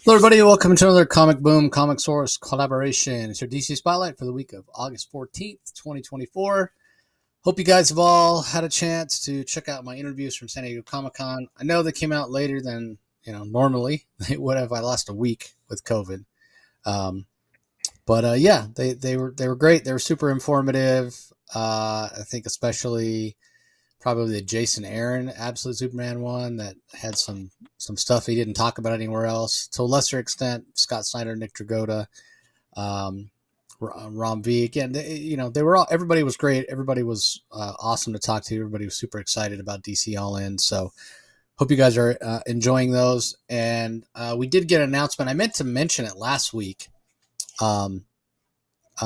Hello, everybody. Welcome to another Comic Boom Comic Source collaboration. It's your DC Spotlight for the week of August 14th, 2024. Hope you guys have all had a chance to check out my interviews from San Diego Comic Con. I know they came out later than normally they would have. I lost a week with COVID, but yeah, they were great. They were super informative. I think especially probably the Jason Aaron Absolute Superman one that had some stuff he didn't talk about anywhere else. To a lesser extent, Scott Snyder, Nick Dragotta, um, Rom V. Again, they were all. Everybody was great. Everybody was awesome to talk to. Everybody was super excited about DC All In. So hope you guys are enjoying those. And we did get an announcement. I meant to mention it last week.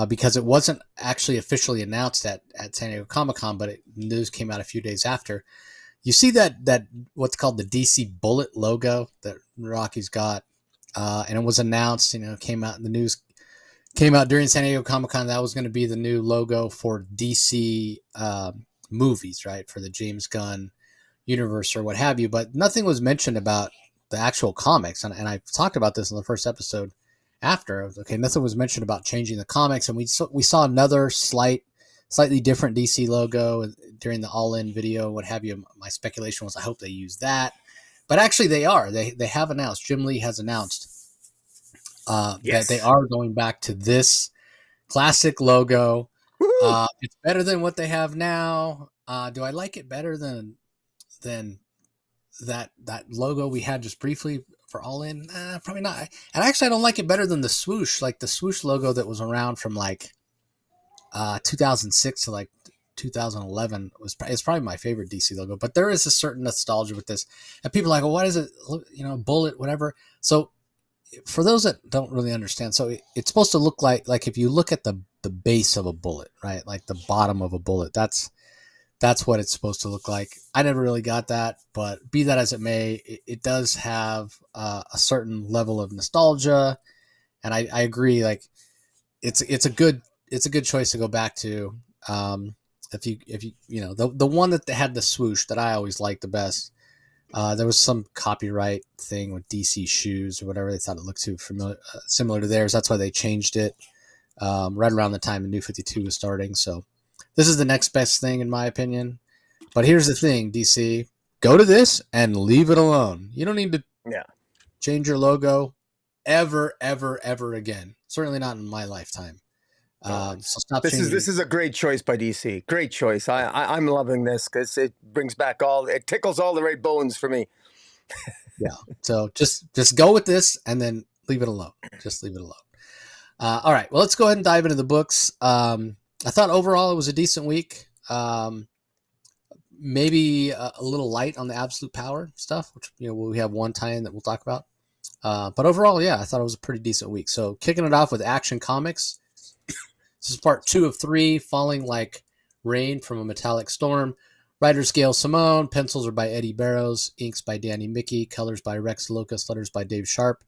Because it wasn't actually officially announced at San Diego Comic Con, but news came out a few days after. You see that what's called the DC Bullet logo that Rocky's got, and it was announced. Came out. The news came out during San Diego Comic Con. That was going to be the new logo for DC movies, right? For the James Gunn universe or what have you. But nothing was mentioned about the actual comics, and I talked about this in the first episode. After, okay, nothing was mentioned about changing the comics, and we saw another slightly different DC logo during the All In video, what have you. My speculation was I hope they use that, but actually they are. They have announced. Jim Lee has announced that they are going back to this classic logo. It's better than what they have now. Do I like it better than that logo we had just briefly for All In? Probably not. And actually, I don't like it better than the swoosh. Like the swoosh logo that was around from like 2006 to like 2011 it's probably my favorite DC logo. But there is a certain nostalgia with this, and people are like, well, what is it? Bullet, whatever. So for those that don't really understand, so it's supposed to look like if you look at the base of a bullet, right, like the bottom of a bullet. That's what it's supposed to look like. I never really got that, but be that as it may, it does have a certain level of nostalgia, and I agree. Like it's a good choice to go back to. If you the one that had the swoosh that I always liked the best. There was some copyright thing with DC shoes or whatever. They thought it looked too similar to theirs. That's why they changed it right around the time the New 52 was starting. So this is the next best thing in my opinion. But here's the thing, DC, go to this and leave it alone. You don't need to change your logo ever again. Certainly not in my lifetime. So stop. This is a great choice by DC. Great choice. I'm loving this because it brings back it tickles all the right bones for me. Yeah. So just go with this and then leave it alone. Just leave it alone. All right. Well, let's go ahead and dive into the books. I thought overall it was a decent week. Maybe a little light on the absolute power stuff, which we have one tie-in that we'll talk about. But overall, yeah, I thought it was a pretty decent week. So kicking it off with Action Comics. This is part 2 of 3, Falling Like Rain from a Metallic Storm. Writers Gail Simone, pencils are by Eddie Barrows, inks by Danny Mickey, colors by Rex Locust, letters by Dave Sharp.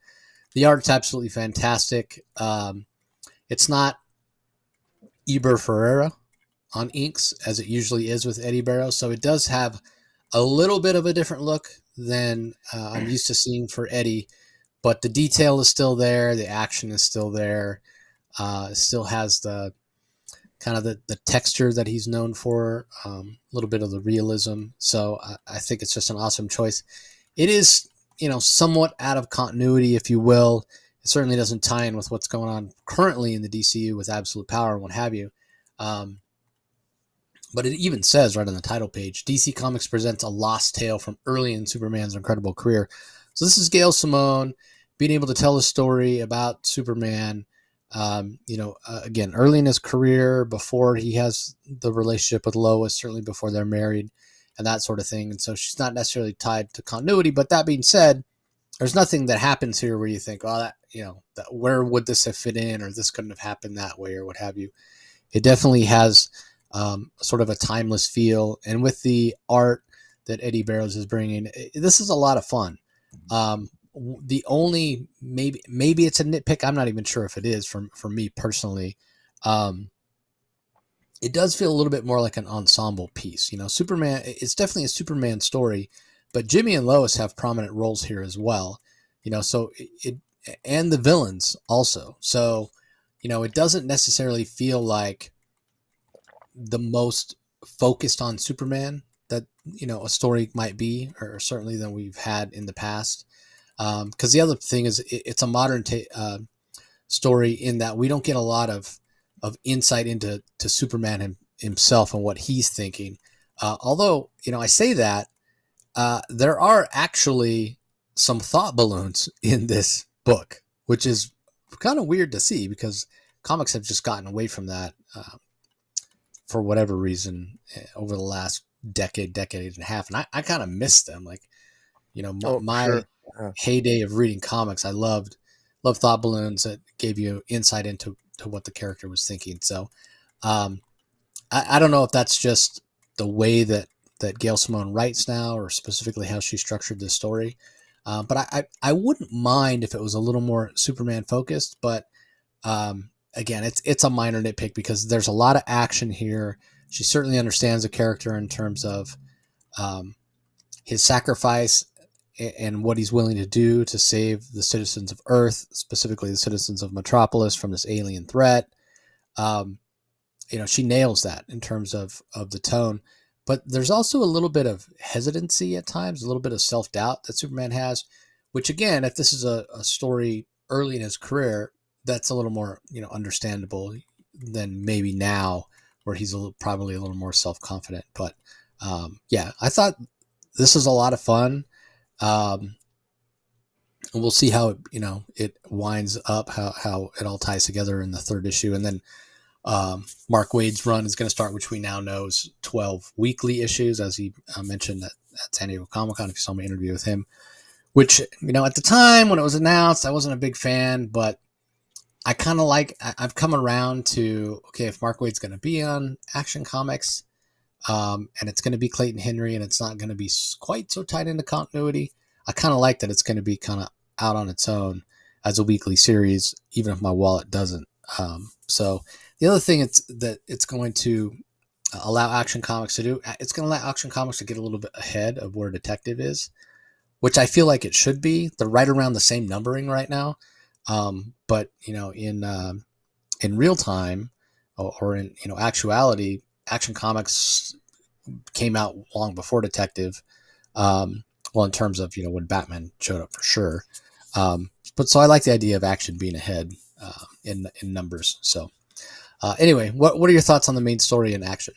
The art's absolutely fantastic. It's not Eber Ferreira on inks, as it usually is with Eddie Barrows, so it does have a little bit of a different look than I'm used to seeing for Eddie, but the detail is still there, the action is still there, still has the kind of the texture that he's known for, a little bit of the realism, so I think it's just an awesome choice. It is, somewhat out of continuity, if you will. It certainly doesn't tie in with what's going on currently in the DCU with Absolute Power and what have you. But it even says right on the title page, DC Comics presents a lost tale from early in Superman's incredible career. So this is Gail Simone being able to tell a story about Superman, again, early in his career, before he has the relationship with Lois, certainly before they're married and that sort of thing. And so she's not necessarily tied to continuity. But that being said, there's nothing that happens here where you think, oh, where would this have fit in, or this couldn't have happened that way, or what have you. It definitely has sort of a timeless feel. And with the art that Eddie Barrows is bringing, this is a lot of fun. The only, maybe it's a nitpick, I'm not even sure if it is for me personally. It does feel a little bit more like an ensemble piece. Superman, it's definitely a Superman story, but Jimmy and Lois have prominent roles here as well. So and the villains also. So, it doesn't necessarily feel like the most focused on Superman that a story might be, or certainly than we've had in the past. Because the other thing is, it's a modern story in that we don't get a lot of insight into Superman himself and what he's thinking. Although I say that there are actually some thought balloons in this book, which is kind of weird to see because comics have just gotten away from that for whatever reason over the last decade and a half, and I kind of miss them. Like Oh, my sure. Uh, heyday of reading comics, I loved thought balloons that gave you insight into what the character was thinking. So um, I don't know if that's just the way that Gail Simone writes now, or specifically how she structured this story. But I wouldn't mind if it was a little more Superman focused. But again, it's a minor nitpick because there's a lot of action here. She certainly understands the character in terms of um, his sacrifice and what he's willing to do to save the citizens of Earth, specifically the citizens of Metropolis, from this alien threat. Um, she nails that in terms of the tone. But there's also a little bit of hesitancy at times, a little bit of self doubt that Superman has, which again, if this is a story early in his career, that's a little more understandable than maybe now, where he's probably a little more self confident. But yeah, I thought this was a lot of fun. Um, and we'll see how it winds up, how it all ties together in the third issue, and then Mark Waid's run is going to start, which we now know is 12 weekly issues, as he mentioned at San Diego Comic-Con, if you saw my interview with him, which, at the time when it was announced, I wasn't a big fan, but I kind of I've come around to, okay, if Mark Waid's going to be on Action Comics, and it's going to be Clayton Henry, and it's not going to be quite so tied into continuity, I kind of like that it's going to be kind of out on its own as a weekly series, even if my wallet doesn't. So the other thing that it's going to allow Action Comics to do, it's going to allow Action Comics to get a little bit ahead of where Detective is, which I feel like it should be. They're right around the same numbering right now, but in real time, or in actuality, Action Comics came out long before Detective. Well, in terms of when Batman showed up, for sure. But so I like the idea of Action being ahead in numbers. So anyway, what are your thoughts on the main story in Action?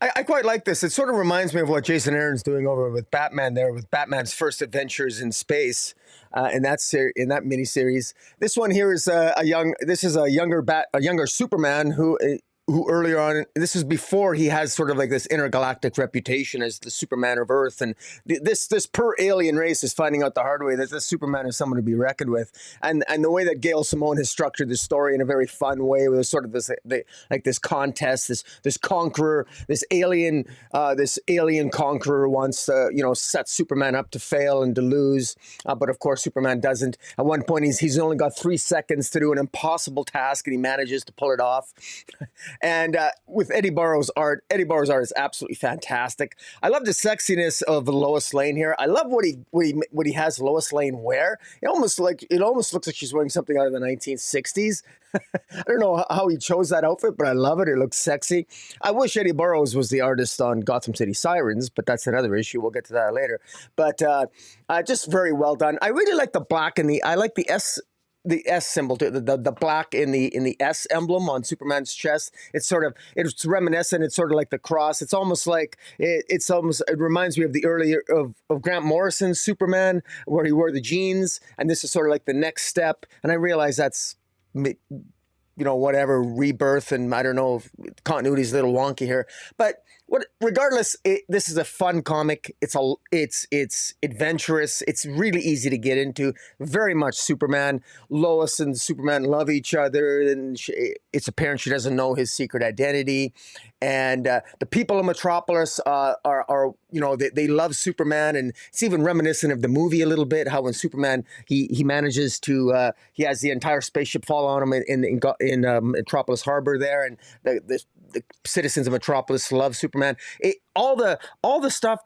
I quite like this. It sort of reminds me of what Jason Aaron's doing over with Batman there, with Batman's first adventures in space, in that miniseries. This one here is a younger Superman who earlier on, this is before he has sort of like this intergalactic reputation as the Superman of Earth, and this per alien race is finding out the hard way that this Superman is someone to be reckoned with, and the way that Gail Simone has structured this story in a very fun way, with sort of this contest, this conqueror, this alien conqueror wants to set Superman up to fail and to lose, but of course Superman doesn't. At one point he's only got 3 seconds to do an impossible task, and he manages to pull it off. And with Eddie Barrow's art is absolutely fantastic. I love the sexiness of Lois Lane here. I love what he has Lois Lane wear. It almost looks like she's wearing something out of the 1960s. I don't know how he chose that outfit, but I love it. It looks sexy. I wish Eddie Burrows was the artist on Gotham City Sirens, but that's another issue. We'll get to that later. But just very well done. I really like the black and I like the S symbol, the black in the S emblem on Superman's chest. It's reminiscent. It's sort of like the cross. It's almost like it reminds me of the earlier of Grant Morrison's Superman, where he wore the jeans, and this is sort of like the next step. And I realize that's whatever, rebirth, and I don't know if continuity's a little wonky here, but regardless, this is a fun comic. It's adventurous. It's really easy to get into. Very much Superman. Lois and Superman love each other, and it's apparent she doesn't know his secret identity. And the people of Metropolis are they love Superman, and it's even reminiscent of the movie a little bit. How when Superman he manages to he has the entire spaceship fall on him in Metropolis Harbor there, and the citizens of Metropolis love Superman. All the stuff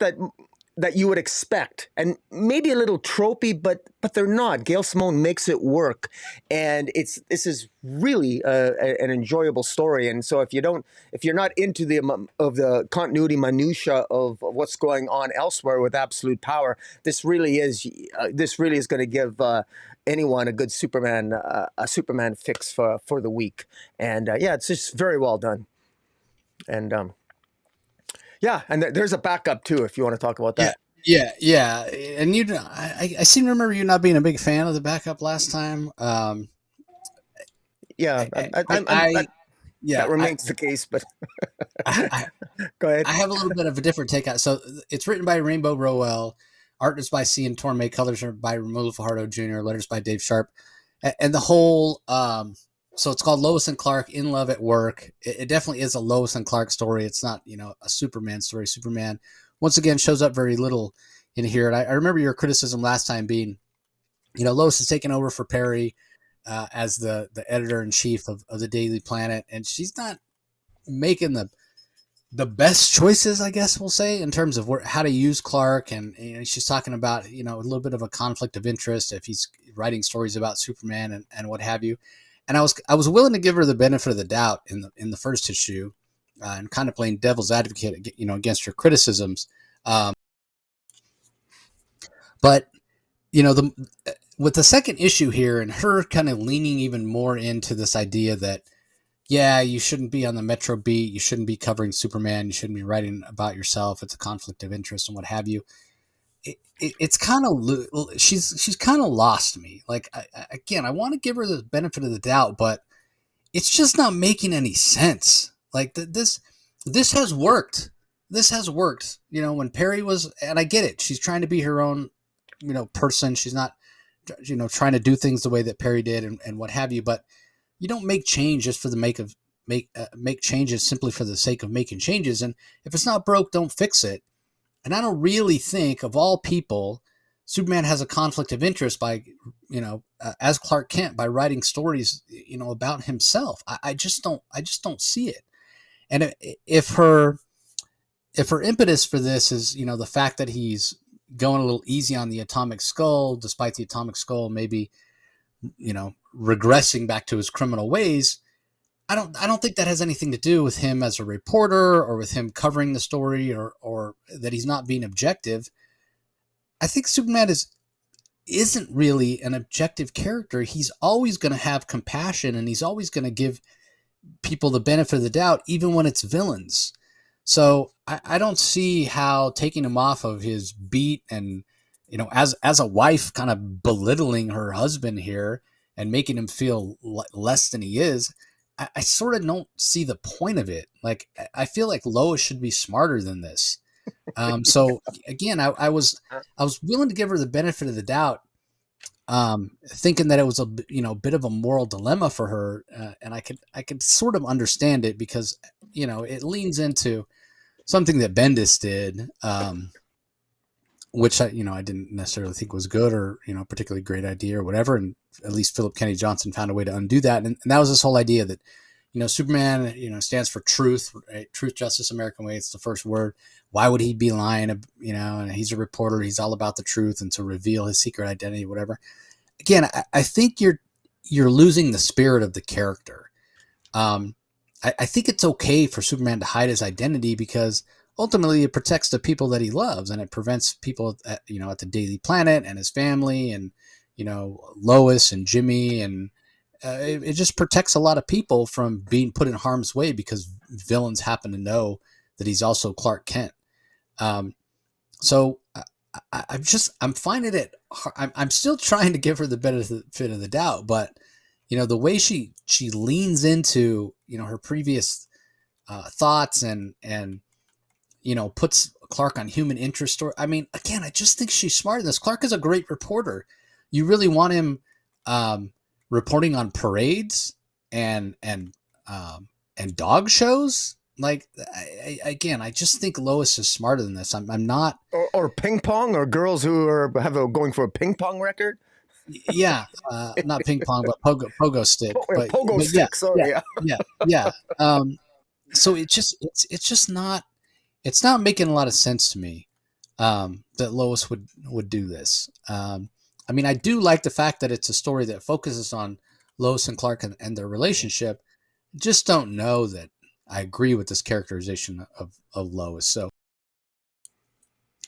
that you would expect, and maybe a little tropey, but they're not. Gail Simone makes it work, and this is really an enjoyable story. And so if you're not into the continuity minutia of what's going on elsewhere with Absolute Power, this really is going to give anyone a good Superman fix for the week. And yeah, it's just very well done. And yeah, and there's a backup too, if you want to talk about Yeah, that. yeah. And I seem to remember you not being a big fan of the backup last time. Yeah, I yeah, that remains the case. But I, go ahead. I have a little bit of a different take on it. So it's written by Rainbow Rowell, art is by Cian Torme, colors are by Romulo Fajardo Jr., letters by Dave Sharp, and the whole. So it's called Lois and Clark in Love at Work. It definitely is a Lois and Clark story. It's not a Superman story. Superman once again shows up very little in here. And I remember your criticism last time being, Lois is taking over for Perry as the editor in chief of the Daily Planet, and she's not making the best choices, I guess we'll say, in terms of how to use Clark. And she's talking about a little bit of a conflict of interest if he's writing stories about Superman and what have you. And I was willing to give her the benefit of the doubt in the first issue, and kind of playing devil's advocate, against her criticisms. But with the second issue here, and her kind of leaning even more into this idea that, yeah, you shouldn't be on the Metro beat, you shouldn't be covering Superman, you shouldn't be writing about yourself, it's a conflict of interest and what have you. It's kind of, she's kind of lost me. Like, again, I want to give her the benefit of the doubt, but it's just not making any sense. Like, this has worked. This has worked. When Perry was, and I get it, she's trying to be her own, person. She's not, trying to do things the way that Perry did and what have you. But you don't make change just for the make changes simply for the sake of making changes. And if it's not broke, don't fix it. And I don't really think, of all people, Superman has a conflict of interest by, as Clark Kent, by writing stories, about himself. I just don't see it. And if her impetus for this is, the fact that he's going a little easy on the Atomic Skull, despite the Atomic Skull maybe, regressing back to his criminal ways, I don't think that has anything to do with him as a reporter or with him covering the story or that he's not being objective. I think Superman isn't really an objective character. He's always going to have compassion, and he's always going to give people the benefit of the doubt, even when it's villains. So I don't see how taking him off of his beat and, as a wife, kind of belittling her husband here and making him feel less than he is. I sort of don't see the point of it. Like, I feel like Lois should be smarter than this. So again, I was willing to give her the benefit of the doubt, thinking that it was a bit of a moral dilemma for her, and I could sort of understand it because it leans into something that Bendis did, which I didn't necessarily think was good or particularly great idea or whatever, and at least Philip Kennedy Johnson found a way to undo that, and that was this whole idea that Superman stands for truth, right? Truth, justice, American way. It's the first word. Why would he be lying? And he's a reporter. He's all about the truth and to reveal his secret identity, whatever. Again, I think you're losing the spirit of the character. I think it's okay for Superman to hide his identity because ultimately it protects the people that he loves, and it prevents people at the Daily Planet and his family and Lois and Jimmy, and it just protects a lot of people from being put in harm's way because villains happen to know that he's also Clark Kent. So I'm finding it. I'm still trying to give her the benefit of the doubt, but the way she leans into her previous thoughts and puts Clark on human interest story. I mean, again, I just think she's smart in this. Clark is a great reporter. You really want him reporting on parades and dog shows. Like, I just think Lois is smarter than this. I'm not. Or ping pong, or girls who are going for a ping pong record. Yeah, not ping pong, but pogo stick. Pogo stick. Sorry. Yeah. So it's just not. It's not making a lot of sense to me. that Lois would do this. I mean, I do like the fact that it's a story that focuses on Lois and Clark and their relationship. Just don't know that I agree with this characterization of Lois. So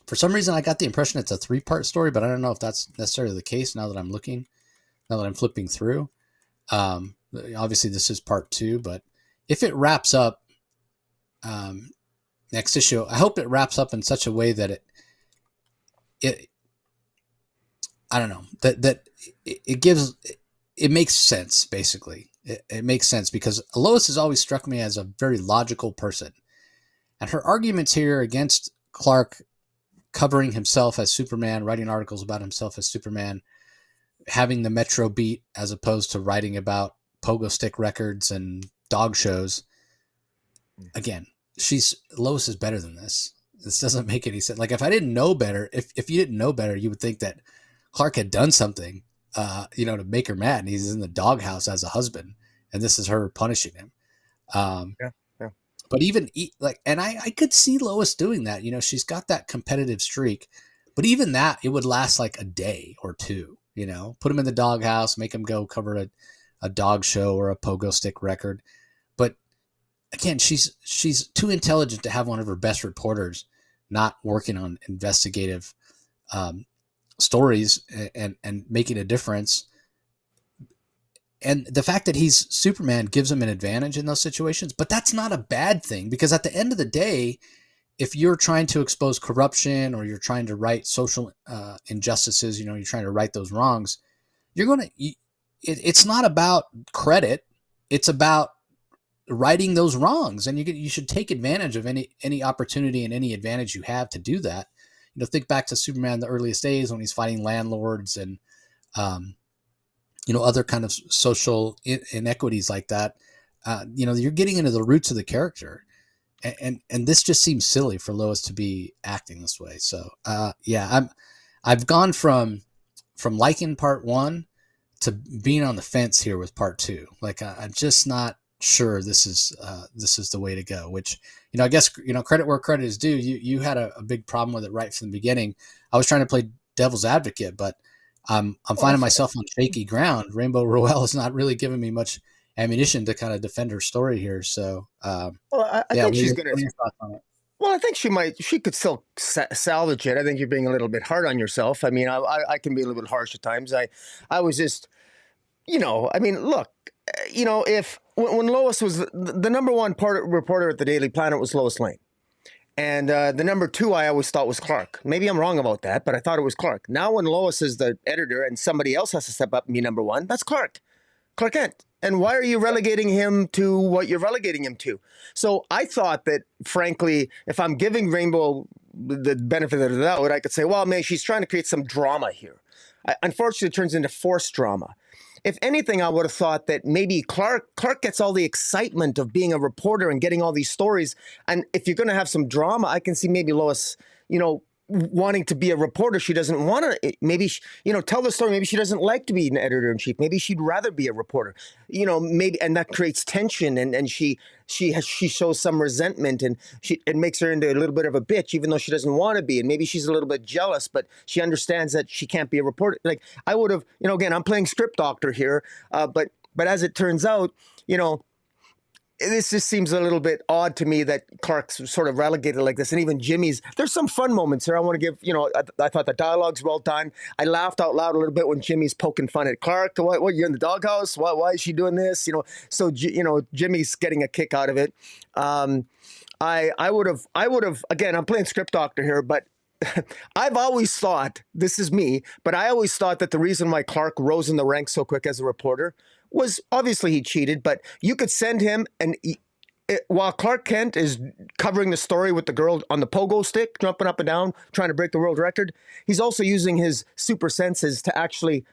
for some reason, I got the impression it's a 3-part story, but I don't know if that's necessarily the case now that I'm flipping through. Obviously, this is part 2, but if it wraps up next issue, I hope it wraps up in such a way that it I don't know, that it makes sense. Basically, it makes sense because Lois has always struck me as a very logical person, and her arguments here against Clark covering himself as Superman, writing articles about himself as Superman, having the Metro beat as opposed to writing about pogo stick records and dog shows. Again, Lois is better than this. This doesn't make any sense. Like if I didn't know better, if you didn't know better, you would think that Clark had done something, to make her mad. And he's in the doghouse as a husband, and this is her punishing him. Yeah. But even and I could see Lois doing that. She's got that competitive streak, but even that, it would last like a day or two. Put him in the doghouse, make him go cover a dog show or a pogo stick record. But again, she's too intelligent to have one of her best reporters not working on investigative stories and making a difference. And the fact that he's Superman gives him an advantage in those situations, but that's not a bad thing because at the end of the day, if you're trying to expose corruption or you're trying to right social injustices, you're trying to right those wrongs, it's not about credit. It's about righting those wrongs. And you should take advantage of any opportunity and any advantage you have to do that. Think back to Superman in the earliest days when he's fighting landlords and, other kind of social inequities like that. You're getting into the roots of the character, and this just seems silly for Lois to be acting this way. So, I've gone from liking part 1 to being on the fence here with part 2. Like, I'm just not sure this is the way to go, which, I guess, credit where credit is due. You had a big problem with it right from the beginning. I was trying to play devil's advocate, but I'm finding myself on shaky ground. Rainbow Rowell is not really giving me much ammunition to kind of defend her story here. So, I think she's going to. Well, I think she could still salvage it. I think you're being a little bit hard on yourself. I mean, I can be a little bit harsh at times. I was just, look, if when Lois was the number 1 reporter at the Daily Planet was Lois Lane. And the number 2 I always thought was Clark. Maybe I'm wrong about that, but I thought it was Clark. Now when Lois is the editor and somebody else has to step up and be number 1, that's Clark Kent. And why are you relegating him to what you're relegating him to? So I thought that, frankly, if I'm giving Rainbow the benefit of the doubt, I could say, well, man, she's trying to create some drama here. Unfortunately, it turns into forced drama. If anything, I would have thought that maybe Clark gets all the excitement of being a reporter and getting all these stories. And if you're going to have some drama, I can see maybe Lois, wanting to be a reporter. She doesn't want to, maybe, tell the story. Maybe she doesn't like to be an editor-in-chief. Maybe she'd rather be a reporter, maybe, and that creates tension. And she shows some resentment and it makes her into a little bit of a bitch, even though she doesn't want to be. And maybe she's a little bit jealous, but she understands that she can't be a reporter. Like I would have, again, I'm playing script doctor here. But as it turns out, this just seems a little bit odd to me that Clark's sort of relegated like this. And even Jimmy's, there's some fun moments here. I want to give, I thought the dialogue's well done. I laughed out loud a little bit when Jimmy's poking fun at Clark. What you're in the doghouse? Why is she doing this? So Jimmy's getting a kick out of it. I would have, again, I'm playing script doctor here, but I've always thought, this is me, but I always thought that the reason why Clark rose in the ranks so quick as a reporter was obviously he cheated, but you could send him and while Clark Kent is covering the story with the girl on the pogo stick, jumping up and down, trying to break the world record, he's also using his super senses to actually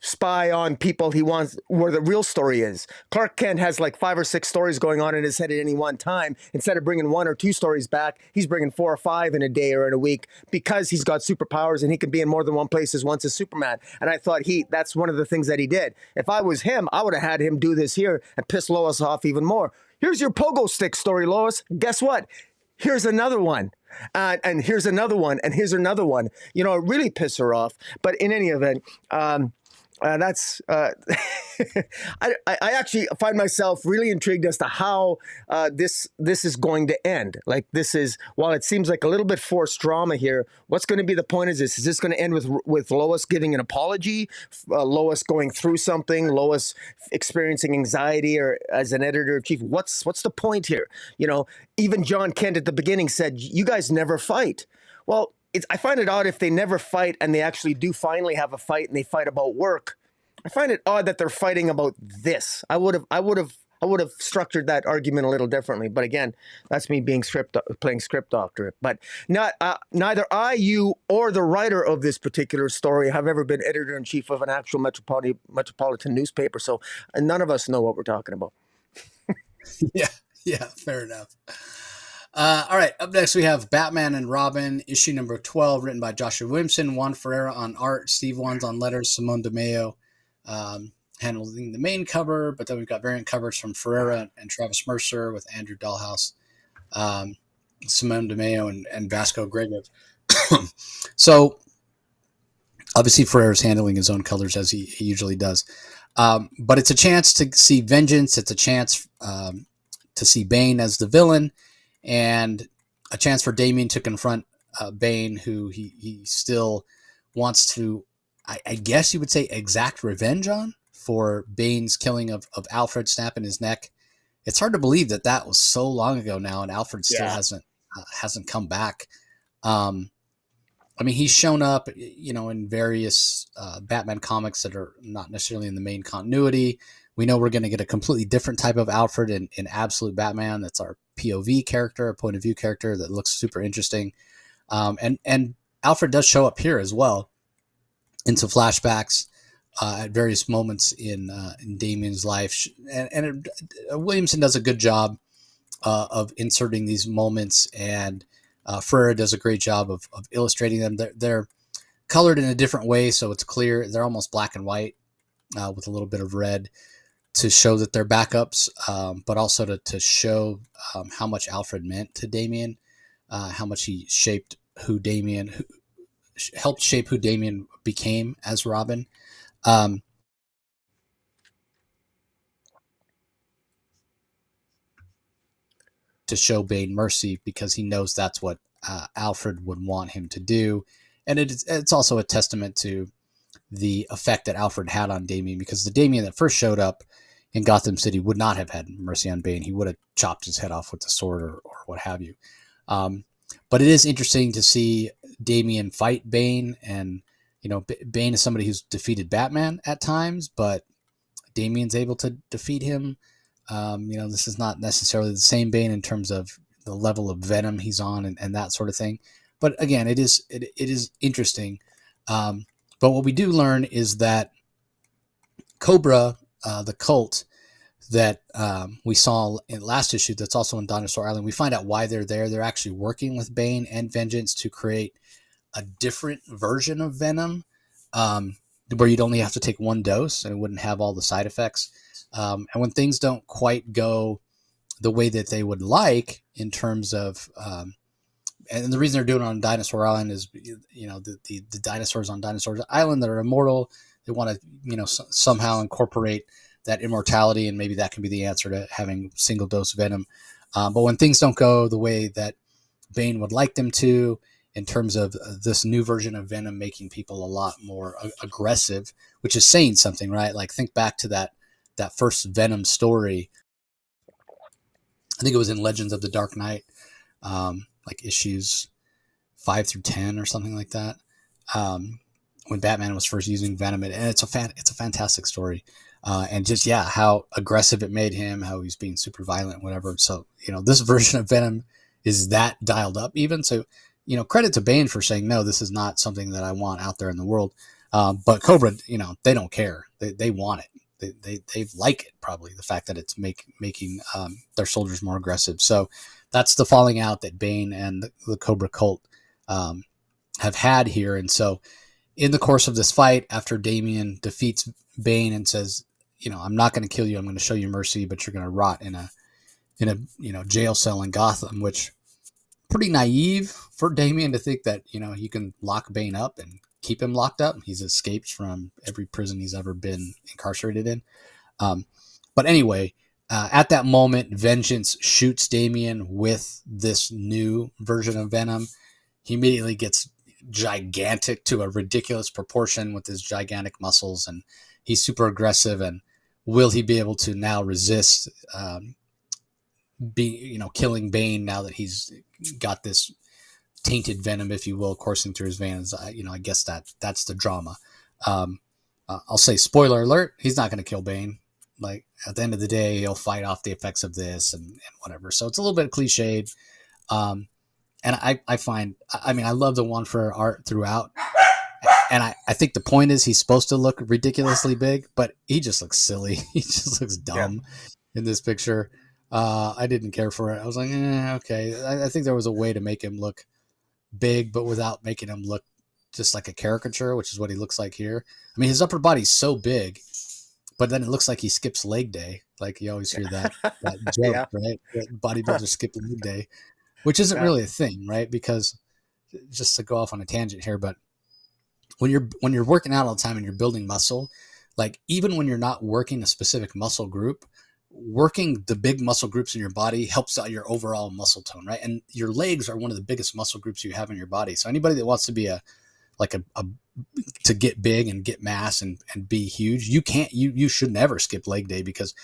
spy on people he wants where the real story is. Clark Kent has like 5 or 6 stories going on in his head at any one time. Instead of bringing 1 or 2 stories back, he's bringing 4 or 5 in a day or in a week because he's got superpowers and he can be in more than one place at once as Superman. And I thought that's one of the things that he did. If I was him, I would have had him do this here and piss Lois off even more. Here's your pogo stick story, Lois. Guess what? Here's another one. And here's another one, and here's another one. You know, it really pisses her off. But in any event, that's I actually find myself really intrigued as to how this is going to end. Like, this is, while it seems like a little bit forced drama here, what's going to be the point of this? Is this going to end with Lois giving an apology, Lois going through something, Lois experiencing anxiety, or as an editor in chief, what's the point here? You know, even John Kent at the beginning said, "You guys never fight." Well, I find it odd if they never fight and they actually do finally have a fight and they fight about work. I find it odd that they're fighting about this. I would have structured that argument a little differently. But again, that's me being playing script doctor. But neither I, you, or the writer of this particular story have ever been editor in chief of an actual metropolitan newspaper. So none of us know what we're talking about. Yeah, fair enough. All right, up next we have Batman and Robin, issue number 12, written by Joshua Williamson, Juan Ferreira on art, Steve Wands on letters, Simone DeMeo handling the main cover, but then we've got variant covers from Ferreira and Travis Mercer with Andrew Dahlhaus, Simone DeMeo, and Vasco Gregory. So obviously Ferreira's handling his own colors as he usually does. But it's a chance to see vengeance. It's a chance to see Bane as the villain, and a chance for Damian to confront Bane, who he still wants to, I guess you would say, exact revenge on for Bane's killing of Alfred, snapping his neck. It's hard to believe that was so long ago now, and Alfred still hasn't come back. I mean, he's shown up, you know, in various Batman comics that are not necessarily in the main continuity. We know we're going to get a completely different type of Alfred in Absolute Batman. That's our POV character, a point of view character that looks super interesting. And Alfred does show up here as well into flashbacks at various moments in Damian's life. And Williamson does a good job of inserting these moments, and Ferreira does a great job of illustrating them. They're colored in a different way, so it's clear. They're almost black and white with a little bit of red to show that they're backups, but also to show how much Alfred meant to Damian, how much he shaped helped shape who Damian became as Robin. To show Bane mercy, because he knows that's what Alfred would want him to do. And it's also a testament to the effect that Alfred had on Damian, because the Damian that first showed up in Gotham City would not have had mercy on Bane. He would have chopped his head off with a sword or what have you. But it is interesting to see Damian fight Bane, and you know, Bane is somebody who's defeated Batman at times, but Damian's able to defeat him. You know, this is not necessarily the same Bane in terms of the level of venom he's on and that sort of thing. But again, it is interesting. But what we do learn is that Cobra, the cult that we saw in last issue, that's also in Dinosaur Island, we find out why they're there. They're actually working with Bane and Vengeance to create a different version of Venom, where you'd only have to take one dose and it wouldn't have all the side effects. And when things don't quite go the way that they would like in terms of, and the reason they're doing it on Dinosaur Island is, you know, the dinosaurs on Dinosaur Island that are immortal, they want to, you know, somehow incorporate that immortality, and maybe that can be the answer to having single dose venom. But when things don't go the way that Bane would like them to, in terms of this new version of Venom making people a lot more aggressive, which is saying something, right? Like, think back to that first Venom story. I think it was in Legends of the Dark Knight, like issues 5 through 10 or something like that. When Batman was first using Venom, and it's a fantastic story. And just, yeah, how aggressive it made him, how he's being super violent, whatever. So, you know, this version of Venom is that dialed up even. So, you know, credit to Bane for saying, no, this is not something that I want out there in the world. But Cobra, you know, they don't care. They want it. They like it, probably, the fact that it's making their soldiers more aggressive. So that's the falling out that Bane and the Cobra cult have had here. And so in the course of this fight, after Damian defeats Bane and says, you know, I'm not going to kill you, I'm going to show you mercy, but you're going to rot in a you know, jail cell in Gotham, which pretty naive for Damian to think that you can lock Bane up and keep him locked up. He's escaped from every prison he's ever been incarcerated in. Um, but anyway, at that moment, Vengeance shoots Damian with this new version of Venom. He immediately gets gigantic to a ridiculous proportion with his gigantic muscles, and he's super aggressive. And will he be able to now resist killing Bane now that he's got this tainted venom, if you will, coursing through his veins? I guess that's the drama. I'll say, spoiler alert: he's not going to kill Bane. Like, at the end of the day, he'll fight off the effects of this and whatever. So it's a little bit cliched. And I find, I love the one for art throughout. And I think the point is he's supposed to look ridiculously big, but he just looks silly. He just looks dumb in this picture. I didn't care for it. I was like, okay. I think there was a way to make him look big, but without making him look just like a caricature, which is what he looks like here. I mean, his upper body's so big, but then it looks like he skips leg day. Like, you always hear that joke, right? Bodybuilders skip leg day, which isn't really a thing, right? Because, just to go off on a tangent here, but when you're working out all the time and you're building muscle, like, even when you're not working a specific muscle group, working the big muscle groups in your body helps out your overall muscle tone, right? And your legs are one of the biggest muscle groups you have in your body. So anybody that wants to be to get big and get mass and be huge, you should never skip leg day, because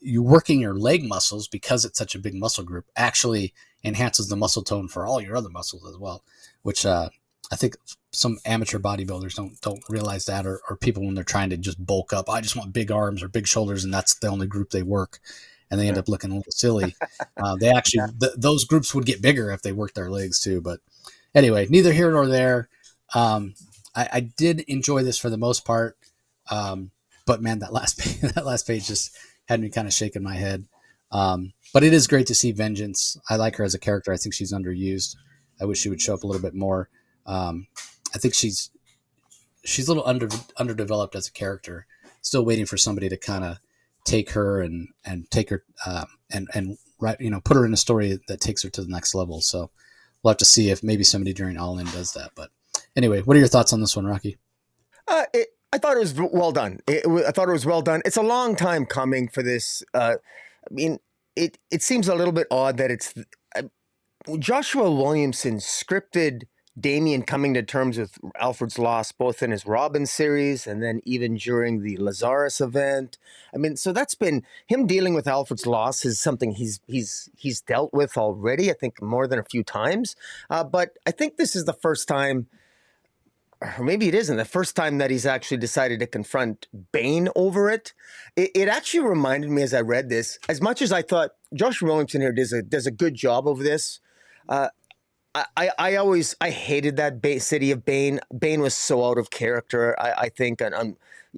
you working your leg muscles, because it's such a big muscle group, actually enhances the muscle tone for all your other muscles as well, which I think some amateur bodybuilders don't realize that, or people when they're trying to just bulk up. I just want big arms or big shoulders, and that's the only group they work, and they end up looking a little silly. They actually those groups would get bigger if they worked their legs too. But anyway, neither here nor there. I did enjoy this for the most part, but man, that last page just had me kind of shaking my head. But it is great to see Vengeance. I like her as a character. I think she's underused. I wish she would show up a little bit more. I think she's a little underdeveloped as a character. Still waiting for somebody to kind of take her and take her and put her in a story that takes her to the next level. So we'll have to see if maybe somebody during All In does that. But anyway, what are your thoughts on this one, Rocky? I thought it was well done. I thought it was well done. It's a long time coming for this. It seems a little bit odd that it's Joshua Williamson scripted Damian coming to terms with Alfred's loss, both in his Robin series and then even during the Lazarus event. I mean, so that's been him dealing with Alfred's loss is something he's dealt with already, I think more than a few times. But I think this is the first time, or maybe it isn't, the first time that he's actually decided to confront Bane over it. It actually reminded me as I read this, as much as I thought Joshua Williamson here does a good job of this. I hated that City of Bane. Bane was so out of character, I think,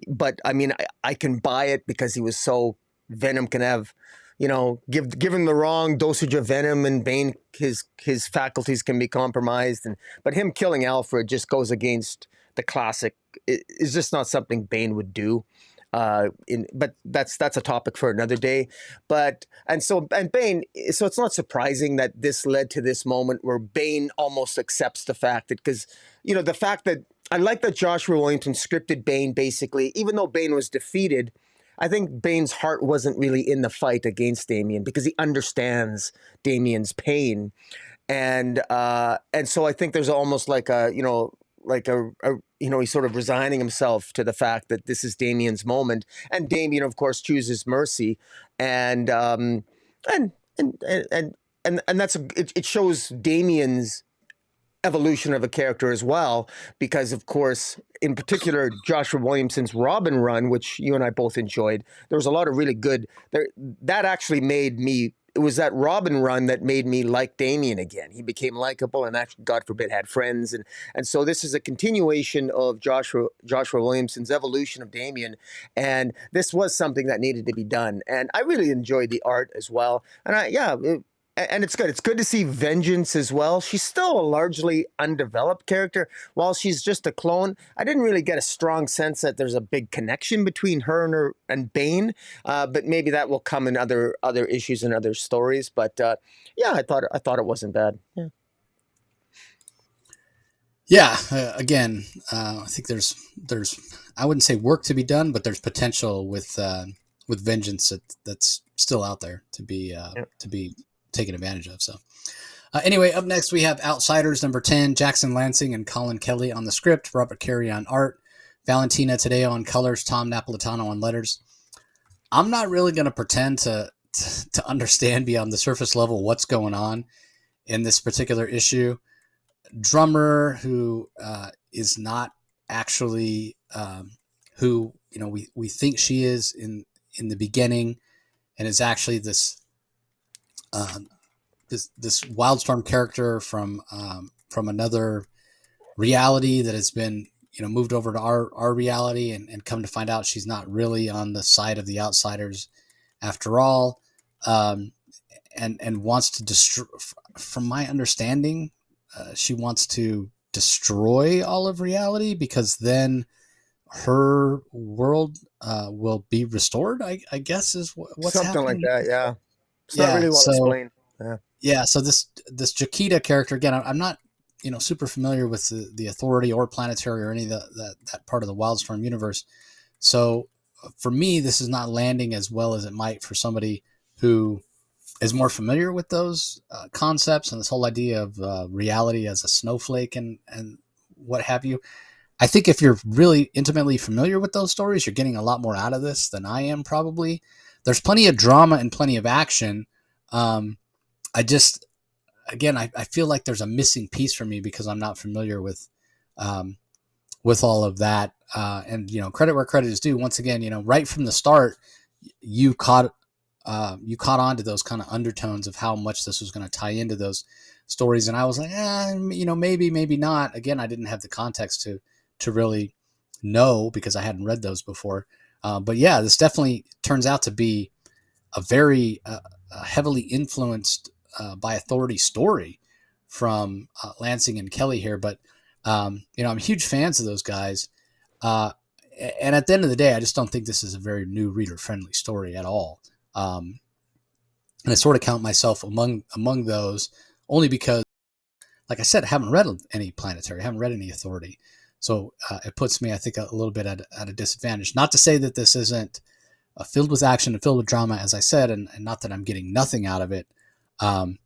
but I mean, I can buy it because he was so Venom can have, given the wrong dosage of Venom and Bane, his faculties can be compromised, but him killing Alfred just goes against the classic. It's just not something Bane would do. But that's a topic for another day. And Bane, so it's not surprising that this led to this moment where Bane almost accepts the fact that, because the fact that I like that Joshua Williamson scripted Bane basically, even though Bane was defeated, I think Bane's heart wasn't really in the fight against Damian because he understands Damian's pain, and so I think there's almost like he's sort of resigning himself to the fact that this is Damian's moment, and Damian, of course, chooses mercy, and that's it shows Damian's evolution of a character as well, because of course, in particular, Joshua Williamson's Robin run, which you and I both enjoyed, there was a lot of really good there. That actually made me. It was that Robin run that made me like Damian again. He became likable and actually, God forbid, had friends. And so this is a continuation of Joshua Williamson's evolution of Damian. And this was something that needed to be done. And I really enjoyed the art as well. And and it's good. It's good to see Vengeance as well. She's still a largely undeveloped character. While she's just a clone, I didn't really get a strong sense that there's a big connection between her and Bane. But maybe that will come in other issues and other stories. But I thought it wasn't bad. Yeah. Yeah, again, I think there's I wouldn't say work to be done, but there's potential with Vengeance that's still out there to be taken advantage of. So anyway, up next we have Outsiders number 10, Jackson Lansing and Colin Kelly on the script, Robert Carey on art, Valentina Tadeo on colors, Tom Napolitano on letters. I'm not really going to pretend to understand beyond the surface level what's going on in this particular issue. Drummer who is not actually who we think she is in the beginning, and is actually uh, this Wildstorm character from another reality that has been moved over to our reality, and come to find out she's not really on the side of the Outsiders after all, um, and wants to destroy. From my understanding, she wants to destroy all of reality because then her world will be restored. I guess is what's Something like happening. that. Yeah, it's not Yeah. really well So explained. Yeah. yeah. So this Jaquita character again. I'm not super familiar with the Authority or Planetary or any of that part of the Wildstorm universe. So for me, this is not landing as well as it might for somebody who is more familiar with those concepts and this whole idea of reality as a snowflake and what have you. I think if you're really intimately familiar with those stories, you're getting a lot more out of this than I am probably. There's plenty of drama and plenty of action. Um, I just, again, I feel like there's a missing piece for me because I'm not familiar um, with all of that. And credit where credit is due. Once again, right from the start, you caught you caught on to those kind of undertones of how much this was going to tie into those stories, and I was like, maybe not. Again, I didn't have the context to really know because I hadn't read those before. But yeah, this definitely turns out to be a very heavily influenced by Authority story from Lansing and Kelly here. But I'm huge fans of those guys. Uh, and at the end of the day, I just don't think this is a very new reader friendly story at all. Um, and I sort of count myself among those only because, like I said, I haven't read any Planetary, I haven't read any Authority, so it puts me, I think, a little bit at a disadvantage. Not to say that this isn't filled with action and filled with drama, as I said, and not that I'm getting nothing out of it. Um,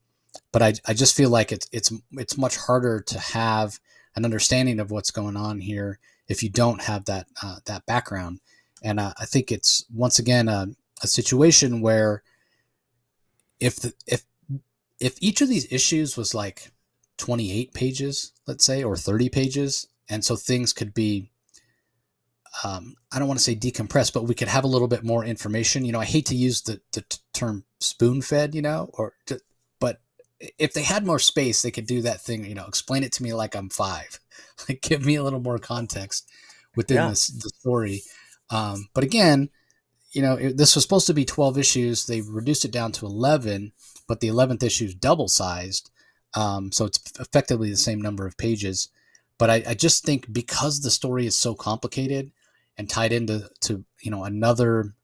but I just feel like it's much harder to have an understanding of what's going on here if you don't have that background. And I think it's once again a situation where if the, if each of these issues was like 28 pages, let's say, or 30 pages, and so things could be I don't want to say decompressed, but we could have a little bit more information. I hate to use the term spoon fed, but if they had more space, they could do that thing, explain it to me like I'm five, like give me a little more context within Yeah. the story. But again, this was supposed to be 12 issues. They reduced it down to 11, but the 11th issue is double sized. So it's effectively the same number of pages. But I just think because the story is so complicated and tied into another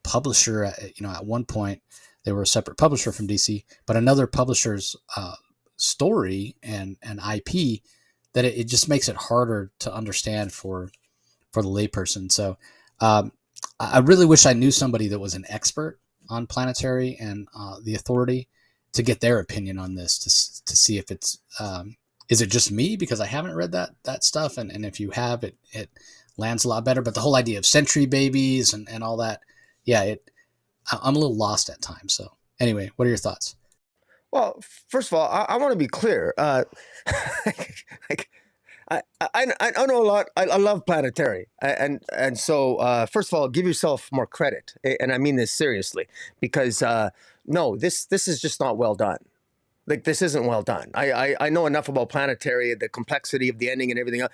publisher, at one point they were a separate publisher from DC, but another publisher's story and IP, that it just makes it harder to understand for the layperson. So I really wish I knew somebody that was an expert on Planetary and the Authority to get their opinion on this to see if it's is it just me because I haven't read that stuff, and if you have, it lands a lot better. But the whole idea of Sentry babies and all that, yeah, I'm a little lost at times. So anyway, what are your thoughts? Well, first of all, I want to be clear. Like, I know a lot. I love Planetary, and so first of all, give yourself more credit, and I mean this seriously, because no, this is just not well done. Like, this isn't well done. I know enough about Planetary, the complexity of the ending and everything else.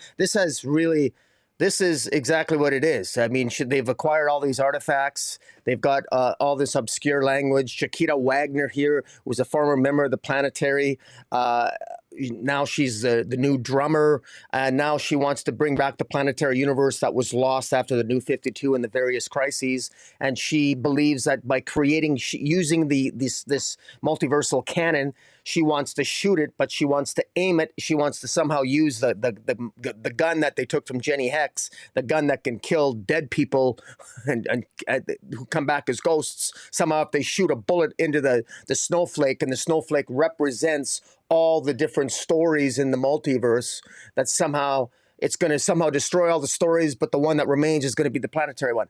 This is exactly what it is. I mean, they've acquired all these artifacts. They've got all this obscure language. Chiquita Wagner here was a former member of the Planetary. now she's the new drummer, and now she wants to bring back the planetary universe that was lost after the New 52 and the various crises. And she believes that by using this multiversal cannon, she wants to shoot it, but she wants to aim it. She wants to somehow use the gun that they took from Jenny Hex, the gun that can kill dead people and who come back as ghosts. Somehow, if they shoot a bullet into the snowflake, and the snowflake represents all the different stories in the multiverse, that somehow it's going to somehow destroy all the stories, but the one that remains is going to be the planetary one.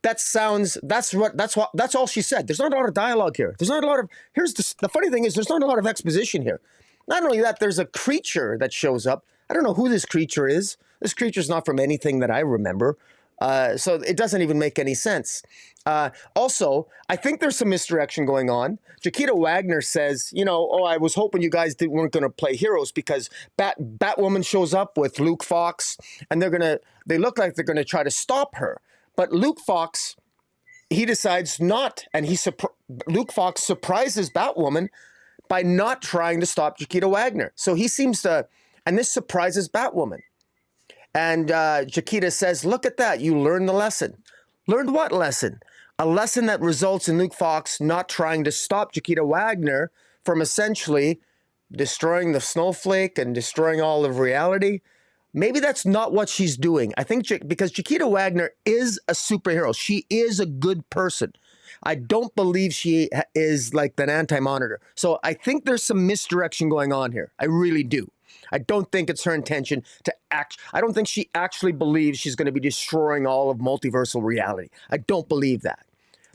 That's all she said. There's not a lot of dialogue here. There's not a lot of, the funny thing is, there's not a lot of exposition here. Not only that, there's a creature that shows up. I don't know who this creature is. This creature's not from anything that I remember. So it doesn't even make any sense. Also, I think there's some misdirection going on. Chiquita Wagner says, I was hoping you guys weren't going to play heroes, because Batwoman shows up with Luke Fox, and they look like they're going to try to stop her. But Luke Fox, he decides not, and Luke Fox surprises Batwoman by not trying to stop Chiquita Wagner. So he seems to, and this surprises Batwoman. And Chiquita says, look at that, you learned the lesson. Learned what lesson? A lesson that results in Luke Fox not trying to stop Chiquita Wagner from essentially destroying the snowflake and destroying all of reality. Maybe that's not what she's doing. I think because Chiquita Wagner is a superhero. She is a good person. I don't believe she is like an anti-monitor. So I think there's some misdirection going on here. I really do. I don't think it's her intention to act. I don't think she actually believes she's going to be destroying all of multiversal reality. I don't believe that.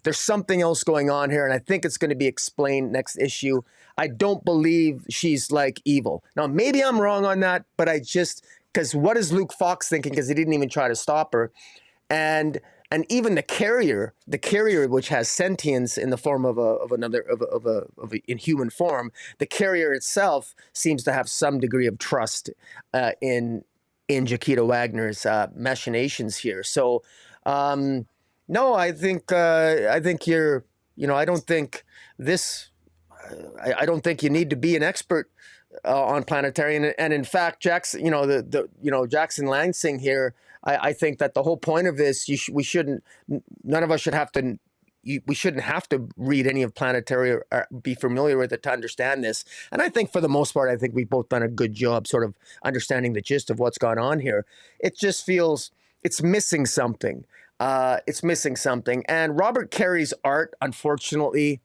There's something else going on here, and I think it's going to be explained next issue. I don't believe she's like evil. Now, maybe I'm wrong on that, but because what is Luke Fox thinking? Because he didn't even try to stop her. And even the carrier, which has sentience in the form of in human form, the carrier itself seems to have some degree of trust in Chiquita Wagner's machinations here. So, no, I think you're, I don't think this. I don't think you need to be an expert on planetary, and in fact, Jackson, Jackson Lansing here. I think that the whole point of this, none of us should have to, we shouldn't have to read any of planetary or be familiar with it to understand this. And I think for the most part, I think we've both done a good job sort of understanding the gist of what's gone on here. It just feels it's missing something. And Robert Carey's art, unfortunately,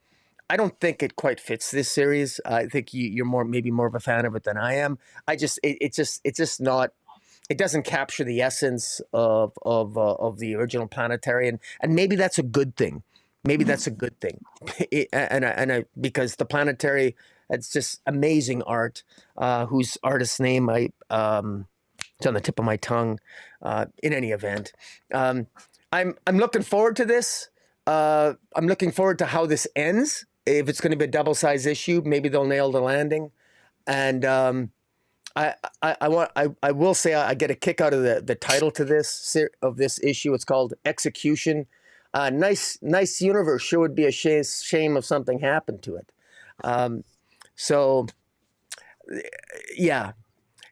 I don't think it quite fits this series. I think you're maybe more of a fan of it than I am. It's just not. It doesn't capture the essence of the original planetary, and maybe that's a good thing. Maybe that's a good thing, because the planetary, it's just amazing art. Whose artist's name it's on the tip of my tongue. In any event, I'm looking forward to this. I'm looking forward to how this ends. If it's going to be a double-size issue, maybe they'll nail the landing, and I will say I get a kick out of the title to this issue. It's called Execution. Nice universe. Sure would be a shame if something happened to it. So yeah,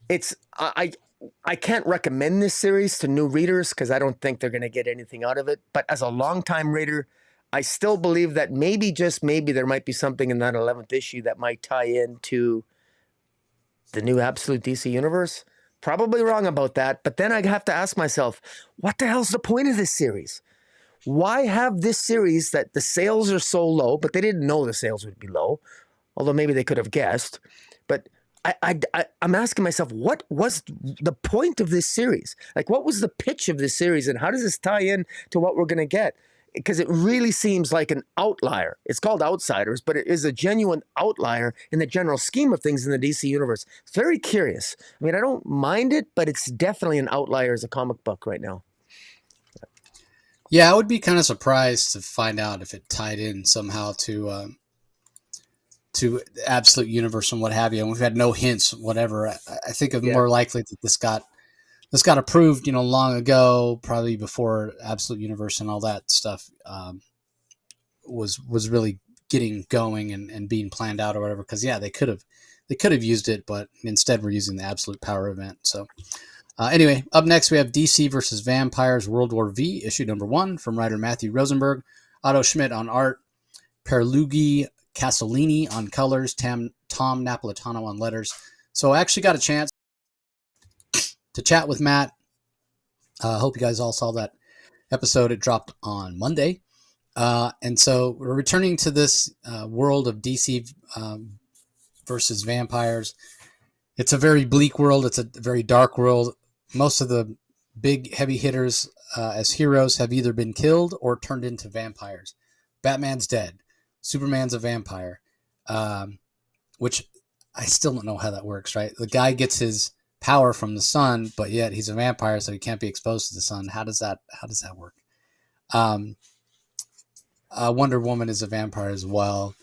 I can't recommend this series to new readers because I don't think they're going to get anything out of it. But as a longtime reader, I still believe that maybe, just maybe, there might be something in that 11th issue that might tie into the new Absolute DC Universe. Probably wrong about that, but then I have to ask myself, what the hell's the point of this series? Why have this series that the sales are so low, but they didn't know the sales would be low, although maybe they could have guessed. But I'm asking myself, what was the point of this series? Like, what was the pitch of this series, and how does this tie in to what we're going to get? Because it really seems like an outlier. It's called Outsiders, but it is a genuine outlier in the general scheme of things in the DC universe. It's very curious. I mean, I don't mind it, but it's definitely an outlier as a comic book right now. Yeah, I would be kind of surprised to find out if it tied in somehow to Absolute Universe and what have you. And we've had no hints, whatever. I think it's more likely that this got approved, long ago, probably before Absolute Universe and all that stuff was really getting going and being planned out or whatever. Because they could have they could have used it, but instead we're using the absolute power event. So anyway, up next we have DC versus Vampires World War V, issue number 1 from writer Matthew Rosenberg, Otto Schmidt on art, Pierluigi Casolini on colors, Tom Napolitano on letters. So I actually got a chance to chat with Matt. I hope you guys all saw that episode. It dropped on Monday. And so we're returning to this world of DC versus vampires. It's a very bleak world. It's a very dark world. Most of the big heavy hitters as heroes have either been killed or turned into vampires. Batman's dead. Superman's a vampire, which I still don't know how that works, right? The guy gets his power from the sun, but yet he's a vampire, so he can't be exposed to the sun. How does that work? Wonder Woman is a vampire as well.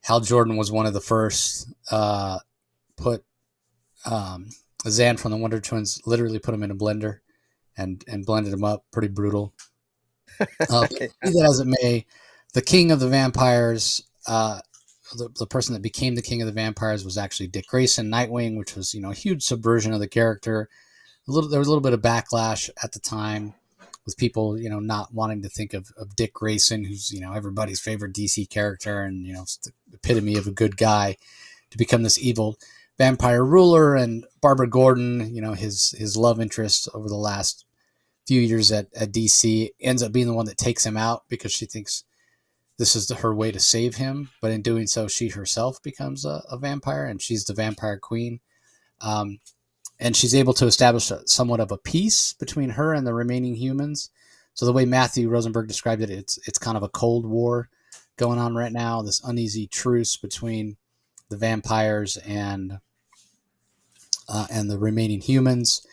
Hal Jordan was one of the first. Put Zan from the Wonder Twins, literally put him in a blender and blended him up. Pretty brutal. Be that as it may, the king of the vampires, the person that became the king of the vampires was actually Dick Grayson, Nightwing, which was a huge subversion of the character. There was a little bit of backlash at the time with people, not wanting to think of Dick Grayson, who's everybody's favorite DC character and the epitome of a good guy, to become this evil vampire ruler. And Barbara Gordon, his love interest over the last few years at DC, ends up being the one that takes him out because she thinks this is her way to save him. But in doing so, she herself becomes a vampire, and she's the vampire queen. And she's able to establish somewhat of a peace between her and the remaining humans. So the way Matthew Rosenberg described it, it's kind of a Cold War going on right now, this uneasy truce between the vampires and the remaining humans.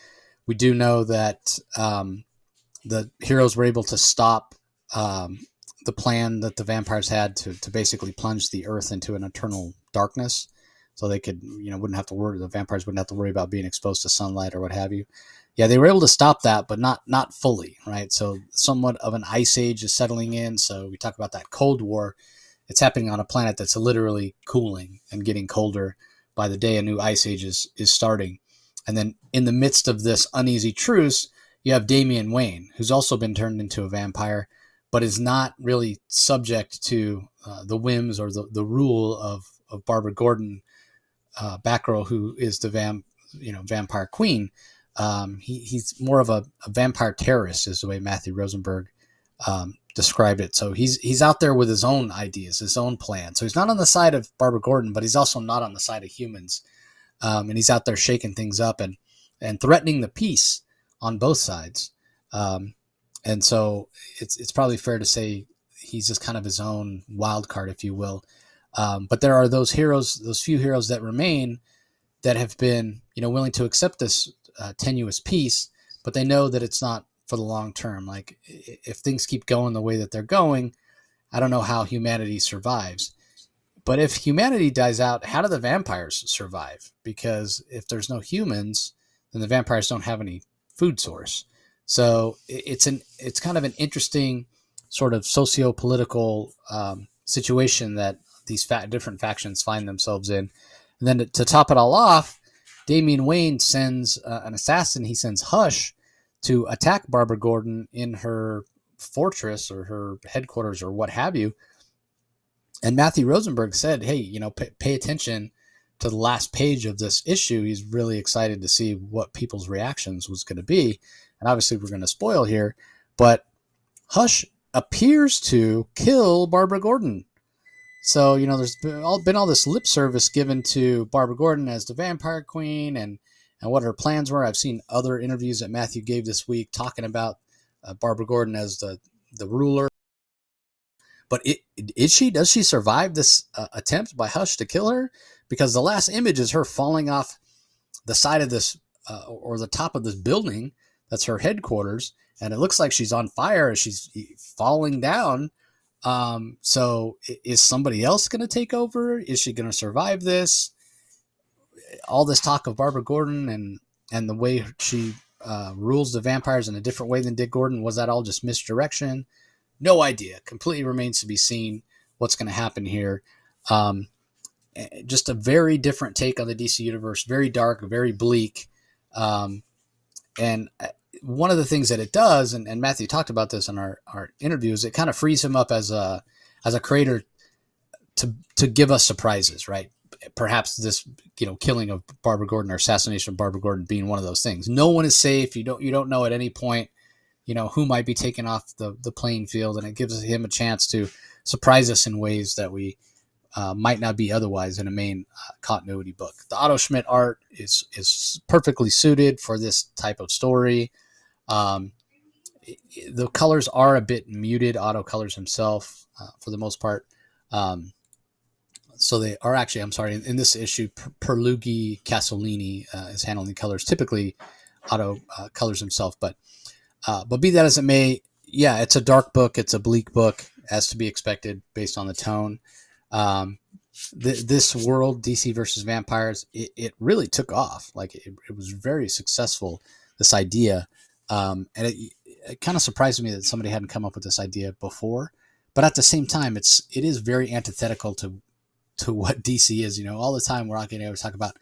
We do know that the heroes were able to stop the plan that the vampires had to basically plunge the earth into an eternal darkness, so they could wouldn't have to worry. The vampires wouldn't have to worry about being exposed to sunlight or what have you. Yeah, they were able to stop that, but not fully, right? So somewhat of an ice age is settling in. So we talk about that Cold War. It's happening on a planet that's literally cooling and getting colder by the day. A new ice age is starting. And then in the midst of this uneasy truce, you have Damian Wayne, who's also been turned into a vampire, but is not really subject to the whims or the rule of Barbara Gordon, Batgirl, who is the vampire queen. He's more of a vampire terrorist, is the way Matthew Rosenberg described it. So he's out there with his own ideas, his own plan. So he's not on the side of Barbara Gordon, but he's also not on the side of humans. And he's out there shaking things up and threatening the peace on both sides. And so it's probably fair to say he's just kind of his own wild card, if you will. But there are those few heroes that remain that have been, willing to accept this tenuous peace, but they know that it's not for the long term. Like, if things keep going the way that they're going, I don't know how humanity survives. But if humanity dies out, how do the vampires survive? Because if there's no humans, then the vampires don't have any food source. So it's kind of an interesting sort of socio-political situation that these different factions find themselves in. And then to top it all off, Damian Wayne sends an assassin. He sends Hush to attack Barbara Gordon in her fortress or her headquarters or what have you. And Matthew Rosenberg said, hey, pay attention to the last page of this issue. He's really excited to see what people's reactions was going to be. And obviously we're going to spoil here, but Hush appears to kill Barbara Gordon. So, there's been all this lip service given to Barbara Gordon as the vampire queen and what her plans were. I've seen other interviews that Matthew gave this week talking about Barbara Gordon as the ruler. But does she survive this attempt by Hush to kill her? Because the last image is her falling off the side of this or the top of this building. That's her headquarters. And it looks like she's on fire as she's falling down. So is somebody else going to take over? Is she going to survive this? All this talk of Barbara Gordon and the way she rules the vampires in a different way than Dick Gordon, was that all just misdirection? No idea. Completely remains to be seen what's going to happen here. just a very different take on the DC universe, very dark, very bleak. Um, and one of the things that it does, and Matthew talked about this in our interviews, it kind of frees him up as a creator to give us surprises, right? Perhaps this, killing of Barbara Gordon or assassination of Barbara Gordon being one of those things. No one is safe. You don't know at any point, who might be taken off the playing field, and it gives him a chance to surprise us in ways that we might not be otherwise in a main continuity book. The Otto Schmidt art is perfectly suited for this type of story. The colors are a bit muted. Otto colors himself for the most part. So they are actually, I'm sorry, in this issue, Perluigi Casolini is handling colors. Typically, Otto colors himself, but be that as it may, yeah, it's a dark book. It's a bleak book, as to be expected based on the tone. This world, DC versus vampires, it really took off. Like it was very successful, this idea. And it kind of surprised me that somebody hadn't come up with this idea before. But at the same time, it is very antithetical to what DC is. All the time we're going to talk about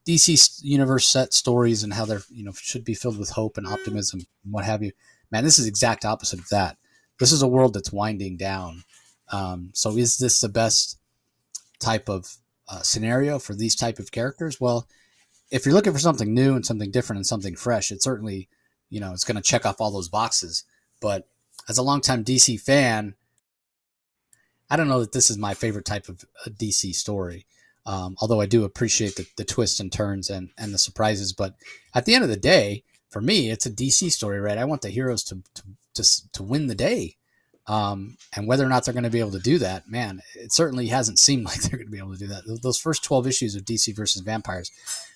DC universe set stories and how they're should be filled with hope and optimism and what have you. Man, this is the exact opposite of that. This is a world that's winding down. So is this the best type of scenario for these type of characters? Well, if you're looking for something new and something different and something fresh, it certainly, it's going to check off all those boxes. But as a longtime DC fan, I don't know that this is my favorite type of DC story. Although I do appreciate the twists and turns and the surprises. But at the end of the day, for me, it's a DC story, right? I want the heroes to win the day. And whether or not they're going to be able to do that, man, it certainly hasn't seemed like they're going to be able to do that. Those first 12 issues of DC versus Vampires,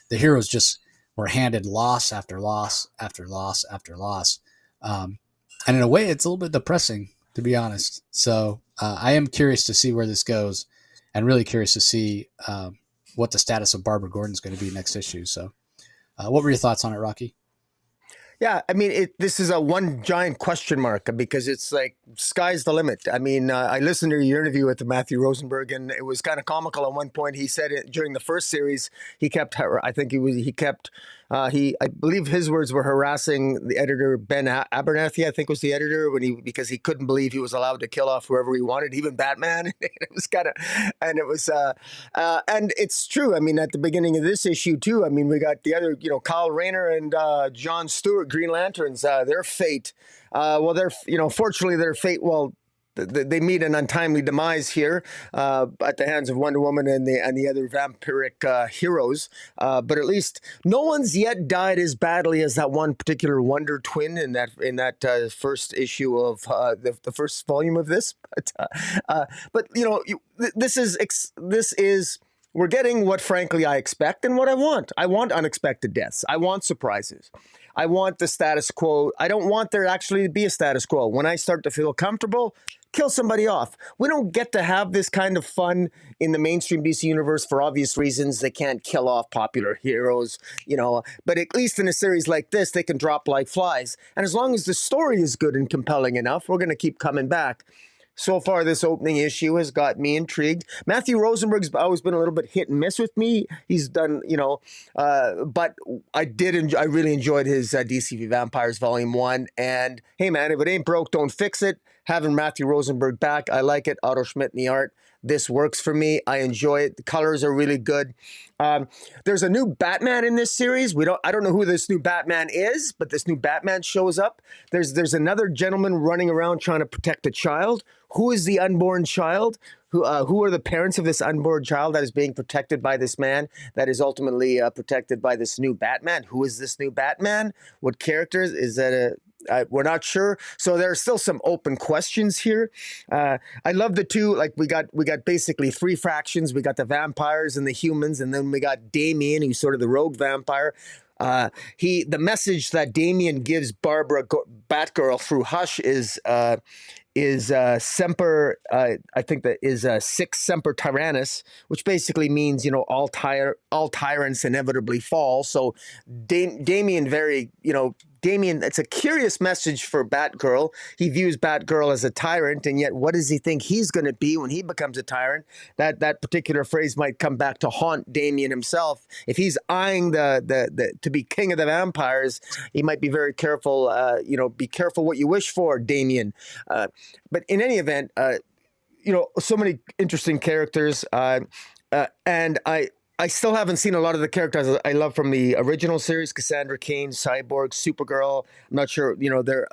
the heroes just were handed loss after loss after loss after loss. And in a way, it's a little bit depressing, to be honest. So I am curious to see where this goes, and really curious to see what the status of Barbara Gordon is going to be next issue. So what were your thoughts on it, Rocky? Yeah, I mean, this is a one giant question mark, because it's like sky's the limit. I mean, I listened to your interview with Matthew Rosenberg, and it was kind of comical. At one point, he said during the first series, he kept, I think I believe his words were harassing the editor, Ben Abernathy, I think was the editor, because he couldn't believe he was allowed to kill off whoever he wanted, even Batman. It was kind of, and it was, and it's true. I mean, at the beginning of this issue too, I mean, we got the other, Kyle Rayner and John Stewart, Green Lanterns, their fate. Fortunately, their fate, they meet an untimely demise here at the hands of Wonder Woman and the other vampiric heroes. But at least no one's yet died as badly as that one particular Wonder Twin in that first issue of the first volume of this. But this is. We're getting what, frankly, I expect and what I want. I want unexpected deaths. I want surprises. I want the status quo. I don't want there actually to be a status quo. When I start to feel comfortable, kill somebody off. We don't get to have this kind of fun in the mainstream DC universe for obvious reasons. They can't kill off popular heroes, but at least in a series like this, they can drop like flies. And as long as the story is good and compelling enough, we're going to keep coming back. So far, this opening issue has got me intrigued. Matthew Rosenberg's always been a little bit hit and miss with me. He's done, but I really enjoyed his DC v Vampires Volume 1. And hey, man, if it ain't broke, don't fix it. Having Matthew Rosenberg back, I like it. Otto Schmidt in the art. This works for me. I enjoy it. The colors are really good. There's a new Batman in this series. I don't know who this new Batman is, but this new Batman shows up. There's another gentleman running around trying to protect a child. Who is the unborn child? Who are the parents of this unborn child that is being protected by this man that is ultimately protected by this new Batman? Who is this new Batman? What characters? Is that we're not sure. So there are still some open questions here. I love the two, like we got basically three factions. We got the vampires and the humans, and then we got Damian, who's sort of the rogue vampire. The message that Damian gives Barbara Batgirl through Hush is is Semper. I think that is Six Semper Tyrannis, which basically means all tyrants inevitably fall. So Damien very Damien. It's a curious message for Batgirl. He views Batgirl as a tyrant, and yet what does he think he's going to be when he becomes a tyrant? That particular phrase might come back to haunt Damien himself. If he's eyeing the to be king of the vampires, he might be very careful. Be careful what you wish for, Damien. But in any event, so many interesting characters, and I still haven't seen a lot of the characters I love from the original series: Cassandra Cain, Cyborg, Supergirl. I'm not sure, there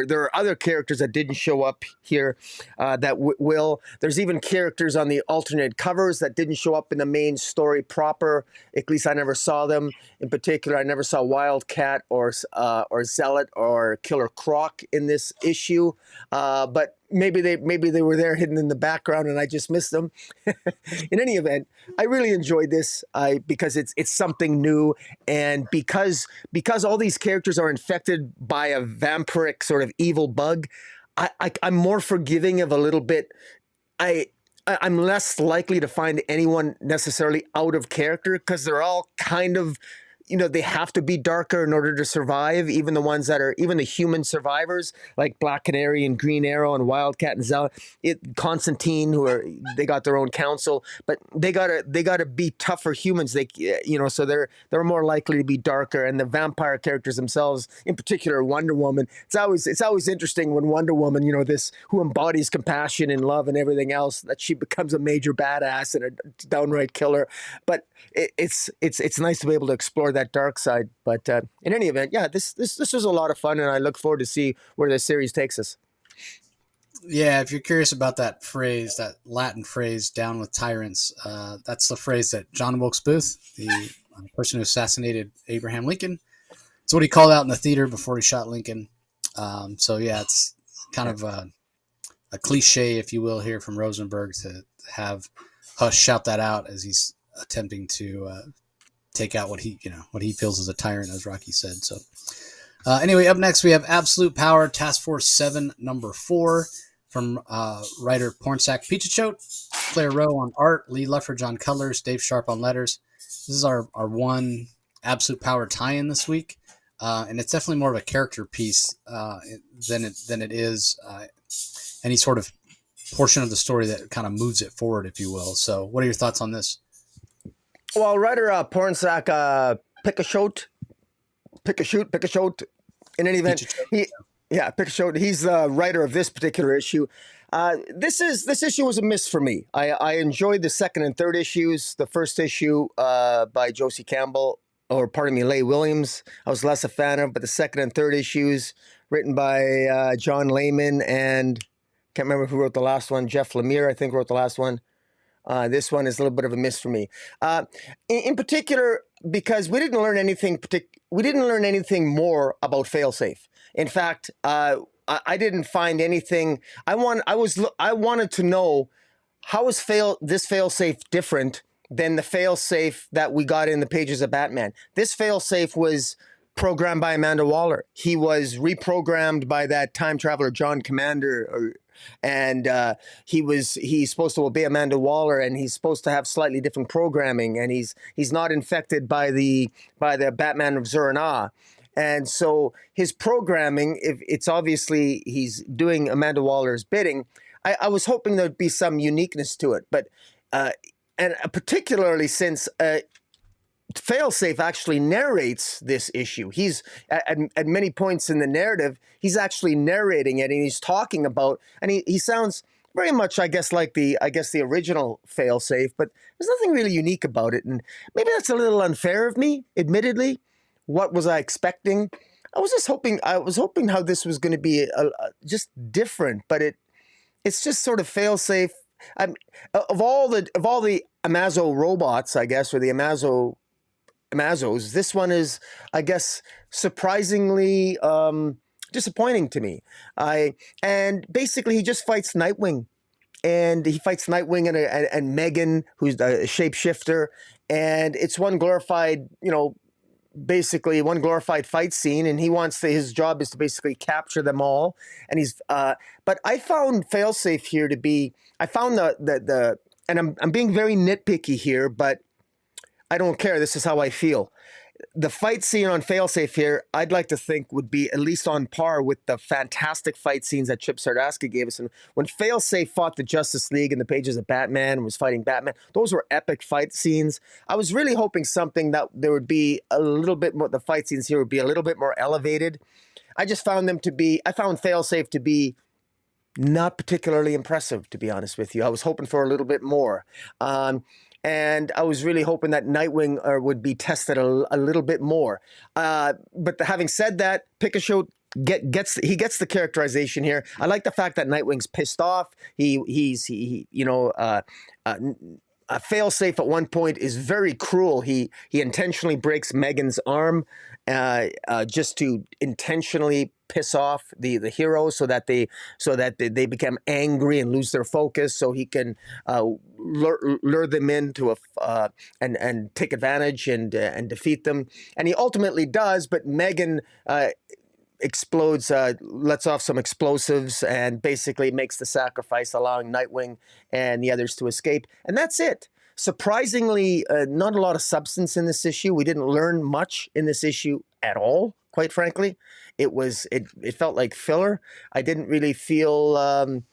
are other characters that didn't show up here that will. There's even characters on the alternate covers that didn't show up in the main story proper. At least I never saw them. In particular, I never saw Wildcat or Zealot or Killer Croc in this issue, but maybe they were there hidden in the background and I just missed them. In any event, I really enjoyed this because it's something new, and because all these characters are infected by a vampiric sort of evil bug, I'm more forgiving of a little bit. I'm less likely to find anyone necessarily out of character because they're all kind of, they have to be darker in order to survive. Even the human survivors like Black Canary and Green Arrow and Wildcat and Zealot, Constantine, they got their own council, but they gotta be tougher humans. So they're more likely to be darker. And the vampire characters themselves, in particular Wonder Woman, it's always interesting when Wonder Woman, this who embodies compassion and love and everything else, that she becomes a major badass and a downright killer. But it's nice to be able to explore that dark side. But in any event, yeah, this was a lot of fun, and I look forward to see where this series takes us. Yeah, if you're curious about that phrase, that Latin phrase, "down with tyrants," that's the phrase that John Wilkes Booth, the person who assassinated Abraham Lincoln, it's what he called out in the theater before he shot Lincoln. So yeah, it's kind of a cliche, if you will, here from Rosenberg to have Hush shout that out as he's attempting to take out what he feels is a tyrant, as Rocky said. So anyway, up next we have Absolute Power Task Force 7 number 4 from writer Pornsak Pichachot, Claire Rowe on art, Lee Luffridge on colors, Dave Sharp on letters. This is our one Absolute Power tie-in this week, and it's definitely more of a character piece than it is any sort of portion of the story that kind of moves it forward, if you will. So what are your thoughts on this? Well, writer Pornsak Pichachot, in any event, Pichachot, he's the writer of this particular issue. This issue was a miss for me. I enjoyed the second and third issues. The first issue by Josie Campbell, or pardon me, Leigh Williams, I was less a fan of, but the second and third issues written by John Layman and can't remember who wrote the last one. Jeff Lemire, I think, wrote the last one. This one is a little bit of a miss for me, in particular because we didn't learn anything. We didn't learn anything more about failsafe. In fact, I didn't find anything. I wanted to know how is this failsafe different than the failsafe that we got in the pages of Batman. This failsafe was programmed by Amanda Waller. He was reprogrammed by that time traveler John Commander. And he's supposed to obey Amanda Waller, and he's supposed to have slightly different programming, and he's not infected by the Batman of Zur-En-Arrh. And so his programming, if it's obviously he's doing Amanda Waller's bidding, I was hoping there'd be some uniqueness to it, but and particularly since Failsafe actually narrates this issue. He's at many points in the narrative, he's actually narrating it, and he's talking about, and he sounds very much, I guess, like the original Failsafe, but there's nothing really unique about it, and maybe that's a little unfair of me, admittedly. What was I expecting? I was hoping how this was going to be just different, but it's just sort of Failsafe. Of all the Amazo robots, I guess, or the Amazos, this one is, I guess, surprisingly disappointing to me. And basically he just fights Nightwing, and he fights Nightwing and Megan, who's a shapeshifter, and it's one glorified, basically one glorified fight scene, and he wants his job is to basically capture them all. And he's but I found Failsafe here to be. I found the and I'm being very nitpicky here, but I don't care. This is how I feel. The fight scene on Failsafe here, I'd like to think would be at least on par with the fantastic fight scenes that Chip Zdarsky gave us. And when Failsafe fought the Justice League in the pages of Batman and was fighting Batman, those were epic fight scenes. I was really hoping something that there would be a little bit more, the fight scenes here would be a little bit more elevated. I just found them to be, I found Failsafe to be not particularly impressive, to be honest with you. I was hoping for a little bit more. And I was really hoping that Nightwing would be tested a little bit more. But having said that, Pikachu gets the characterization here. I like the fact that Nightwing's pissed off. He's Failsafe at one point is very cruel. He intentionally breaks Megan's arm just to intentionally piss off the heroes so that they become angry and lose their focus, so he can lure them into and take advantage and defeat them. And he ultimately does, but Megan explodes, lets off some explosives, and basically makes the sacrifice, allowing Nightwing and the others to escape. And that's it. Surprisingly, not a lot of substance in this issue. We didn't learn much in this issue at all, quite frankly. It felt like filler. I didn't really feel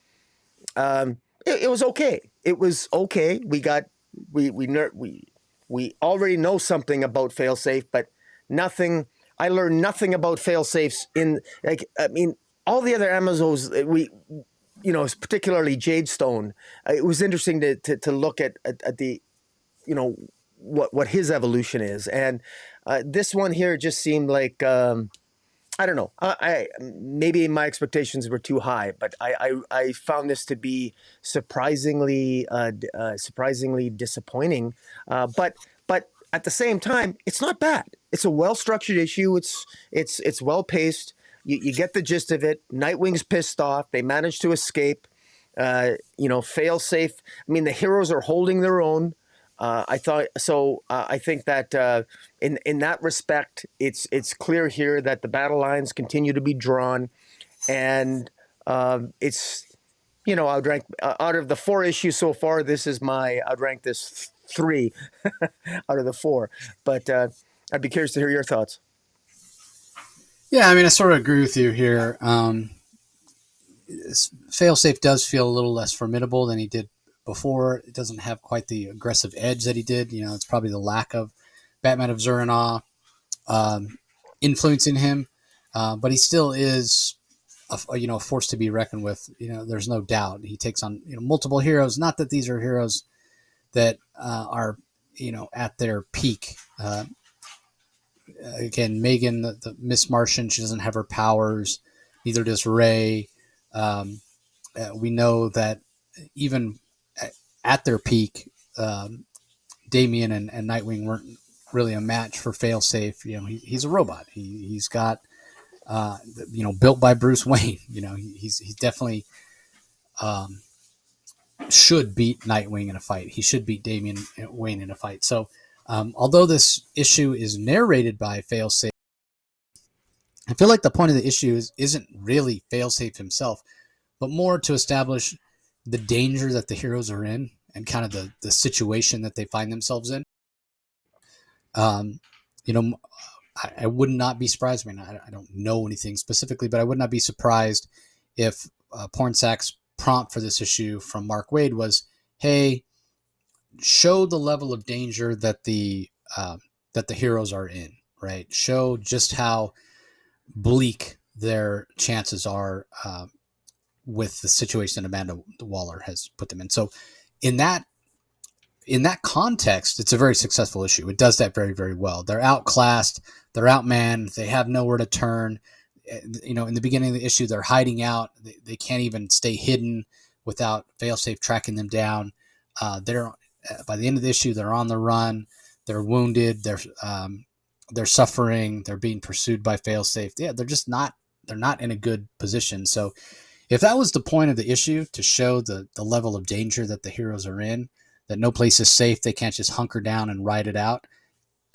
it was okay. It was okay. We already know something about Failsafe, but nothing. I learned nothing about Failsafes all the other Amazons particularly Jadestone. It was interesting to look at the, what his evolution is, and this one here just seemed like I don't know. I maybe my expectations were too high, but I found this to be surprisingly disappointing. But at the same time, it's not bad. It's a well-structured issue. It's well-paced. You get the gist of it. Nightwing's pissed off. They managed to escape. Failsafe. I mean, the heroes are holding their own. I think that in that respect, it's clear here that the battle lines continue to be drawn, and it's I'd rank out of the 4 issues so far. I'd rank this 3 out of the 4. But I'd be curious to hear your thoughts. Yeah, I mean, I sort of agree with you here. Failsafe does feel a little less formidable than he did before. It doesn't have quite the aggressive edge that he did. It's probably the lack of Batman of Zur-En-Augh influencing him, but he still is a force to be reckoned with. There's no doubt. He takes on multiple heroes. Not that these are heroes that are at their peak. Again, Megan, the Miss Martian, she doesn't have her powers. Neither does Ray. We know that even at their peak, Damian and Nightwing weren't really a match for Failsafe. He's a robot. He's got, built by Bruce Wayne. He's definitely should beat Nightwing in a fight. He should beat Damian Wayne in a fight. So, although this issue is narrated by Failsafe, I feel like the point of the issue isn't really Failsafe himself, but more to establish the danger that the heroes are in and kind of the situation that they find themselves in. I would not be surprised. I mean, I don't know anything specifically, but I would not be surprised if Pornsack's prompt for this issue from Mark Waid was, hey, show the level of danger that the heroes are in, right? Show just how bleak their chances are with the situation that Amanda Waller has put them in. So in that context, it's a very successful issue. It does that very, very well. They're outclassed, they're outmanned, they have nowhere to turn. In the beginning of the issue, they're hiding out. They can't even stay hidden without Failsafe tracking them down. They're by the end of the issue, they're on the run. They're wounded. They're suffering. They're being pursued by Failsafe. Yeah, they're not in a good position. So if that was the point of the issue, to show the level of danger that the heroes are in, that no place is safe, they can't just hunker down and ride it out,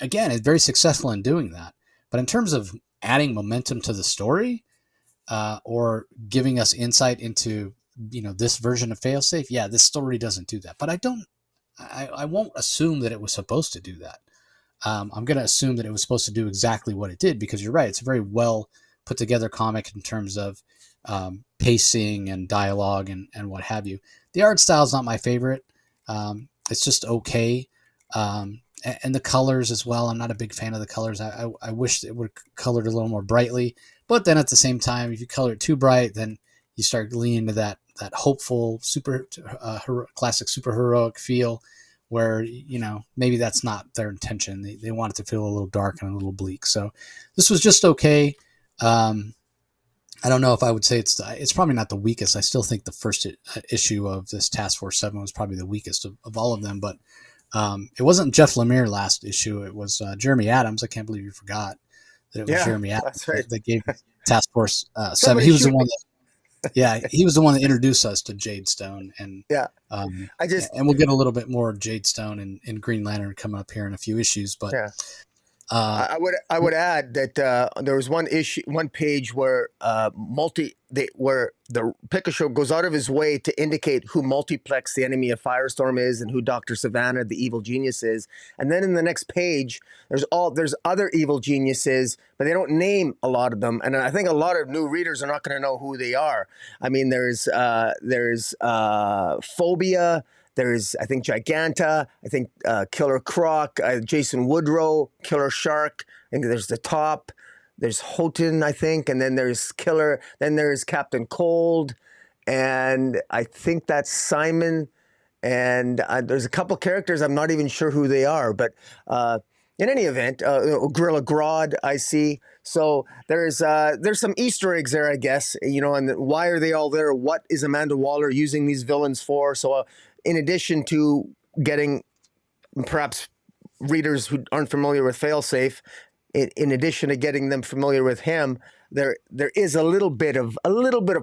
again, it's very successful in doing that. But in terms of adding momentum to the story, or giving us insight into, this version of Failsafe, yeah, this story doesn't do that. But I won't assume that it was supposed to do that. I'm going to assume that it was supposed to do exactly what it did, because you're right. It's a very well put together comic in terms of pacing and dialogue and what have you. The art style is not my favorite. It's just okay. And the colors as well. I'm not a big fan of the colors. I wish it would colored a little more brightly, but then at the same time, if you color it too bright, then you start leaning into that hopeful classic superheroic feel, where maybe that's not their intention. They want it to feel a little dark and a little bleak. So this was just okay. I don't know if I would say it's probably not the weakest. I still think the first issue of this Task Force 7 was probably the weakest of all of them, but it wasn't Jeff Lemire last issue. It was Jeremy Adams. I can't believe you forgot that it was Jeremy Adams that gave Task Force 7. He was the one that, he was the one that introduced us to Jade Stone, and and we'll get a little bit more Jade Stone and Green Lantern coming up here in a few issues, but I would add that there was one page where where the Picasso goes out of his way to indicate who Multiplex, the enemy of Firestorm, is, and who Dr. Savannah, the evil genius, is. And then in the next page, there's other evil geniuses, but they don't name a lot of them. And I think a lot of new readers are not going to know who they are. I mean, there's Phobia. There's, I think, Giganta. I think Killer Croc, Jason Woodrow, Killer Shark. I think there's the Top. There's Houghton, I think, and then there's Killer. Then there's Captain Cold, and I think that's Simon. And there's a couple characters I'm not even sure who they are, but in any event, Gorilla Grodd, I see. So there's some Easter eggs there, I guess. And why are they all there? What is Amanda Waller using these villains for? So in addition to getting perhaps readers who aren't familiar with Failsafe, in addition to getting them familiar with him, there is a little bit of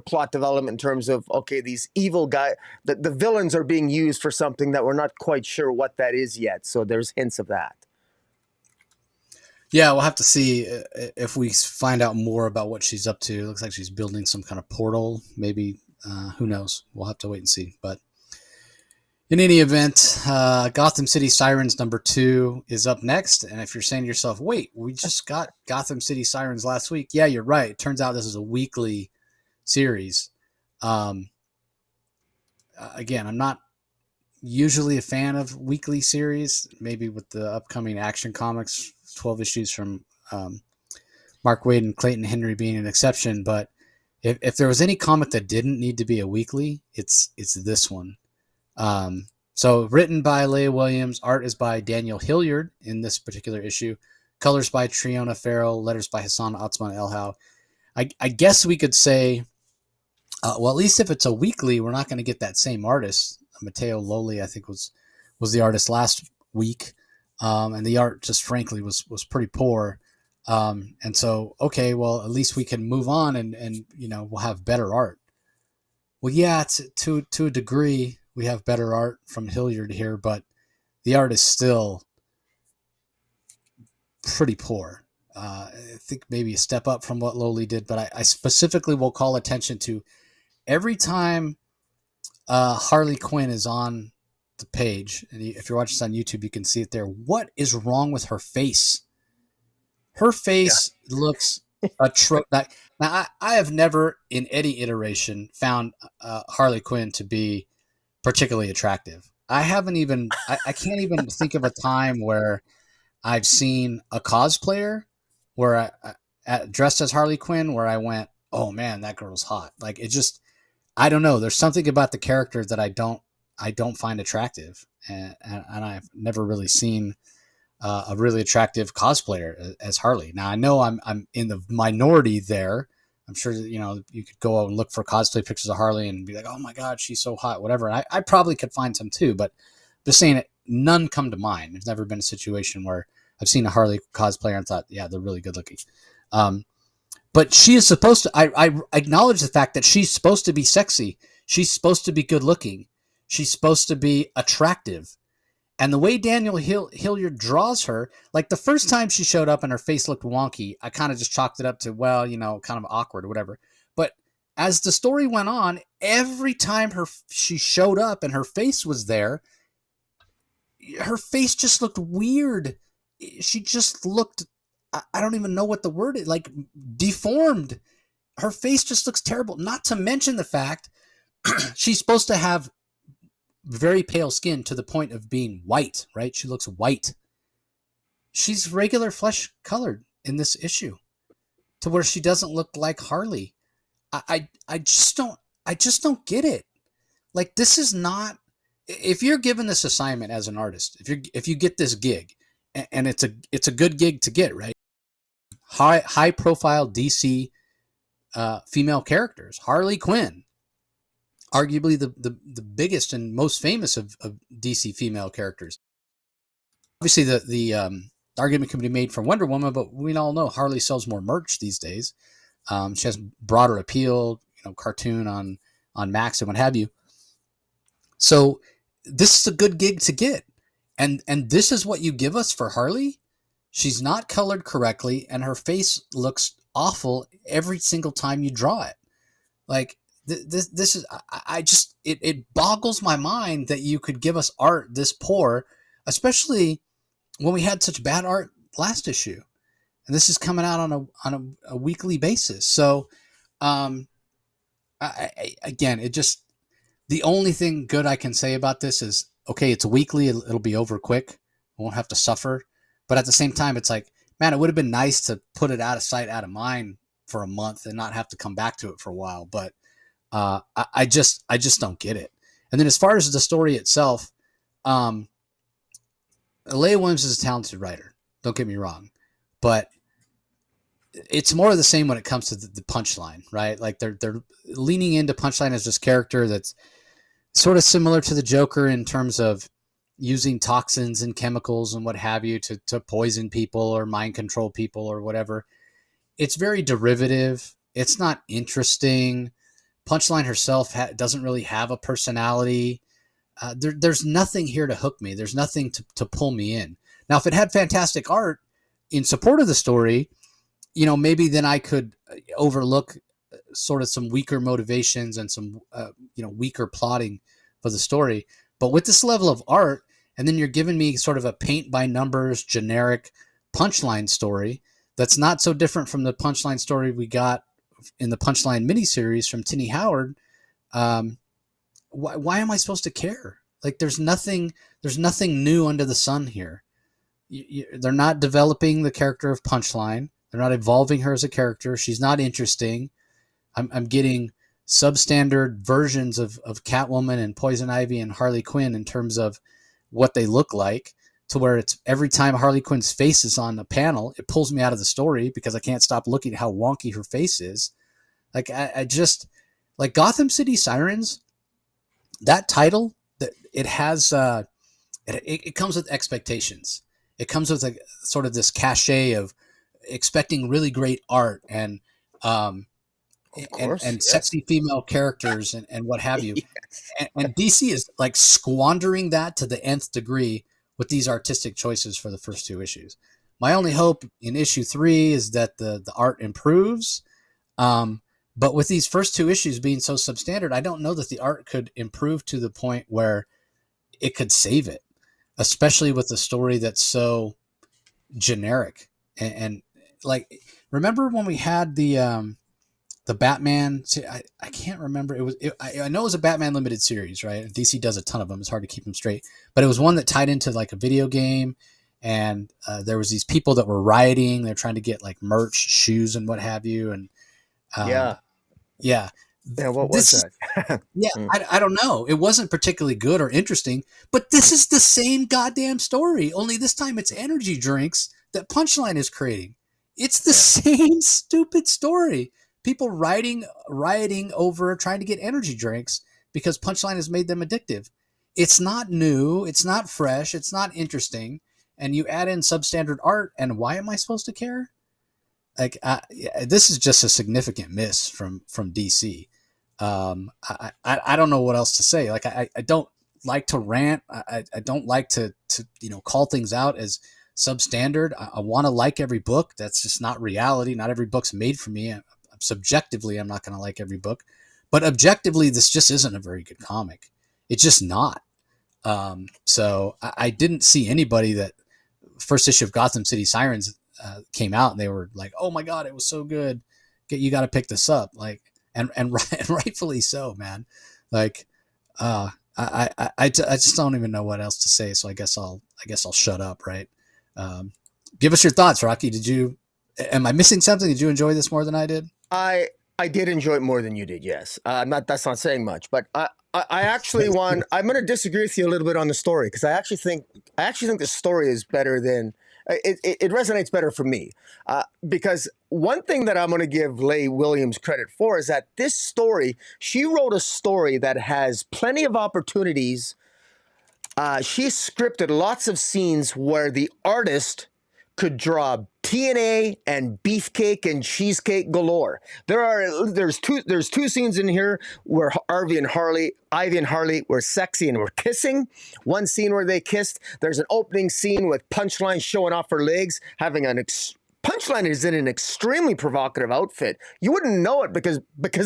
plot development in terms of, okay, these evil guys, the villains are being used for something that we're not quite sure what that is yet. So there's hints of that. Yeah, we'll have to see if we find out more about what she's up to. It looks like she's building some kind of portal. Maybe, who knows? We'll have to wait and see. But in any event, Gotham City Sirens #2 is up next. And if you're saying to yourself, wait, we just got Gotham City Sirens last week. Yeah, you're right. It turns out this is a weekly series. Again, I'm not usually a fan of weekly series. Maybe with the upcoming Action Comics 12 issues from Mark Waid and Clayton Henry being an exception. But if there was any comic that didn't need to be a weekly, it's this one. So written by Leah Williams, art is by Daniel Hilliard in this particular issue, colors by Triona Farrell, letters by Hassan Otsman Elhau. I guess we could say, well, at least if it's a weekly, we're not going to get that same artist. Matteo Loli, I think, was the artist last week. And the art just frankly was pretty poor. And so, okay, well, at least we can move on and we'll have better art. Well, yeah, to a degree, we have better art from Hilliard here, but the art is still pretty poor. I think maybe a step up from what Loli did, but I specifically will call attention to every time Harley Quinn is on the page, and if you're watching this on YouTube, you can see it there. What is wrong with her face? Her face looks atrocious. Now, I have never, in any iteration, found Harley Quinn to be particularly attractive. I can't even think of a time where I've seen a cosplayer where I dressed as Harley Quinn where I went, oh man, that girl's hot. Like, it just, I don't know. There's something about the character that I don't find attracactive, and I've never really seen a really attractive cosplayer as Harley. Now I know I'm in the minority there. I'm sure that, you could go out and look for cosplay pictures of Harley and be like, oh my God, she's so hot, whatever. And I probably could find some too, but just saying it, none come to mind. There's never been a situation where I've seen a Harley cosplayer and thought, yeah, they're really good looking. But she is supposed to, I acknowledge the fact that she's supposed to be sexy. She's supposed to be good looking. She's supposed to be attractive. And the way Daniel Hilliard draws her, like the first time she showed up and her face looked wonky, I kind of just chalked it up to, well, kind of awkward or whatever. But as the story went on, every time she showed up and her face was there, her face just looked weird. She just looked, I don't even know what the word is, like deformed. Her face just looks terrible. Not to mention the fact she's supposed to have very pale skin to the point of being white, right? She looks white. She's regular flesh colored in this issue to where she doesn't look like Harley. I just don't get it. Like, this is not, if you're given this assignment as an artist, if you get this gig, and it's a good gig to get, right? High profile DC female characters, Harley Quinn, arguably the biggest and most famous of DC female characters. Obviously, the argument can be made for Wonder Woman, but we all know Harley sells more merch these days. She has broader appeal, cartoon on Max and what have you. So this is a good gig to get, and this is what you give us for Harley. She's not colored correctly, and her face looks awful every single time you draw it. Like, this is, it boggles my mind that you could give us art this poor, especially when we had such bad art last issue, and this is coming out on a weekly basis. So, again, the only thing good I can say about this is, okay, it's weekly. It'll be over quick. We won't have to suffer. But at the same time, it's like, man, it would have been nice to put it out of sight, out of mind for a month and not have to come back to it for a while. But I just don't get it. And then as far as the story itself, Leah Williams is a talented writer. Don't get me wrong. But it's more of the same when it comes to the punchline, right? Like, they're leaning into punchline as this character that's sort of similar to the Joker in terms of using toxins and chemicals and what have you to poison people or mind control people or whatever. It's very derivative. It's not interesting. Punchline herself doesn't really have a personality. There's nothing here to hook me. There's nothing to pull me in. Now, if it had fantastic art in support of the story, maybe then I could overlook sort of some weaker motivations and some, weaker plotting for the story. But with this level of art, and then you're giving me sort of a paint by numbers, generic punchline story that's not so different from the punchline story we got in the Punchline miniseries from Tini Howard. Why am I supposed to care? Like, there's nothing new under the sun here. They're not developing the character of Punchline. They're not evolving her as a character. She's not interesting. I'm getting substandard versions of Catwoman and Poison Ivy and Harley Quinn in terms of what they look like, to where it's every time Harley Quinn's face is on the panel, it pulls me out of the story because I can't stop looking at how wonky her face is. Like, I just, like Gotham City Sirens, that title, that it has, it comes with expectations. It comes with a sort of this cachet of expecting really great art and Yes. sexy female characters and what have you. Yes. And DC is like squandering that to the nth degree with these artistic choices for the first two issues. My only hope in issue 3 is that the art improves. But with these first two issues being so substandard, I don't know that the art could improve to the point where it could save it, especially with a story that's so generic. And like, remember when we had the Batman? I can't remember. I know it was a Batman limited series, right? DC does a ton of them. It's hard to keep them straight, but it was one that tied into like a video game, and there was these people that were rioting. They're trying to get like merch, shoes, and what have you. And Yeah. yeah, Yeah. What was that? yeah, I don't know. It wasn't particularly good or interesting, but this is the same goddamn story. Only this time it's energy drinks that Punchline is creating. It's the same stupid story. People rioting over trying to get energy drinks because Punchline has made them addictive. It's not new. It's not fresh. It's not interesting. And you add in substandard art, and why am I supposed to care? Like, this is just a significant miss from DC. I don't know what else to say. Like, I don't like to rant. I don't like to to call things out as substandard. I want to like every book. That's just not reality. Not every book's made for me. Subjectively, I'm not going to like every book, but objectively, this just isn't a very good comic. It's just not. So I didn't see anybody that first issue of Gotham City Sirens came out and they were like, "Oh my god, it was so good! You got to pick this up!" Like, and rightfully so, man. Like, I just don't even know what else to say. So I guess I'll shut up, right? Give us your thoughts, Rocky. Am I missing something? Did you enjoy this more than I did? I did enjoy it more than you did. Yes, that's not saying much, but I actually want. I'm going to disagree with you a little bit on the story because I actually think the story is better than it resonates better for me. Because one thing that I'm going to give Leigh Williams credit for is that this story, she wrote a story that has plenty of opportunities. She scripted lots of scenes where the artist could draw TNA and beefcake and cheesecake galore. There's two scenes in here where Ivy and Harley were sexy and were kissing. One scene where they kissed. There's an opening scene with Punchline showing off her legs, having Punchline is in an extremely provocative outfit. You wouldn't know it because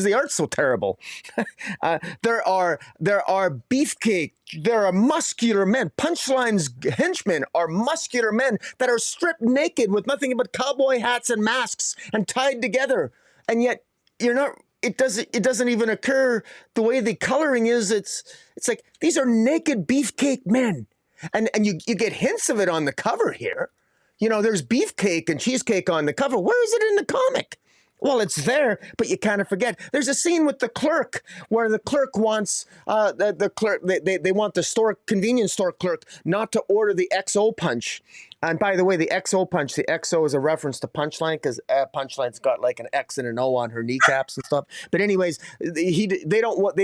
the art's so terrible. There are beefcake. There are muscular men. Punchline's henchmen are muscular men that are stripped naked with nothing but cowboy hats and masks and tied together. And yet you're not. It doesn't even occur the way the coloring is. It's like these are naked beefcake men, and you get hints of it on the cover here. There's beefcake and cheesecake on the cover. Where is it in the comic? Well, it's there, but you kind of forget. There's a scene with the clerk where the clerk wants the clerk. They want the convenience store clerk not to order the XO punch. And by the way, the XO punch, the XO is a reference to Punchline because Punchline's got like an X and an O on her kneecaps and stuff. But anyways, they want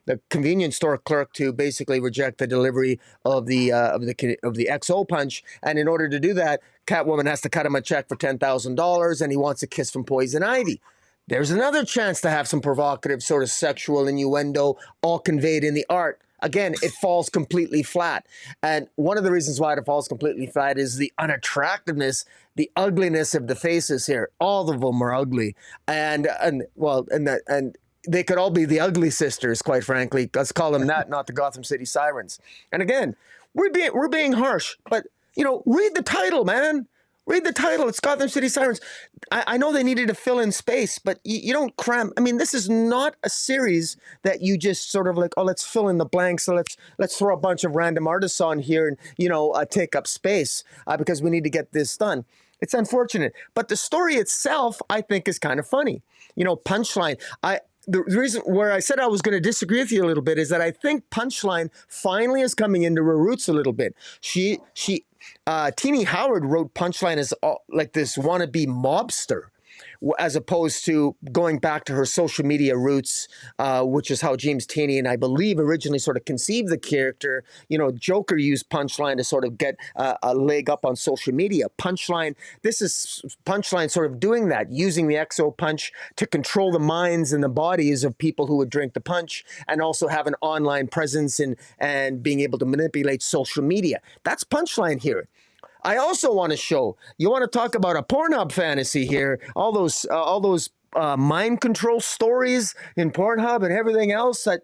the convenience store clerk to basically reject the delivery of the XO punch, and in order to do that, Catwoman has to cut him a check for $10,000, and he wants a kiss from Poison Ivy. There's another chance to have some provocative sort of sexual innuendo, all conveyed in the art. Again, it falls completely flat. And one of the reasons why it falls completely flat is the unattractiveness, the ugliness of the faces here. All of them are ugly. And they could all be the ugly sisters, quite frankly. Let's call them that, not the Gotham City Sirens. And again, we're being harsh, but read the title, man. Read the title. It's Gotham City Sirens. I know they needed to fill in space, but you don't cram. I mean, this is not a series that you just sort of like, oh, let's fill in the blanks. So let's throw a bunch of random artists on here and take up space because we need to get this done. It's unfortunate, but the story itself, I think, is kind of funny. Punchline. The reason where I said I was going to disagree with you a little bit is that I think Punchline finally is coming into her roots a little bit. Teenie Howard wrote Punchline as like this wannabe mobster, as opposed to going back to her social media roots, which is how James Taney, I believe, originally sort of conceived the character. Joker used Punchline to sort of get a leg up on social media. This is Punchline sort of doing that, using the XO punch to control the minds and the bodies of people who would drink the punch, and also have an online presence and being able to manipulate social media. That's Punchline here. I also want to show, you want to talk about a Pornhub fantasy here, all those mind control stories in Pornhub and everything else that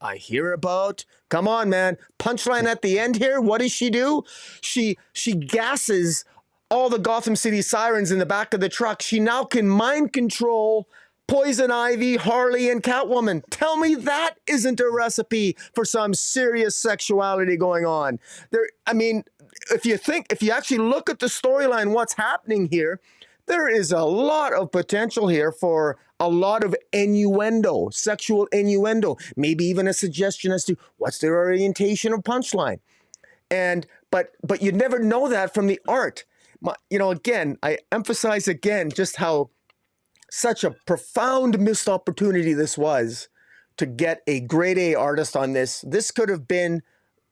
I hear about. Come on, man. Punchline at the end here. What does she do? She gasses all the Gotham City Sirens in the back of the truck. She now can mind control Poison Ivy, Harley, and Catwoman. Tell me that isn't a recipe for some serious sexuality going on. If you actually look at the storyline, what's happening here, there is a lot of potential here for a lot of innuendo, sexual innuendo, maybe even a suggestion as to what's the orientation of Punchline. But you'd never know that from the art. Again, I emphasize again just how such a profound missed opportunity this was to get a grade A artist on this. This could have been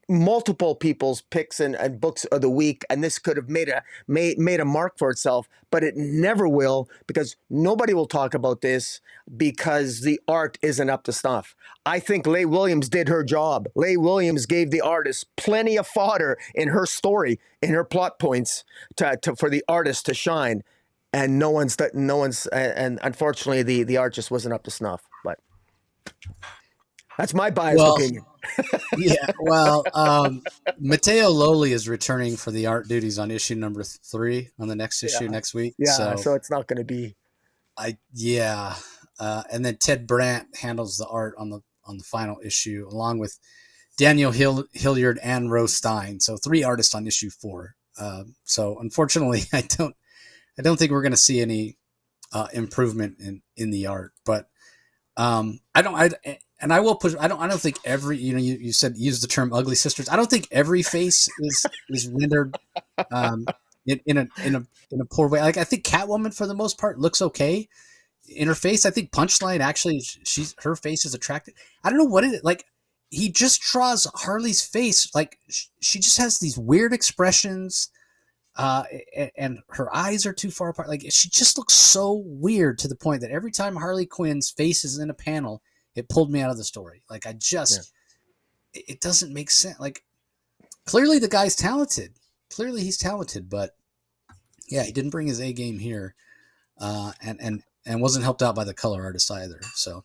multiple people's picks and books of the week, and this could have made a mark for itself, but it never will, because nobody will talk about this because the art isn't up to snuff. I think Leigh Williams did her job. Leigh Williams gave the artist plenty of fodder in her story, in her plot points, for the artist to shine. And and unfortunately, the art just wasn't up to snuff. But that's my biased Well, opinion. yeah. Well, Matteo Loli is returning for the art duties on issue number 3 on the next issue Yeah, next week. yeah. So So it's not going to be. yeah, and then Ted Brandt handles the art on the final issue, along with Daniel Hilliard and Rose Stein. So 3 artists on issue 4. So unfortunately, I don't think we're going to see any improvement in the art, but I don't. I will push. I don't think every. You said use the term ugly sisters. I don't think every face is rendered um, in a poor way. Like I think Catwoman for the most part looks okay in her face. I think Punchline actually her face is attractive. I don't know what it is. Like he just draws Harley's face. Like she just has these weird expressions. And her eyes are too far apart. Like she just looks so weird to the point that every time Harley Quinn's face is in a panel, it pulled me out of the story. Like Yeah. it doesn't make sense. Like clearly the guy's talented. Clearly he's talented, but yeah, he didn't bring his A game here, and wasn't helped out by the color artist either. So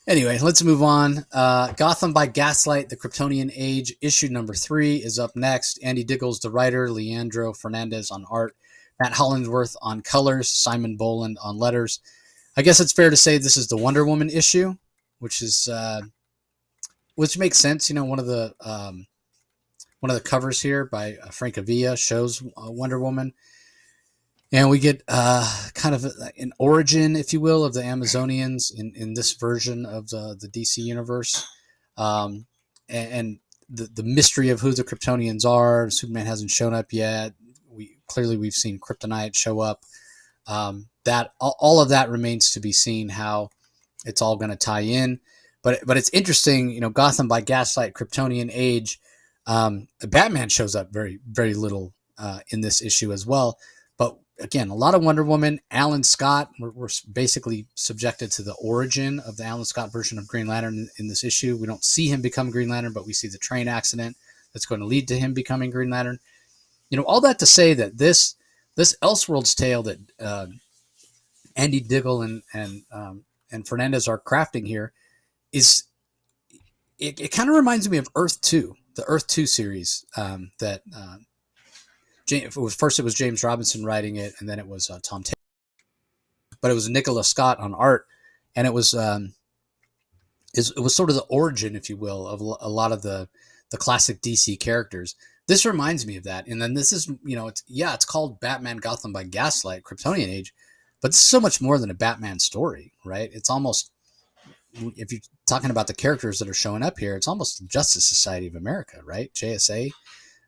anyway, let's move on. Gotham by Gaslight, the Kryptonian Age, issue number 3 is up next. Andy Diggle's the writer, Leandro Fernandez on art, Matt Hollingsworth on colors, Simon Boland on letters. I guess it's fair to say this is the Wonder Woman issue, which makes sense. One of the covers here by Frank Avila shows Wonder Woman. And we get kind of an origin, if you will, of the Amazonians in this version of the DC universe. And the mystery of who the Kryptonians are. Superman hasn't shown up yet. We've seen Kryptonite show up. That all of that remains to be seen how it's all going to tie in. But it's interesting, Gotham by Gaslight, Kryptonian Age. Batman shows up very, very little in this issue as well. But again, a lot of Wonder Woman. Alan Scott, we're basically subjected to the origin of the Alan Scott version of Green Lantern in this issue. We don't see him become Green Lantern, but we see the train accident that's going to lead to him becoming Green Lantern. All that to say that this Elseworlds tale that Andy Diggle and Fernandez are crafting here is it kind of reminds me of Earth 2, the Earth 2 series that it was James Robinson writing it, and then it was Tom Taylor. But it was Nicola Scott on art, and it was sort of the origin, if you will, of a lot of the classic DC characters. This reminds me of that. And then this is, it's called Batman Gotham by Gaslight, Kryptonian Age, but it's so much more than a Batman story, right? It's almost, if you're talking about the characters that are showing up here, it's almost Justice Society of America, right? JSA,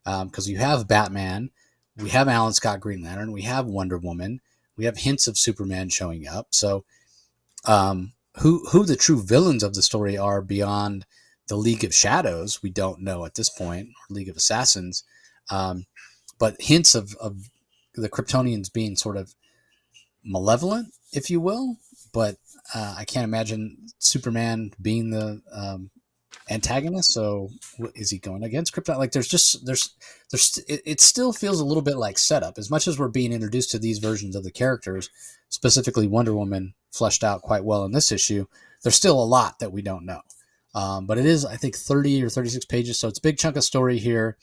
because you have Batman, we have Alan Scott Green Lantern, we have Wonder Woman, we have hints of Superman showing up. So who the true villains of the story are beyond the League of Shadows, we don't know at this point, or League of Assassins. But hints of the Kryptonians being sort of malevolent, if you will. But I can't imagine Superman being the antagonist. So is he going against Krypton? Like it still feels a little bit like setup. As much as we're being introduced to these versions of the characters, specifically Wonder Woman fleshed out quite well in this issue, there's still a lot that we don't know. But it is, I think, 30 or 36 pages, so it's a big chunk of story here.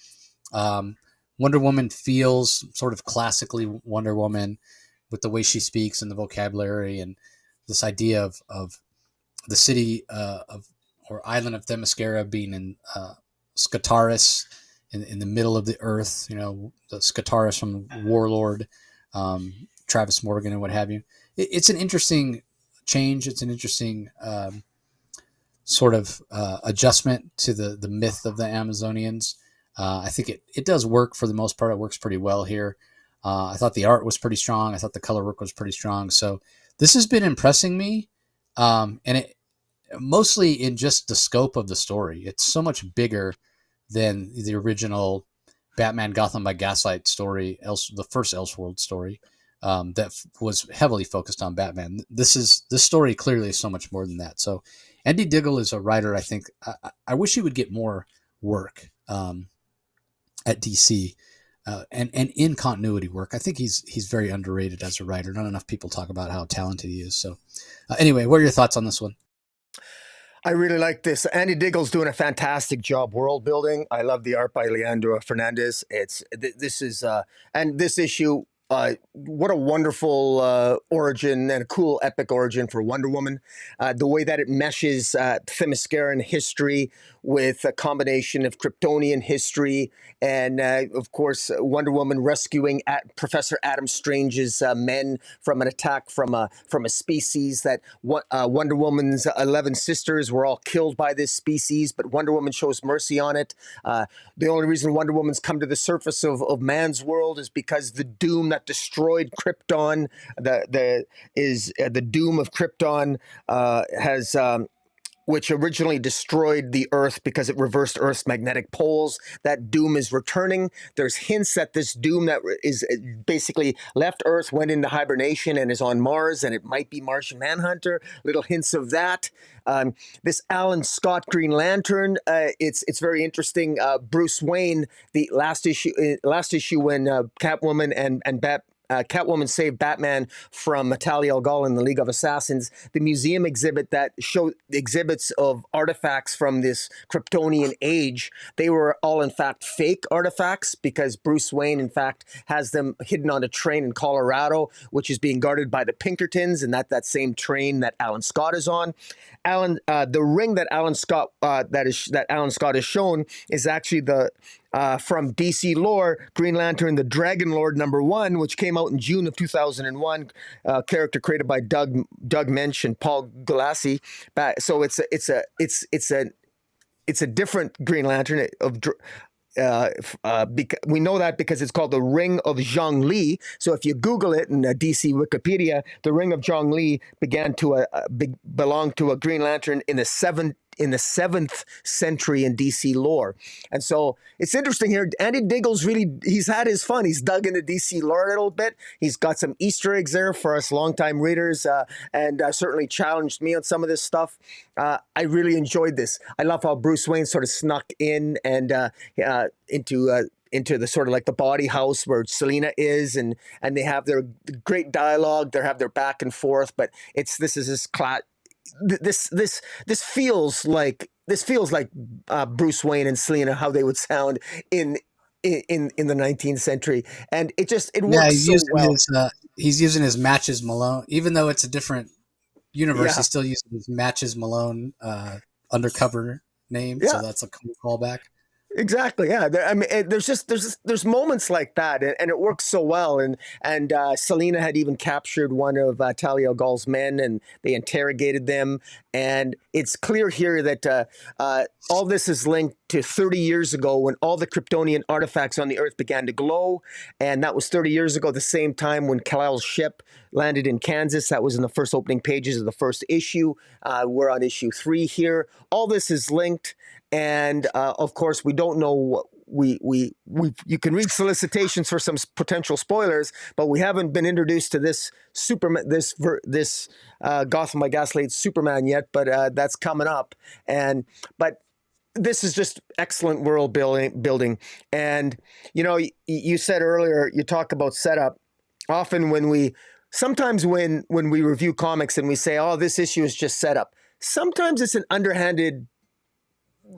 Wonder Woman feels sort of classically Wonder Woman with the way she speaks and the vocabulary, and this idea of the city or island of Themyscira being in Skataris, in the middle of the earth, the Skataris from Warlord, Travis Morgan and what have you. It's an interesting change. It's an interesting sort of adjustment to the myth of the Amazonians. I think it does work for the most part. It works pretty well here. I thought the art was pretty strong. I thought the color work was pretty strong. So this has been impressing me. And it mostly in just the scope of the story. It's so much bigger than the original Batman Gotham by Gaslight story, the first Elseworld story, that was heavily focused on Batman. This story clearly is so much more than that. So Andy Diggle is a writer. I think I wish he would get more work at DC. And in continuity work. I think he's very underrated as a writer. Not enough people talk about how talented he is. So anyway, what are your thoughts on this one? I really like this. Andy Diggle's doing a fantastic job world building. I love the art by Leandro Fernandez. This is and this issue. What a wonderful origin and a cool epic origin for Wonder Woman. The way that it meshes Themysciran history with a combination of Kryptonian history and, of course, Wonder Woman rescuing Professor Adam Strange's men from an attack from a species that Wonder Woman's 11 sisters were all killed by this species, but Wonder Woman shows mercy on it. The only reason Wonder Woman's come to the surface of man's world is because the doom that destroyed Krypton, the doom of Krypton has which originally destroyed the Earth because it reversed Earth's magnetic poles. That doom is returning. There's hints that this doom that is basically left Earth, went into hibernation, and is on Mars, and it might be Martian Manhunter. Little hints of that. This Alan Scott Green Lantern, it's very interesting. Bruce Wayne, the last issue when Catwoman and Catwoman saved Batman from Talia al Ghul in the League of Assassins. The museum exhibit that showed exhibits of artifacts from this Kryptonian age, they were all in fact fake artifacts because Bruce Wayne in fact has them hidden on a train in Colorado, which is being guarded by the Pinkertons, and that same train that Alan Scott is on. The ring that Alan Scott is shown is actually the from DC lore, Green Lantern, the Dragon Lord #1, which came out in June of 2001, character created by Doug Mensch and Paul Galassi. So it's a different Green Lantern we know that because it's called the Ring of Zhongli. So if you Google it in DC Wikipedia, the Ring of Zhongli belonged to a Green Lantern in the 7th century in DC lore. And so it's interesting here. Andy Diggle's he's had his fun. He's dug into DC lore a little bit. He's got some Easter eggs there for us longtime readers and certainly challenged me on some of this stuff. I really enjoyed this. I love how Bruce Wayne sort of snuck in and into the sort of like the body house where Selina is, and they have their great dialogue. They have their back and forth, but this feels like Bruce Wayne and Selina, how they would sound in the 19th century, and it works so well. He's using his Matches Malone, even though it's a different universe. Yeah. He's still using his Matches Malone undercover name, Yeah. so that's a cool callback. Exactly. Yeah. There's moments like that, and it works so well. And Selina had even captured one of Talia al Ghul's men, and they interrogated them. And it's clear here that all this is linked to 30 years ago when all the Kryptonian artifacts on the Earth began to glow, and that was 30 years ago, the same time when Kal-El's ship landed in Kansas. That was in the first opening pages of the first issue. We're on issue 3 here. All this is linked. And of course, we don't know what you can read solicitations for some potential spoilers, but we haven't been introduced to this Superman, this Gotham by Gaslight Superman yet, but that's coming up. But this is just excellent world building. And you said earlier, you talk about setup. Often sometimes when we review comics and we say, oh, this issue is just setup, sometimes it's an underhanded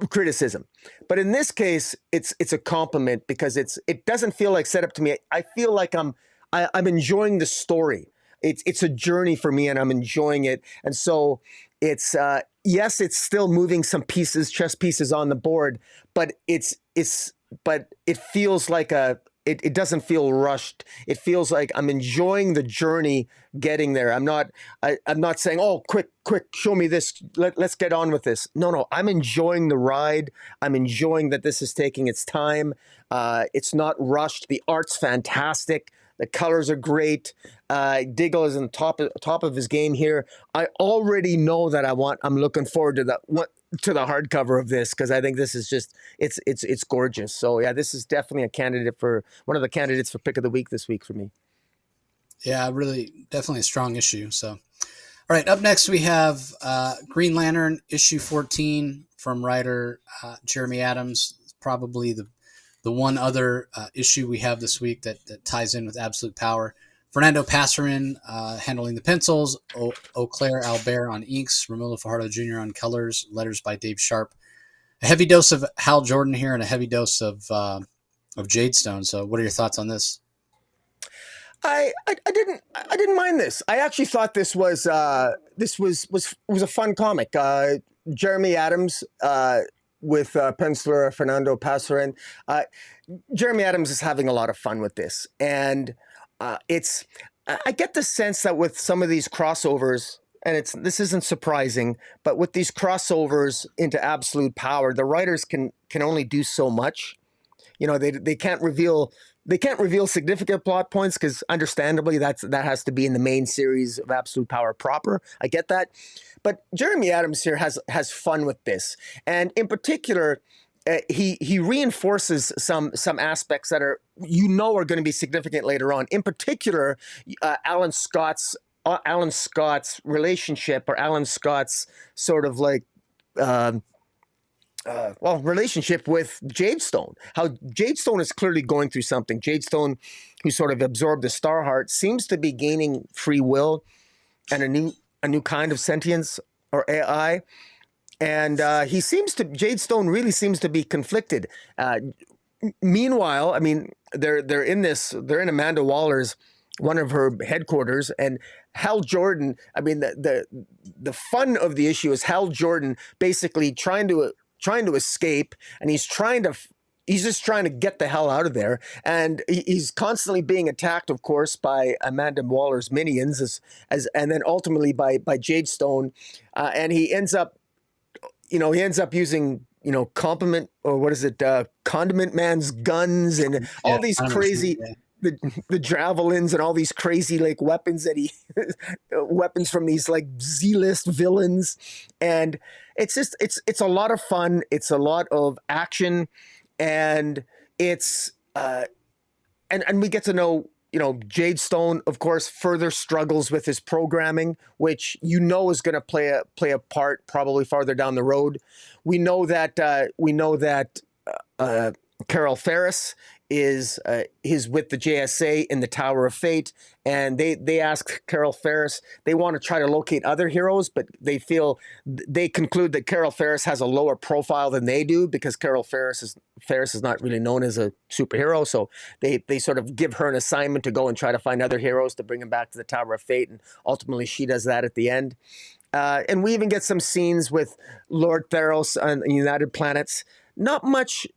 criticism, but in this case it's a compliment because it doesn't feel like setup to me. I feel like I'm enjoying the story. It's a journey for me, and I'm enjoying it. And so it's yes, it's still moving some chess pieces on the board, but it feels like it doesn't feel rushed. It feels like I'm enjoying the journey getting there. I'm not saying, oh, quick, show me this. Let's get on with this. No, I'm enjoying the ride. I'm enjoying that this is taking its time. It's not rushed. The art's fantastic. The colors are great. Diggle is on top of his game here. I already know that I'm looking forward to to the hardcover of this, because I think this is just it's gorgeous. So yeah, this is definitely one of the candidates for pick of the week this week for me. Yeah, really, definitely a strong issue. So, all right, up next we have Green Lantern issue 14 from writer Jeremy Adams. Probably the one other issue we have this week that ties in with Absolute Power. Fernando Passarin handling the pencils, Auclair Albert on inks, Romulo Fajardo Jr. on colors, letters by Dave Sharp. A heavy dose of Hal Jordan here and a heavy dose of Jadestone. So what are your thoughts on this? I didn't mind this. I actually thought this was a fun comic. Jeremy Adams with penciler Fernando Passarin. Jeremy Adams is having a lot of fun with this, and I get the sense that with some of these crossovers, and this isn't surprising, but with these crossovers into Absolute Power, the writers can only do so much. You know, they can't reveal significant plot points, because understandably that has to be in the main series of Absolute Power proper. I get that, but Jeremy Adams here has fun with this, and in particular, he reinforces some aspects that are going to be significant later on. In particular, Alan Scott's relationship, or Alan Scott's sort of like relationship with Jadestone. How Jadestone is clearly going through something. Jadestone, who sort of absorbed the Starheart, seems to be gaining free will and a new kind of sentience, or AI. And Jadestone really seems to be conflicted. Meanwhile, I mean, they're in Amanda Waller's, one of her headquarters, and Hal Jordan. I mean, the fun of the issue is Hal Jordan basically trying to escape, and he's just trying to get the hell out of there, and he's constantly being attacked, of course, by Amanda Waller's minions, and then ultimately by Jadestone, and he ends up using, Condiment Man's guns, and all these crazy, the javelins, and all these crazy like weapons weapons from these like Z-list villains. And it's a lot of fun. It's a lot of action, and it's and we get to know, Jadestone, of course, further struggles with his programming, which is going to play a part probably farther down the road. We know that Carol Ferris is with the JSA in the Tower of Fate, and they ask Carol Ferris. They want to try to locate other heroes, but they conclude that Carol Ferris has a lower profile than they do, because Carol Ferris is not really known as a superhero. So they sort of give her an assignment to go and try to find other heroes to bring them back to the Tower of Fate, and ultimately she does that at the end. And we even get some scenes with Lord Theros on United Planets. Not much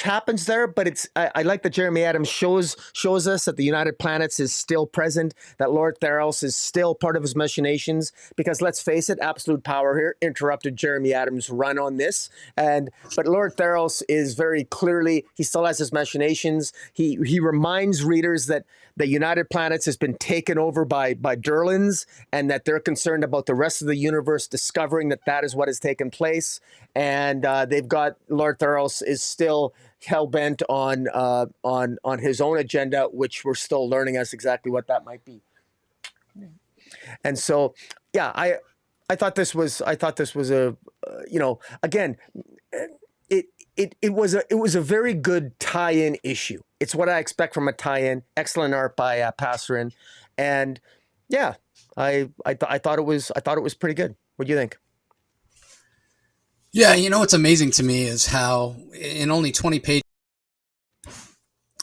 happens there, but I like that Jeremy Adams shows us that the United Planets is still present, that Lord Theros is still part of his machinations, because let's face it, Absolute Power here interrupted Jeremy Adams' run on this, but Lord Theros is very clearly, he still has his machinations. He reminds readers that the United Planets has been taken over by Durlans, and that they're concerned about the rest of the universe discovering that is what has taken place. And they've got Lord Theros is still hell-bent on his own agenda, which we're still learning as exactly what that might be. And so, yeah, I thought this was a again, it was a very good tie-in issue. It's what I expect from a tie-in. Excellent art by Passarin, and yeah, I thought it was pretty good. What do you think? Yeah, what's amazing to me is how in only 20 pages,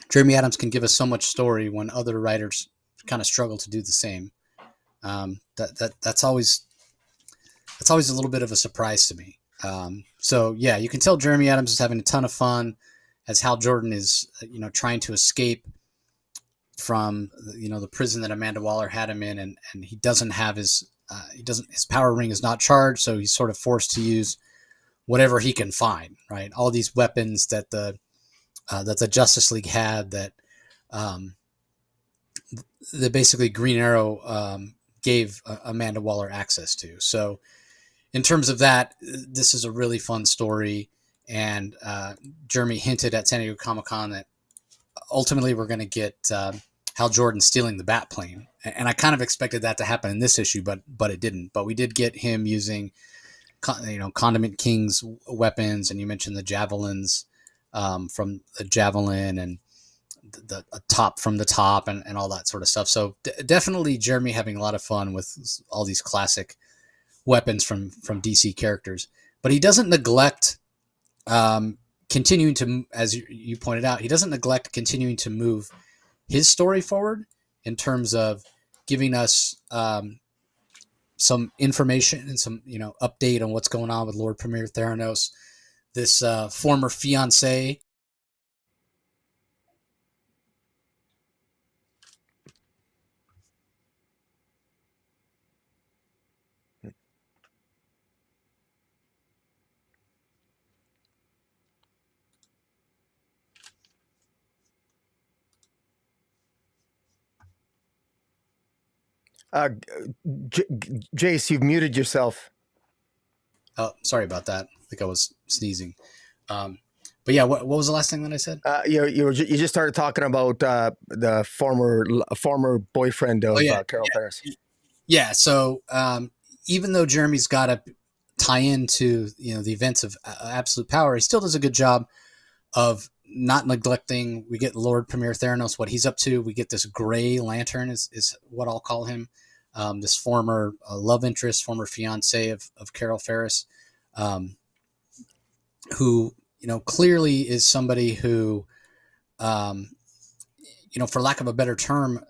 Jeremy Adams can give us so much story when other writers kind of struggle to do the same. That's always a little bit of a surprise to me. So yeah, you can tell Jeremy Adams is having a ton of fun as Hal Jordan is, trying to escape from, the prison that Amanda Waller had him in, and he doesn't have his power ring is not charged, so he's sort of forced to use whatever he can find, right? All these weapons that the Justice League had that um, that basically Green Arrow gave Amanda Waller access to. So in terms of that, this is a really fun story. And Jeremy hinted at San Diego Comic-Con that ultimately we're going to get Hal Jordan stealing the bat plane. And I kind of expected that to happen in this issue, but it didn't. But we did get him using, Condiment King's weapons, and you mentioned the javelins from the javelin and the top from the top and all that sort of stuff. So definitely Jeremy having a lot of fun with all these classic weapons from DC characters, but he doesn't neglect continuing to, as you pointed out, he doesn't neglect continuing to move his story forward in terms of giving us some information and some update on what's going on with Lord Premier Theranos, this former fiance. Jace, you've muted yourself. Oh, sorry about that. I think I was sneezing. But yeah, what was the last thing that I said? You just started talking about the former boyfriend of Carol Ferris. Yeah. So even though Jeremy's got to tie into the events of Absolute Power, he still does a good job of not neglecting. We get Lord Premier Theranos, what he's up to. We get this Gray Lantern is what I'll call him. This former love interest, former fiance of Carol Ferris, who clearly is somebody who, for lack of a better term,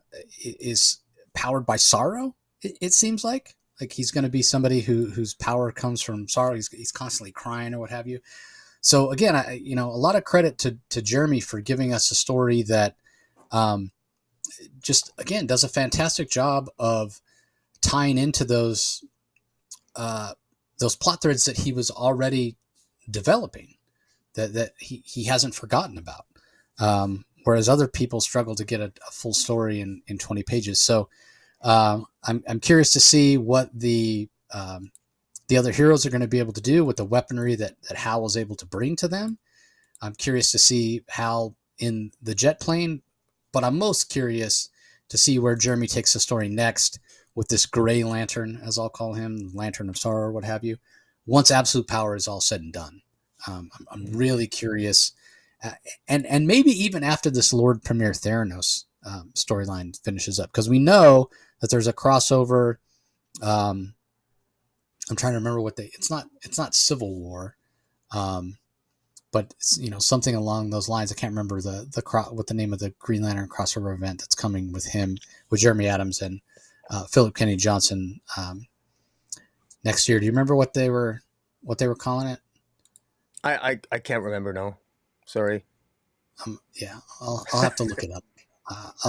is powered by sorrow. It seems like he's going to be somebody whose power comes from sorrow. He's constantly crying or what have you. So again, a lot of credit to Jeremy for giving us a story that just again does a fantastic job of tying into those plot threads that he was already developing, that he hasn't forgotten about. Whereas other people struggle to get a full story in 20 pages. So I'm curious to see what the other heroes are going to be able to do with the weaponry that Hal was able to bring to them. I'm curious to see Hal in the jet plane, but I'm most curious to see where Jeremy takes the story next with this Gray Lantern, as I'll call him, Lantern of Sorrow, or what have you, once Absolute Power is all said and done. I'm really curious. And maybe even after this Lord Premier Theranos storyline finishes up, because we know that there's a crossover. I'm trying to remember it's not Civil War, but something along those lines. I can't remember what the name of the Green Lantern crossover event that's coming with Jeremy Adams and Philip Kennedy Johnson next year. Do you remember what they were calling it? I can't remember. No, sorry. Yeah, I'll have to look it up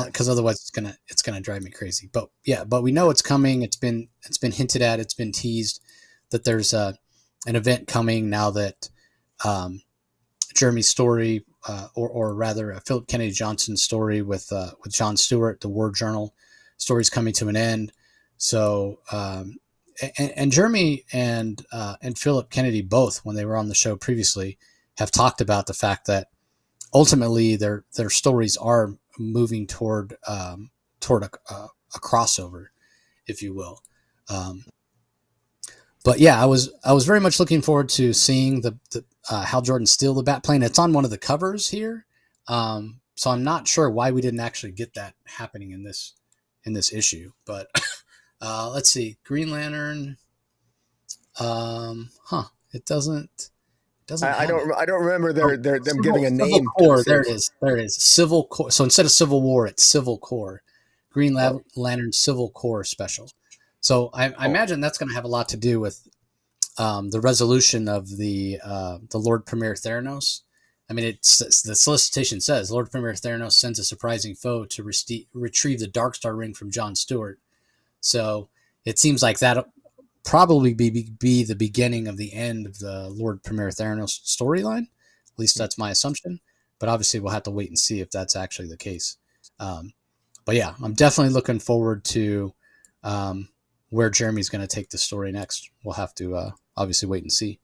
because otherwise it's gonna drive me crazy. But yeah, we know it's coming. It's been hinted at. It's been teased that there's an event coming now that Jeremy's story, or rather Philip Kennedy Johnson's story with John Stewart, the War Journal story's coming to an end. So and Jeremy and Philip Kennedy both, when they were on the show previously, have talked about the fact that ultimately their stories are moving toward a crossover, if you will. But yeah, I was very much looking forward to seeing the Hal Jordan steal the bat plane. It's on one of the covers here, so I'm not sure why we didn't actually get that happening in this issue. But let's see, Green Lantern. It doesn't. I don't remember them giving a name. Civil Corps. There it is. Civil Corps. So instead of Civil War, it's Civil Corps. Green Lantern Civil Corps Special. So I imagine that's going to have a lot to do with the resolution of the Lord Premier Theranos. I mean, the solicitation says Lord Premier Theranos sends a surprising foe to retrieve the Darkstar ring from John Stewart. So it seems like that probably be the beginning of the end of the Lord Premier Theranos storyline. At least that's my assumption. But obviously, we'll have to wait and see if that's actually the case. Um, but yeah, I'm definitely looking forward to where Jeremy's going to take the story next. We'll have to obviously wait and see.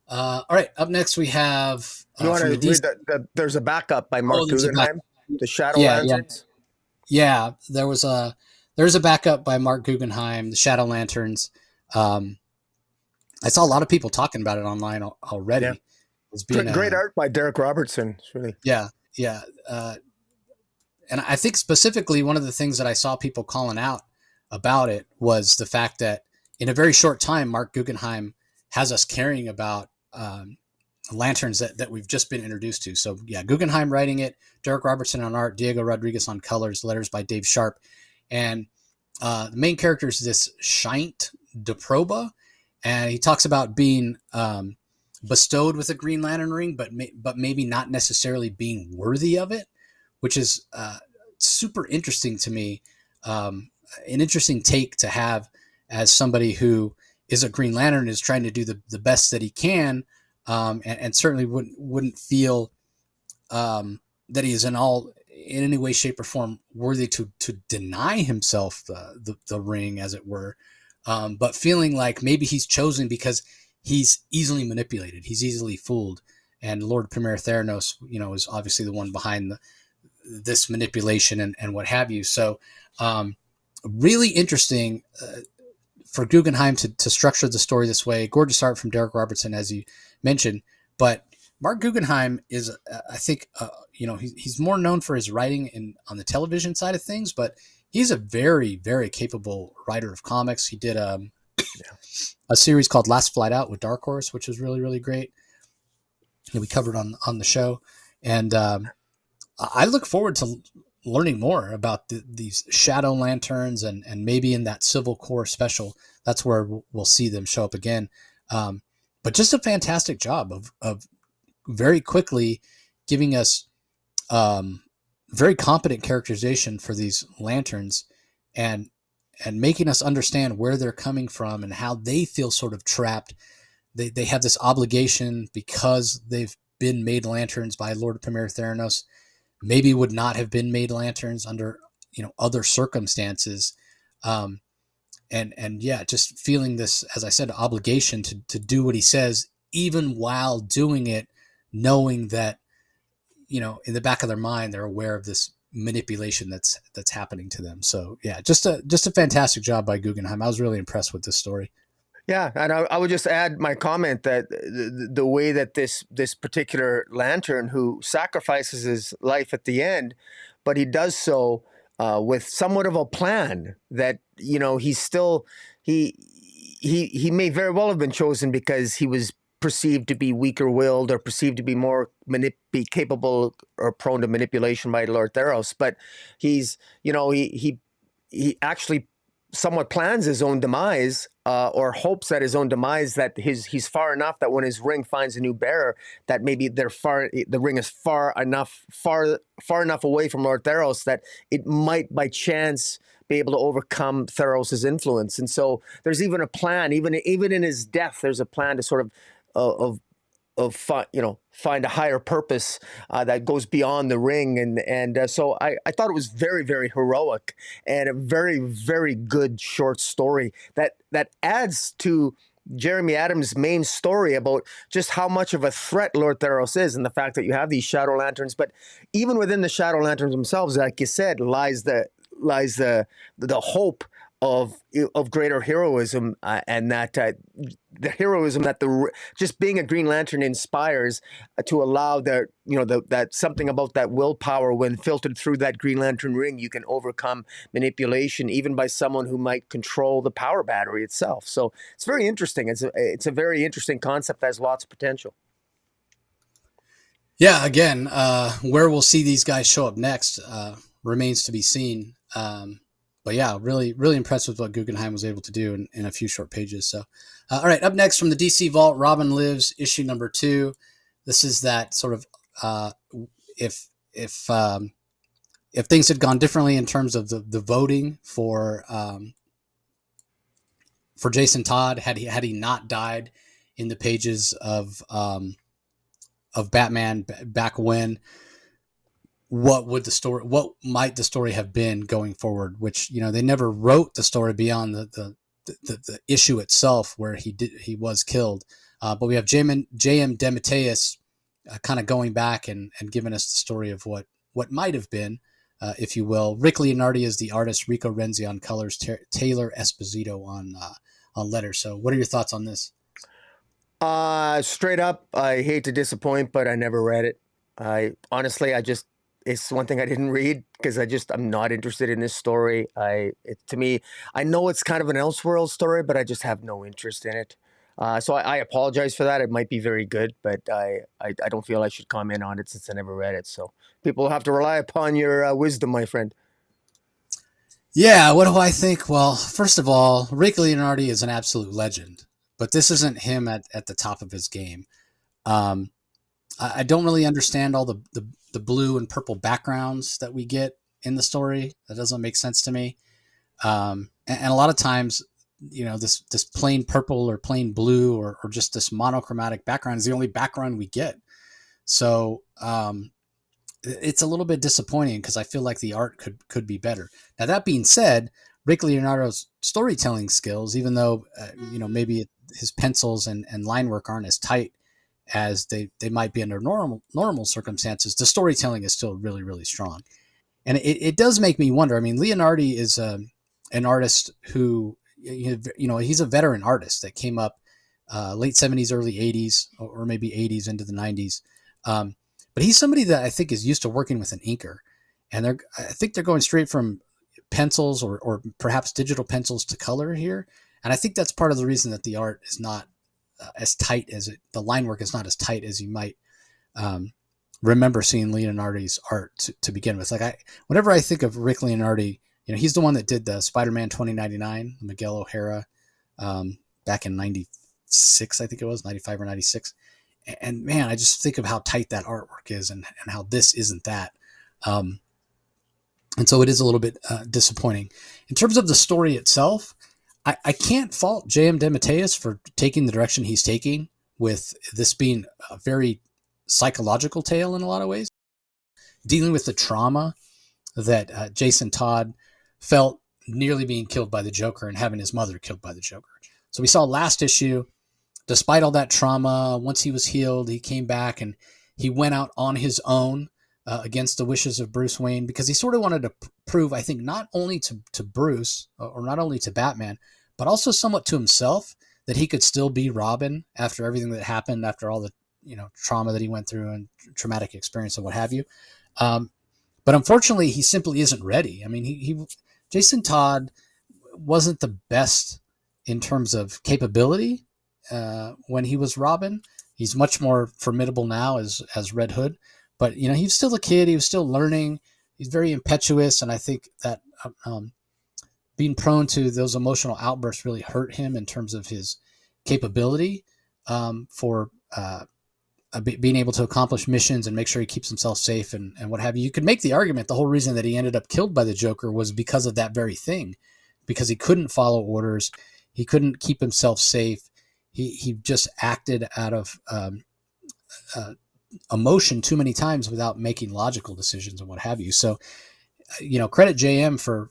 All right, up next we have You want from to the DC. read there's a backup by Oh, Mark there's a back. Guggenheim, the Shadow Yeah, yeah, Lanterns. yeah. There's a backup by Mark Guggenheim, the Shadow Lanterns. Um, I saw a lot of people talking about it online Yeah, already. It's being great art by Derek Robertson. It's really yeah, yeah. And I think specifically one of the things that I saw people calling out about it was the fact that in a very short time, Mark Guggenheim has us caring about lanterns that we've just been introduced to. So yeah, Guggenheim writing it, Derek Robertson on art, Diego Rodriguez on colors, letters by Dave Sharp, and the main character is this Shint DeProba, and he talks about being bestowed with a Green Lantern ring, but maybe not necessarily being worthy of it, which is super interesting to me. An interesting take to have as somebody who is a Green Lantern, is trying to do the best that he can, and certainly wouldn't feel that he is in any way, shape, or form worthy to deny himself the ring, as it were, but feeling like maybe he's chosen because he's easily manipulated, he's easily fooled, and Lord Premier Theranos, is obviously the one behind this manipulation and what have you. So, really interesting for Guggenheim to structure the story this way. Gorgeous art from Derek Robertson, as you mentioned, but Mark Guggenheim is, I think, he's more known for his writing on the television side of things, but he's a very, very capable writer of comics. He did a series called Last Flight Out with Dark Horse, which was really, really great. And we covered on the show. And I look forward to learning more about these Shadow Lanterns, and maybe in that Civil Corps special, that's where we'll see them show up again. But just a fantastic job of very quickly giving us very competent characterization for these lanterns, and making us understand where they're coming from and how they feel sort of trapped. They have this obligation because they've been made lanterns by Lord Premier Theranos, maybe would not have been made lanterns under other circumstances, and yeah, just feeling this, as I said, obligation to do what he says, even while doing it, knowing that in the back of their mind they're aware of this manipulation that's happening to them. So yeah, just a fantastic job by Guggenheim. I was really impressed with this story. Yeah, and I would just add my comment that the way that this particular lantern, who sacrifices his life at the end, but he does so with somewhat of a plan, that he's still he may very well have been chosen because he was perceived to be weaker willed, or perceived to be more be capable or prone to manipulation by Lord Theros, but he's he actually somewhat plans his own demise, or hopes at his own demise, that he's far enough that when his ring finds a new bearer, that maybe the ring is far enough away from Lord Theros that it might by chance be able to overcome Theros' influence. And so there's even a plan, even in his death, there's a plan to sort of find a higher purpose that goes beyond the ring, and so I thought it was very, very heroic, and a very, very good short story that adds to Jeremy Adams' main story about just how much of a threat Lord Theros is, and the fact that you have these Shadow Lanterns. But even within the Shadow Lanterns themselves, like you said, lies the hope of greater heroism, and that the heroism that just being a Green Lantern inspires, to allow that something about that willpower, when filtered through that Green Lantern ring, you can overcome manipulation even by someone who might control the power battery itself. So it's very interesting. It's a very interesting concept that has lots of potential. Yeah, again, where we'll see these guys show up next remains to be seen. But yeah, really, really impressed with what Guggenheim was able to do in a few short pages. So, all right, up next from the DC Vault, Robin Lives, issue number 2. This is that sort of if things had gone differently in terms of the voting for Jason Todd, had he not died in the pages of Batman back when what might the story have been going forward, which, they never wrote the story beyond the issue itself where he was killed. But we have J.M. DeMatteis kind of going back and giving us the story of what might have been, if you will. Rick Leonardi is the artist, Rico Renzi on colors, Taylor Esposito on letters. So what are your thoughts on this? Straight up, I hate to disappoint, but I never read it. I honestly, it's one thing I didn't read because I'm not interested in this story. To me, I know it's kind of an Elseworld story, but I just have no interest in it. So I apologize for that. It might be very good, but I don't feel I should comment on it since I never read it. So people have to rely upon your wisdom, my friend. Yeah, what do I think? Well, first of all, Rick Leonardi is an absolute legend, but this isn't him at the top of his game. Um, I don't really understand all the blue and purple backgrounds that we get in the story. That doesn't make sense to me. And a lot of times, this plain purple or plain blue or just this monochromatic background is the only background we get. So it's a little bit disappointing because I feel like the art could be better. Now, that being said, Rick Leonardo's storytelling skills, even though maybe his pencils and line work aren't as tight as they might be under normal circumstances, the storytelling is still really, really strong. And it does make me wonder. I mean, Leonardi is an artist who, he's a veteran artist that came up late 70s, early 80s, or maybe 80s into the 90s. But he's somebody that I think is used to working with an inker. And I think they're going straight from pencils or perhaps digital pencils to color here. And I think that's part of the reason that the art is not as tight the line work is not as tight as you might remember seeing Leonardi's art to begin with. Whenever I think of Rick Leonardi, he's the one that did the Spider-Man 2099, Miguel O'Hara, back in 96, I think it was 95 or 96. And man, I just think of how tight that artwork is and how this isn't that. And so it is a little bit disappointing. In terms of the story itself, I can't fault J.M. DeMatteis for taking the direction he's taking, with this being a very psychological tale in a lot of ways, dealing with the trauma that Jason Todd felt nearly being killed by the Joker and having his mother killed by the Joker. So we saw last issue, despite all that trauma, once he was healed, he came back and he went out on his own against the wishes of Bruce Wayne, because he sort of wanted to prove, I think, not only to Bruce or not only to Batman, but also somewhat to himself, that he could still be Robin after everything that happened, after all the trauma that he went through and traumatic experience and what have you. But unfortunately, he simply isn't ready. I mean, Jason Todd wasn't the best in terms of capability when he was Robin. He's much more formidable now as Red Hood, but he's still a kid. He was still learning. He's very impetuous, and I think that being prone to those emotional outbursts really hurt him in terms of his capability for being able to accomplish missions and make sure he keeps himself safe and what have you. You could make the argument the whole reason that he ended up killed by the Joker was because of that very thing, because he couldn't follow orders. He couldn't keep himself safe. He just acted out of emotion too many times without making logical decisions and what have you. So, credit JM for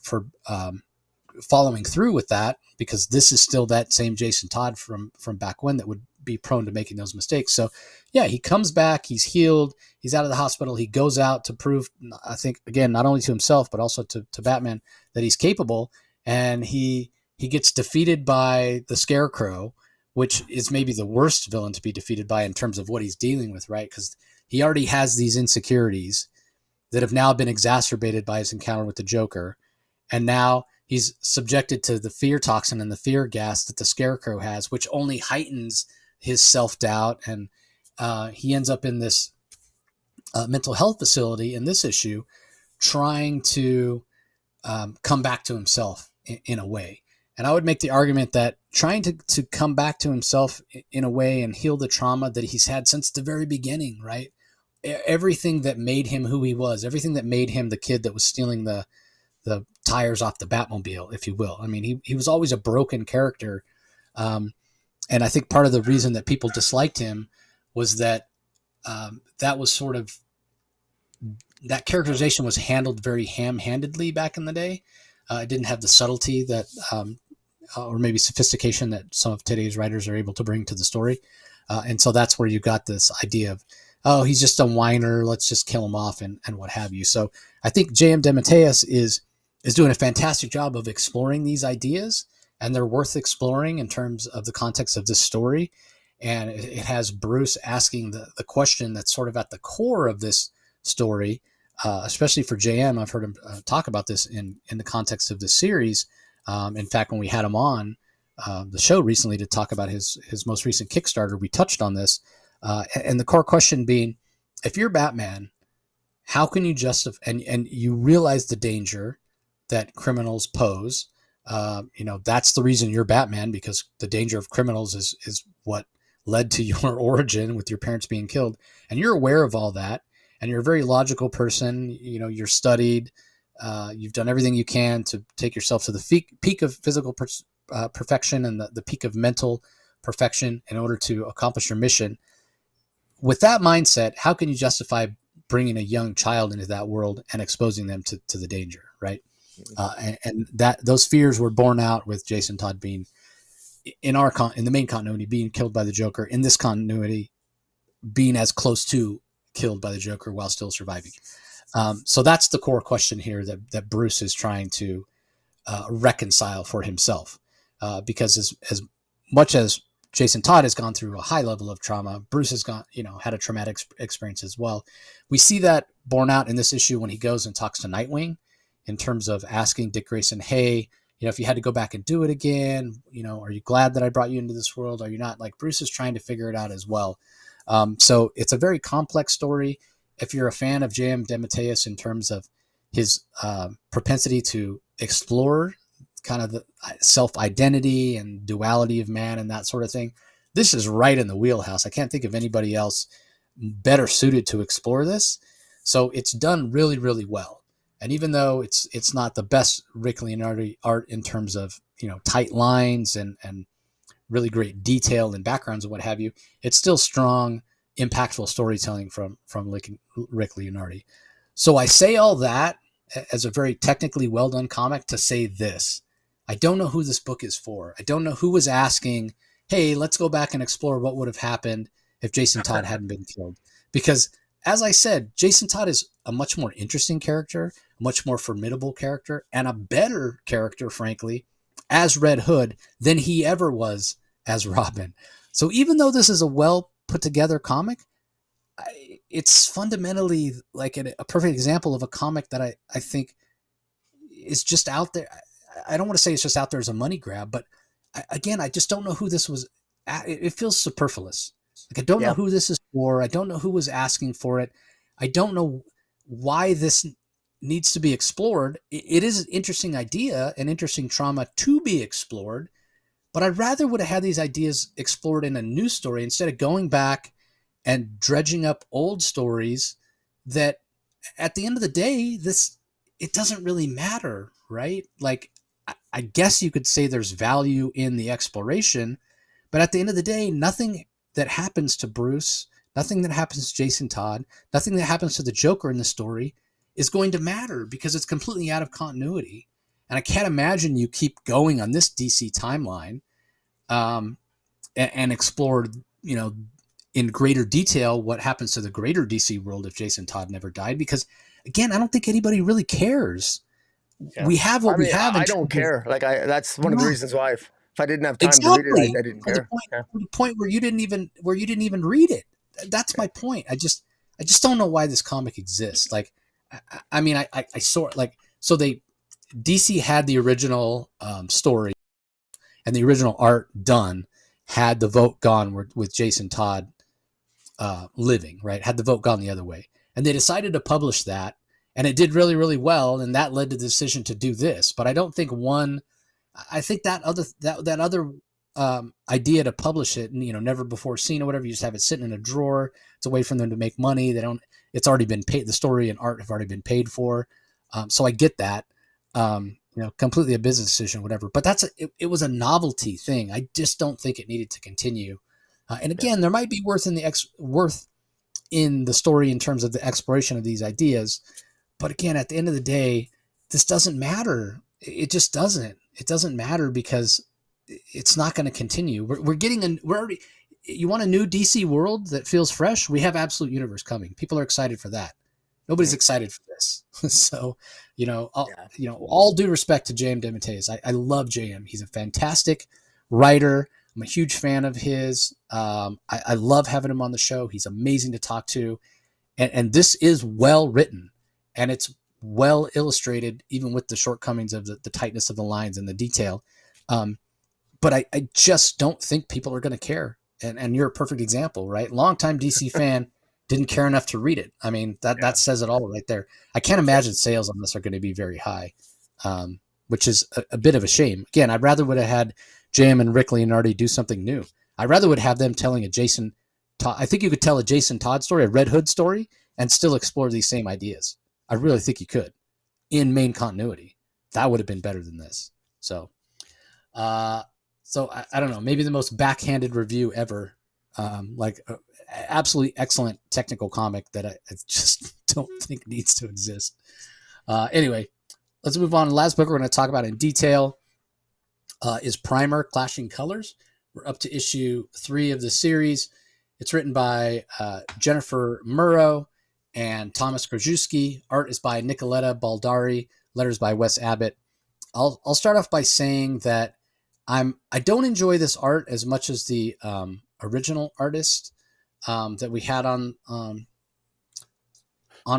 following through with that, because this is still that same Jason Todd from back when that would be prone to making those mistakes. So yeah, he comes back, he's healed, he's out of the hospital, he goes out to prove, I think, again, not only to himself, but also to Batman, that he's capable. And he gets defeated by the Scarecrow, which is maybe the worst villain to be defeated by in terms of what he's dealing with, right? Because he already has these insecurities that have now been exacerbated by his encounter with the Joker. And now he's subjected to the fear toxin and the fear gas that the Scarecrow has, which only heightens his self-doubt. And he ends up in this mental health facility in this issue, trying to come back to himself in a way. And I would make the argument that trying to come back to himself in a way and heal the trauma that he's had since the very beginning, right? Everything that made him who he was, everything that made him the kid that was stealing the tires off the Batmobile, if you will. I mean, he was always a broken character. And I think part of the reason that people disliked him was that that was sort of that characterization was handled very ham-handedly back in the day. It didn't have the subtlety that, or maybe sophistication that some of today's writers are able to bring to the story. And so that's where you got this idea of, oh, he's just a whiner. Let's just kill him off and what have you. So I think J.M. DeMatteis is doing a fantastic job of exploring these ideas, and they're worth exploring in terms of the context of this story. And it has Bruce asking the question that's sort of at the core of this story, especially for JM. I've heard him talk about this in the context of this series. In fact, when we had him on the show recently to talk about his most recent Kickstarter, we touched on this. And the core question being, if you're Batman, how can you justify, and you realize the danger that criminals pose, that's the reason you're Batman, because the danger of criminals is what led to your origin with your parents being killed. And you're aware of all that. And you're a very logical person. You're studied. You've done everything you can to take yourself to the peak of physical perfection and the peak of mental perfection in order to accomplish your mission. With that mindset, how can you justify bringing a young child into that world and exposing them to the danger, right? And that those fears were borne out with Jason Todd being in the main continuity, being killed by the Joker, in this continuity being as close to killed by the Joker while still surviving. So that's the core question here that Bruce is trying to reconcile for himself, because as much as Jason Todd has gone through a high level of trauma, Bruce has had a traumatic experience as well. We see that borne out in this issue when he goes and talks to Nightwing, in terms of asking Dick Grayson, hey, if you had to go back and do it again, are you glad that I brought you into this world? Are you not? Like, Bruce is trying to figure it out as well. So it's a very complex story. If you're a fan of J.M. DeMatteis in terms of his propensity to explore kind of the self-identity and duality of man and that sort of thing, this is right in the wheelhouse. I can't think of anybody else better suited to explore this. So it's done really, really well. And even though it's not the best Rick Leonardi art in terms of, tight lines and really great detail and backgrounds and what have you, it's still strong, impactful storytelling from Rick Leonardi. So I say all that as a very technically well done comic to say this. I don't know who this book is for. I don't know who was asking, hey, let's go back and explore what would have happened if Jason Todd hadn't been killed. Because as I said, Jason Todd is a much more interesting character, a much more formidable character, and a better character, frankly, as Red Hood than he ever was as Robin. So even though this is a well put together comic, it's fundamentally like a perfect example of a comic that I think is just out there. I don't want to say it's just out there as a money grab, but I just don't know who this was. It feels superfluous. Like, I don't know who this is for. I don't know who was asking for it. I don't know why this needs to be explored. It is an interesting idea, an interesting trauma to be explored, but I rather would have had these ideas explored in a new story instead of going back and dredging up old stories that at the end of the day, it doesn't really matter, right? Like, I guess you could say there's value in the exploration, but at the end of the day, nothing that happens to Bruce, nothing that happens to Jason Todd, nothing that happens to the Joker in the story is going to matter because it's completely out of continuity. And I can't imagine you keep going on this DC timeline and explore, in greater detail what happens to the greater DC world if Jason Todd never died. Because, again, I don't think anybody really cares. Yeah. We have what we have. I don't care. That's one of the reasons why if I didn't have time to read it, I didn't care. The point where you didn't even read it. That's my point. I just don't know why this comic exists. Like, I sort like, so DC had the original story and the original art done, had the vote gone with Jason Todd living, right? Had the vote gone the other way. And they decided to publish that, and it did really, really well, and that led to the decision to do this. But I don't think I think that other idea to publish it, and never before seen or whatever, you just have it sitting in a drawer. It's a way for them to make money. It's already been paid. The story and art have already been paid for. So I get that. Completely a business decision, whatever. But it was a novelty thing. I just don't think it needed to continue. And again, there might be worth in the story in terms of the exploration of these ideas. But again, at the end of the day, this doesn't matter. It just doesn't. It doesn't matter because it's not going to continue. We're already, you want a new DC world that feels fresh? We have Absolute Universe coming. People are excited for that. Nobody's excited for this. So, all due respect to J.M. DeMatteis, I love J.M. He's a fantastic writer. I'm a huge fan of his. I love having him on the show. He's amazing to talk to. And this is well written, and it's well illustrated, even with the shortcomings of the tightness of the lines and the detail. But I just don't think people are going to care. And you're a perfect example, right? Longtime DC fan, didn't care enough to read it. I mean, that says it all right there. I can't imagine sales on this are going to be very high, which is a bit of a shame. Again, I'd rather would have had J.M. and Rick Leonardi do something new. I'd rather would have them telling a Jason Todd. I think you could tell a Jason Todd story, a Red Hood story, and still explore these same ideas. I really think you could in main continuity. That would have been better than this. So I don't know, maybe the most backhanded review ever. Absolutely excellent technical comic that I just don't think needs to exist. Anyway, let's move on. The last book we're going to talk about in detail is Primer, Clashing Colors. We're up to issue 3 of the series. It's written by Jennifer Murrow and Thomas Krajewski. Art is by Nicoletta Baldari. Letters by Wes Abbott. I'll start off by saying that I don't enjoy this art as much as the original artist that we had on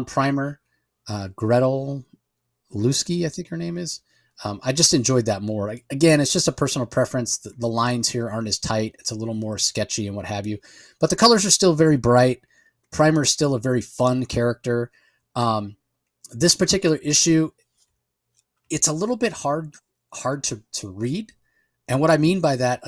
Primer, Gretel Lusky, I think her name is. I just enjoyed that more. Again, it's just a personal preference. The lines here aren't as tight. It's a little more sketchy and what have you. But the colors are still very bright. Primer is still a very fun character. This particular issue, it's a little bit hard to read. And what I mean by that,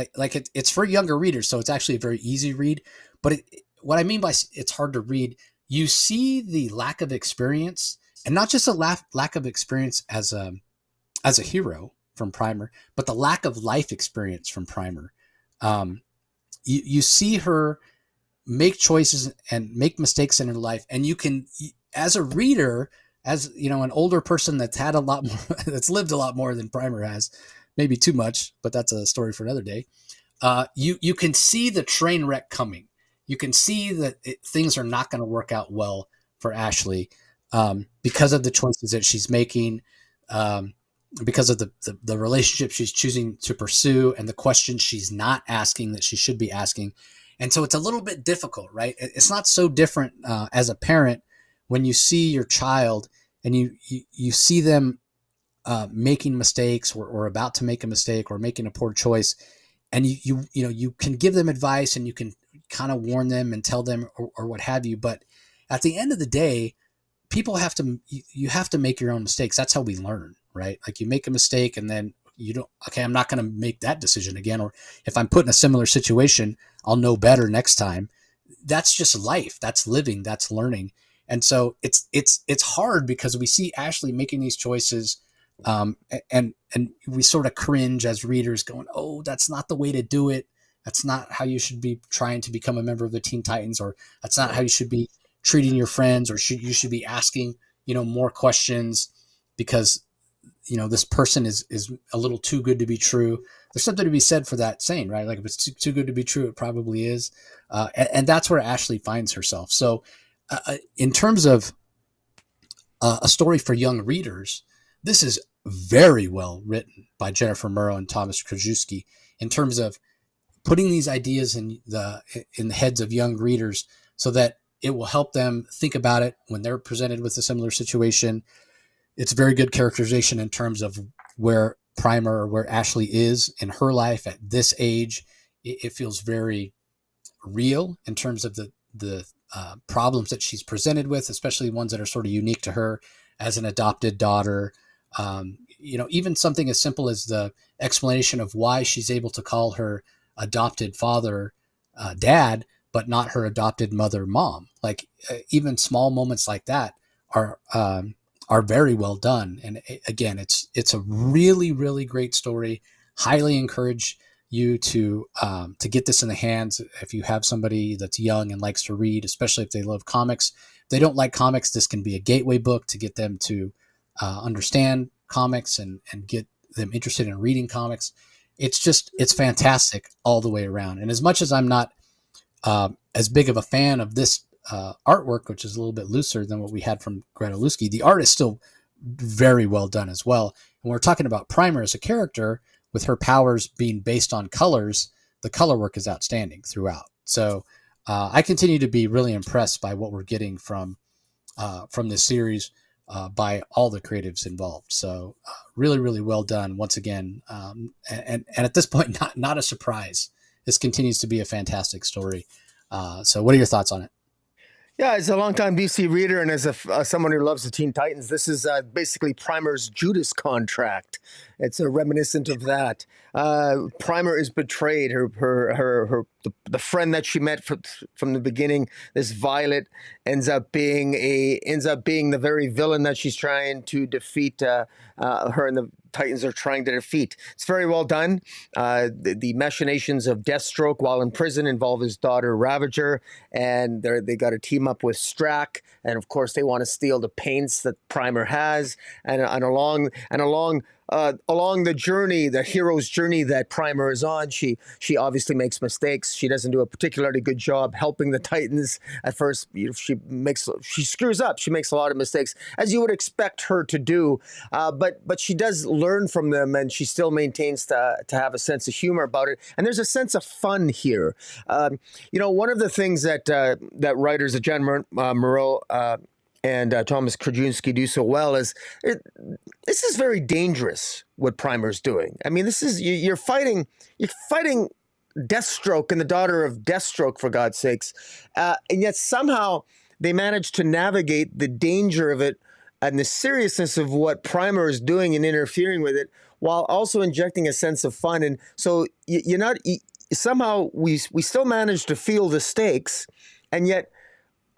it's for younger readers, so it's actually a very easy read. But what I mean by it's hard to read, you see the lack of experience, and not just a lack of experience as a hero from Primer, but the lack of life experience from Primer. You see her make choices and make mistakes in her life, and you can, as a reader, as an older person that's had a lot more, that's lived a lot more than Primer has. Maybe too much, but that's a story for another day. You can see the train wreck coming. You can see that things are not going to work out well for Ashley because of the choices that she's making, because of the relationship she's choosing to pursue, and the questions she's not asking that she should be asking. And so it's a little bit difficult, right? It's not so different as a parent when you see your child and you see them making mistakes or about to make a mistake or making a poor choice, and you can give them advice and you can kind of warn them and tell them or what have you. But at the end of the day, you have to make your own mistakes. That's how we learn, right? Like you make a mistake and then I'm not going to make that decision again. Or if I'm put in a similar situation, I'll know better next time. That's just life. That's living. That's learning. And so it's hard because we see Ashley making these choices. And we sort of cringe as readers going, oh, that's not the way to do it. That's not how you should be trying to become a member of the Teen Titans, or that's not how you should be treating your friends, or you should be asking, more questions because, this person is a little too good to be true. There's something to be said for that saying, right? Like if it's too good to be true, it probably is. And that's where Ashley finds herself. So in terms of a story for young readers, this is very well written by Jennifer Murrow and Thomas Krajewski in terms of putting these ideas in the heads of young readers so that it will help them think about it when they're presented with a similar situation. It's very good characterization in terms of where Primer or where Ashley is in her life at this age. It feels very real in terms of the problems that she's presented with, especially ones that are sort of unique to her as an adopted daughter. Even something as simple as the explanation of why she's able to call her adopted father dad, but not her adopted mother mom. Like even small moments like that are very well done. And again, it's a really, really great story. Highly encourage you to get this in the hands. If you have somebody that's young and likes to read, especially if they love comics, if they don't like comics, this can be a gateway book to get them to understand comics and get them interested in reading comics. It's fantastic all the way around. And as much as I'm not as big of a fan of this artwork, which is a little bit looser than what we had from Greta Lusky, the art is still very well done as well. And we're talking about Primer as a character with her powers being based on colors. The color work is outstanding throughout. So I continue to be really impressed by what we're getting from this series by all the creatives involved. So really, really well done once again. And at this point, not a surprise. This continues to be a fantastic story. So what are your thoughts on it? Yeah, as a longtime DC reader and as someone who loves the Teen Titans, this is basically Primer's Judas contract. It's a reminiscent of that. Primer is betrayed. The friend that she met from the beginning, this Violet, ends up being the very villain that she's trying to defeat. Her and the Titans are trying to defeat. It's very well done. The machinations of Deathstroke while in prison involve his daughter Ravager, and they got to team up with Strack, and of course they want to steal the paints that Primer has, and along the journey, the hero's journey that Primer is on, she obviously makes mistakes. She doesn't do a particularly good job helping the Titans at first. She screws up. She makes a lot of mistakes, as you would expect her to do. But she does learn from them, and she still maintains to have a sense of humor about it. And there's a sense of fun here. One of the things that writers, Jen Moreau and Thomas Krajewski do so well is this is very dangerous what Primer's doing. I mean, this is you're fighting Deathstroke and the daughter of Deathstroke, for God's sakes, and yet somehow they manage to navigate the danger of it and the seriousness of what Primer is doing and interfering with it, while also injecting a sense of fun. And so somehow we still manage to feel the stakes, and yet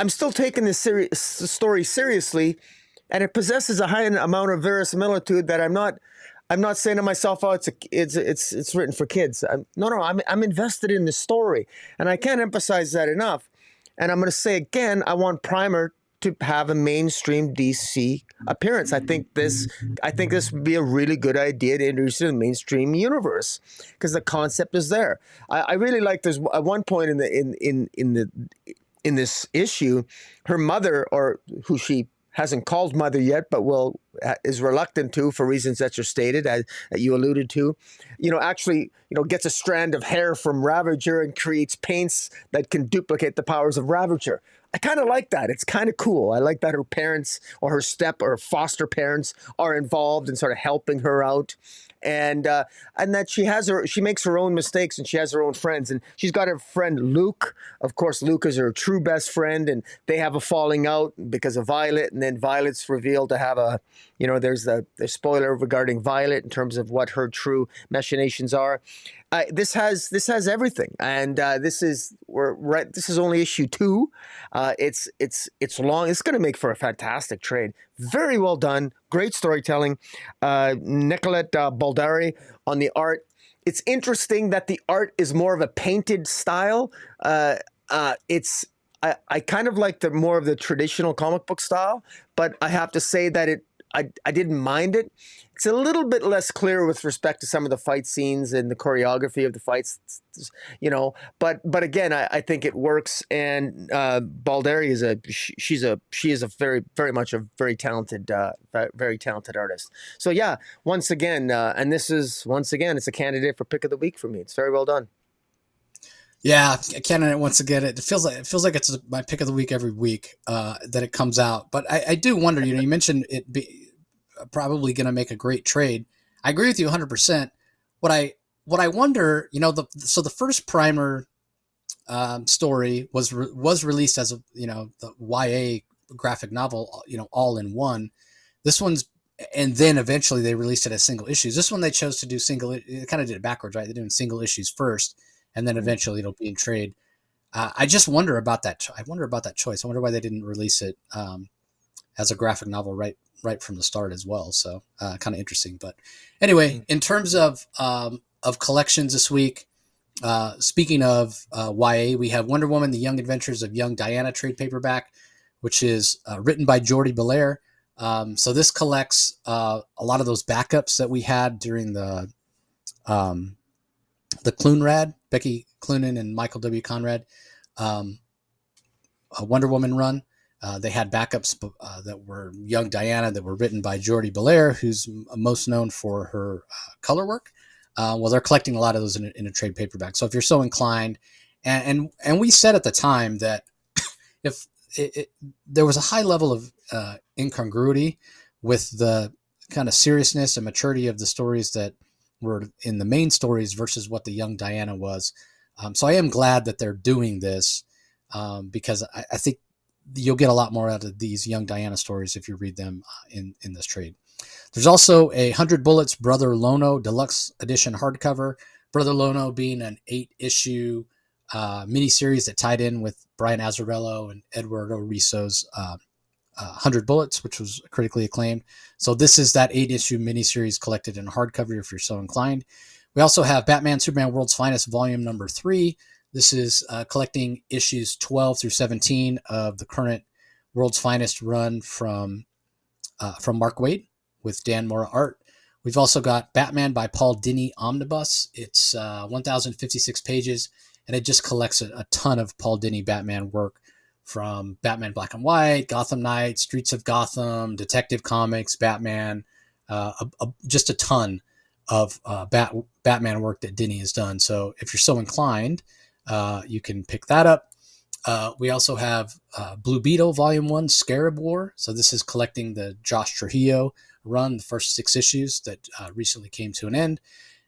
I'm still taking this story seriously, and it possesses a high amount of verisimilitude that I'm not saying to myself, "Oh, it's written for kids." I'm invested in the story, and I can't emphasize that enough. And I'm going to say again, I want Primer to have a mainstream DC appearance. I think this would be a really good idea to introduce it in the mainstream universe, because the concept is there. I really like. There's at one point in this issue, her mother, or who she hasn't called mother yet, but is reluctant to for reasons that are stated, as you alluded to, actually gets a strand of hair from Ravager and creates paints that can duplicate the powers of Ravager. I kind of like that. It's kind of cool. I like that her parents or her step or foster parents are involved in sort of helping her out. And that she makes her own mistakes, and she has her own friends, and she's got her friend Luke. Of course, Luke is her true best friend, and they have a falling out because of Violet, and then Violet's revealed to have there's the spoiler regarding Violet in terms of what her true machinations are. This has everything, and this is only issue 2. It's long. It's going to make for a fantastic trade. Very well done. Great storytelling. Nicolette Baldari on the art. It's interesting that the art is more of a painted style. I kind of like more of the traditional comic book style, but I have to say that I didn't mind it. It's a little bit less clear with respect to some of the fight scenes and the choreography of the fights, But again, I think it works. And Baldari is a very, very much a very talented artist. So yeah, once again, it's a candidate for pick of the week for me. It's very well done. Yeah, candidate once again. It feels like it's my pick of the week every week that it comes out. But I do wonder. You mentioned it be probably going to make a great trade. I agree with you 100%. What I wonder, so the first Primer story was released as the YA graphic novel, all in one. This one's, and then eventually they released it as single issues. This one they chose to do single. It kind of did it backwards, right? They're doing single issues first, and then eventually it'll be in trade. I just wonder about that. I wonder about that choice. I wonder why they didn't release it as a graphic novel right from the start as well. So kind of interesting. But anyway, in terms of of collections this week. Speaking of YA, we have Wonder Woman: The Young Adventures of Young Diana trade paperback, which is written by Jordi Belair. So this collects a lot of those backups that we had during the Clunrad, Becky Cloonan and Michael W. Conrad Wonder Woman run. They had backups that were Young Diana that were written by Jordi Belair, who's most known for her color work. Well, they're collecting a lot of those in a trade paperback. So if you're so inclined, and we said at the time that if there was a high level of incongruity with the kind of seriousness and maturity of the stories that were in the main stories versus what the Young Diana was. So I am glad that they're doing this because I think you'll get a lot more out of these Young Diana stories if you read them in this trade. There's also a 100 Bullets Brother Lono Deluxe Edition hardcover. Brother Lono being an 8-issue miniseries that tied in with Brian Azzarello and Eduardo Risso's 100 Bullets, which was critically acclaimed. So this is that 8-issue miniseries collected in hardcover if you're so inclined. We also have Batman Superman World's Finest Volume Number 3. This is collecting issues 12 through 17 of the current World's Finest run from Mark Waid with Dan Mora art. We've also got Batman by Paul Dini Omnibus. It's 1,056 pages, and it just collects a ton of Paul Dini Batman work from Batman Black and White, Gotham Knights, Streets of Gotham, Detective Comics, Batman, just a ton of Batman work that Dini has done. So if you're so inclined, you can pick that up. We also have Blue Beetle Volume 1, Scarab War. So this is collecting the Josh Trujillo run, the first 6 issues that recently came to an end.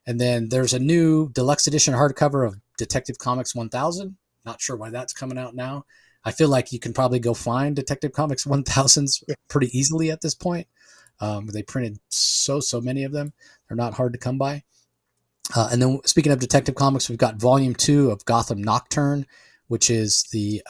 And then there's a new deluxe edition hardcover of Detective Comics 1000. Not sure why that's coming out now. I feel like you can probably go find Detective Comics 1000s pretty easily at this point. They printed so many of them. They're not hard to come by. And then speaking of Detective Comics, we've got Volume 2 of Gotham Nocturne, which is the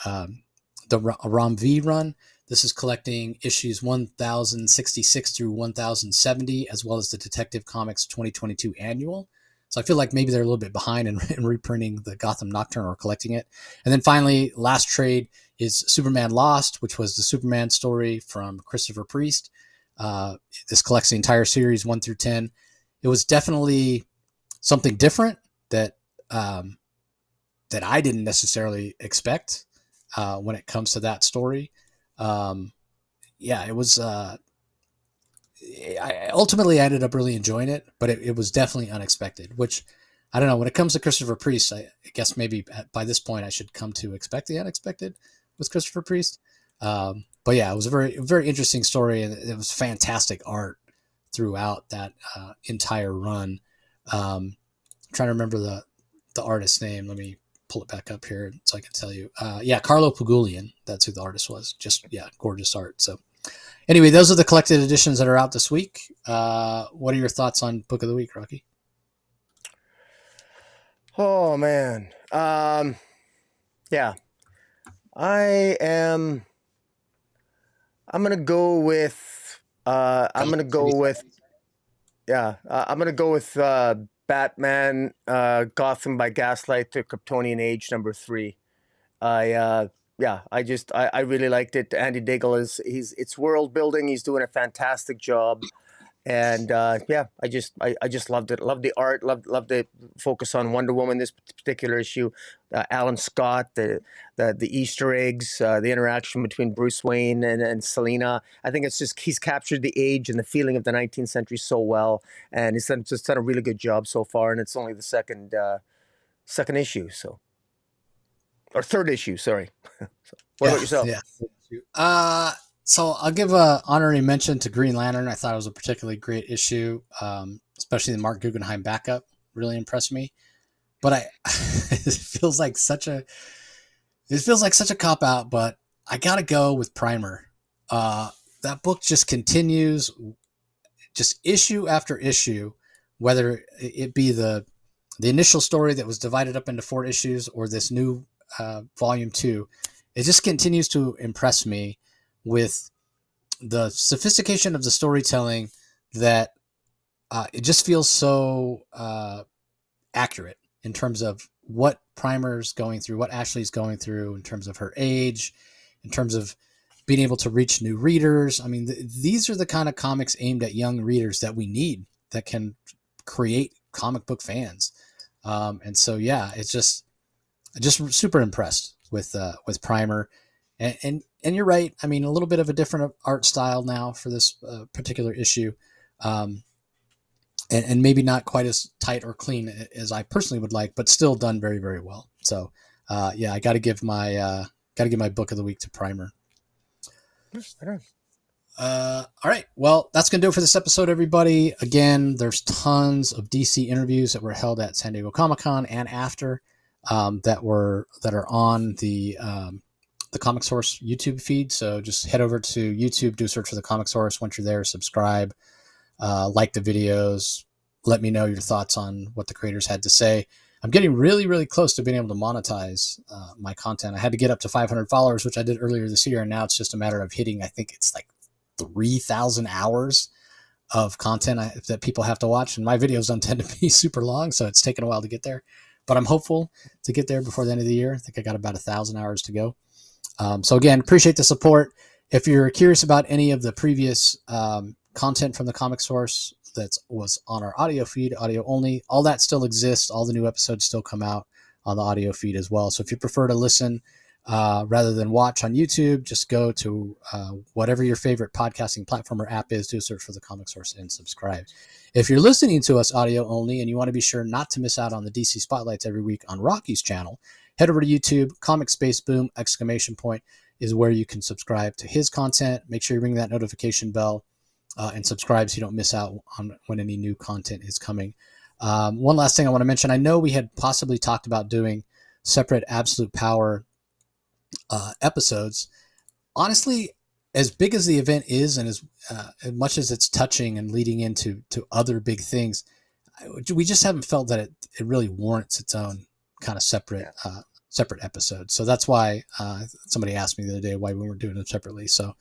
Ram V run. This is collecting issues 1066 through 1070, as well as the Detective Comics 2022 annual. So I feel like maybe they're a little bit behind in reprinting the Gotham Nocturne or collecting it. And then finally, last trade is Superman Lost, which was the Superman story from Christopher Priest. This collects the entire series 1 through 10. It was definitely something different that I didn't necessarily expect when it comes to that story. It was. I ultimately ended up really enjoying it, but it was definitely unexpected. Which I don't know. When it comes to Christopher Priest, I guess maybe by this point I should come to expect the unexpected with Christopher Priest. But yeah, it was a very interesting story, and it was fantastic art throughout that entire run. I'm trying to remember the artist's name. Let me pull it back up here so I can tell you. Carlo Pugulian. That's who the artist was. Just gorgeous art. So anyway, those are the collected editions that are out this week. What are your thoughts on Book of the Week, Rocky? Oh man, yeah, I'm gonna go with. I'm gonna go with. Yeah, I'm gonna go with Batman, Gotham by Gaslight to Kryptonian Age number 3. I really liked it. Andy Diggle it's world building. He's doing a fantastic job, and I just loved it. Loved the art. Loved the focus on Wonder Woman this particular issue. Alan Scott, the Easter eggs, the interaction between Bruce Wayne and Selina. I think it's just he's captured the age and the feeling of the 19th century so well, and he's just done a really good job so far. And it's only the second issue, or third issue. Sorry. What about yourself? Yeah. So I'll give a honorary mention to Green Lantern. I thought it was a particularly great issue, especially the Mark Guggenheim backup really impressed me. But it feels like such a cop out. But I gotta go with Primer. That book just continues, just issue after issue, whether it be the initial story that was divided up into 4 issues or this new volume 2. It just continues to impress me with the sophistication of the storytelling that it just feels so accurate in terms of what Primer's going through, what Ashley's going through in terms of her age, in terms of being able to reach new readers. I mean, these are the kind of comics aimed at young readers that we need, that can create comic book fans. And so, yeah, it's just super impressed with Primer. And you're right. I mean, a little bit of a different art style now for this particular issue. And maybe not quite as tight or clean as I personally would like, but still done very, very well. So, yeah, I got to give my book of the week to Primer. All right. Well, that's going to do it for this episode, everybody. Again, there's tons of DC interviews that were held at San Diego Comic-Con and after that are on the Comic Source YouTube feed. So just head over to YouTube, do a search for the Comic Source. Once you're there, subscribe. Like the videos, let me know your thoughts on what the creators had to say. I'm getting really, really close to being able to monetize my content. I had to get up to 500 followers, which I did earlier this year, and now it's just a matter of hitting, I think it's like 3,000 hours of content that people have to watch, and my videos don't tend to be super long, so it's taken a while to get there. But I'm hopeful to get there before the end of the year. I think I got about 1,000 hours to go. So again, appreciate the support. If you're curious about any of the previous content from the Comic Source that was on our audio feed, audio only, all that still exists. All the new episodes still come out on the audio feed as well. So if you prefer to listen rather than watch on YouTube, just go to whatever your favorite podcasting platform or app is, do a search for the Comic Source and subscribe. If you're listening to us audio only and you want to be sure not to miss out on the DC Spotlights every week on Rocky's channel, head over to YouTube. Comic Space Boom ! Is where you can subscribe to his content. Make sure you ring that notification bell and subscribe so you don't miss out on when any new content is coming. One last thing I want to mention. I know we had possibly talked about doing separate Absolute Power episodes. Honestly, as big as the event is, and as much as it's touching and leading into other big things, we just haven't felt that it really warrants its own kind of separate episode. So that's why somebody asked me the other day why we weren't doing them separately. So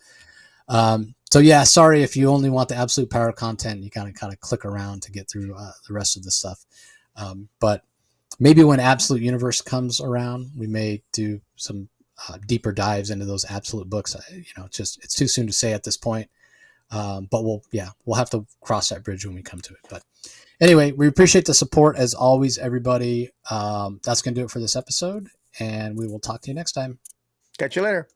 yeah, sorry if you only want the Absolute Power content, you kind of click around to get through the rest of the stuff. But maybe when Absolute Universe comes around, we may do some deeper dives into those Absolute books. It's too soon to say at this point. But we'll have to cross that bridge when we come to it. But anyway, we appreciate the support as always, everybody. That's going to do it for this episode, and we will talk to you next time. Catch you later.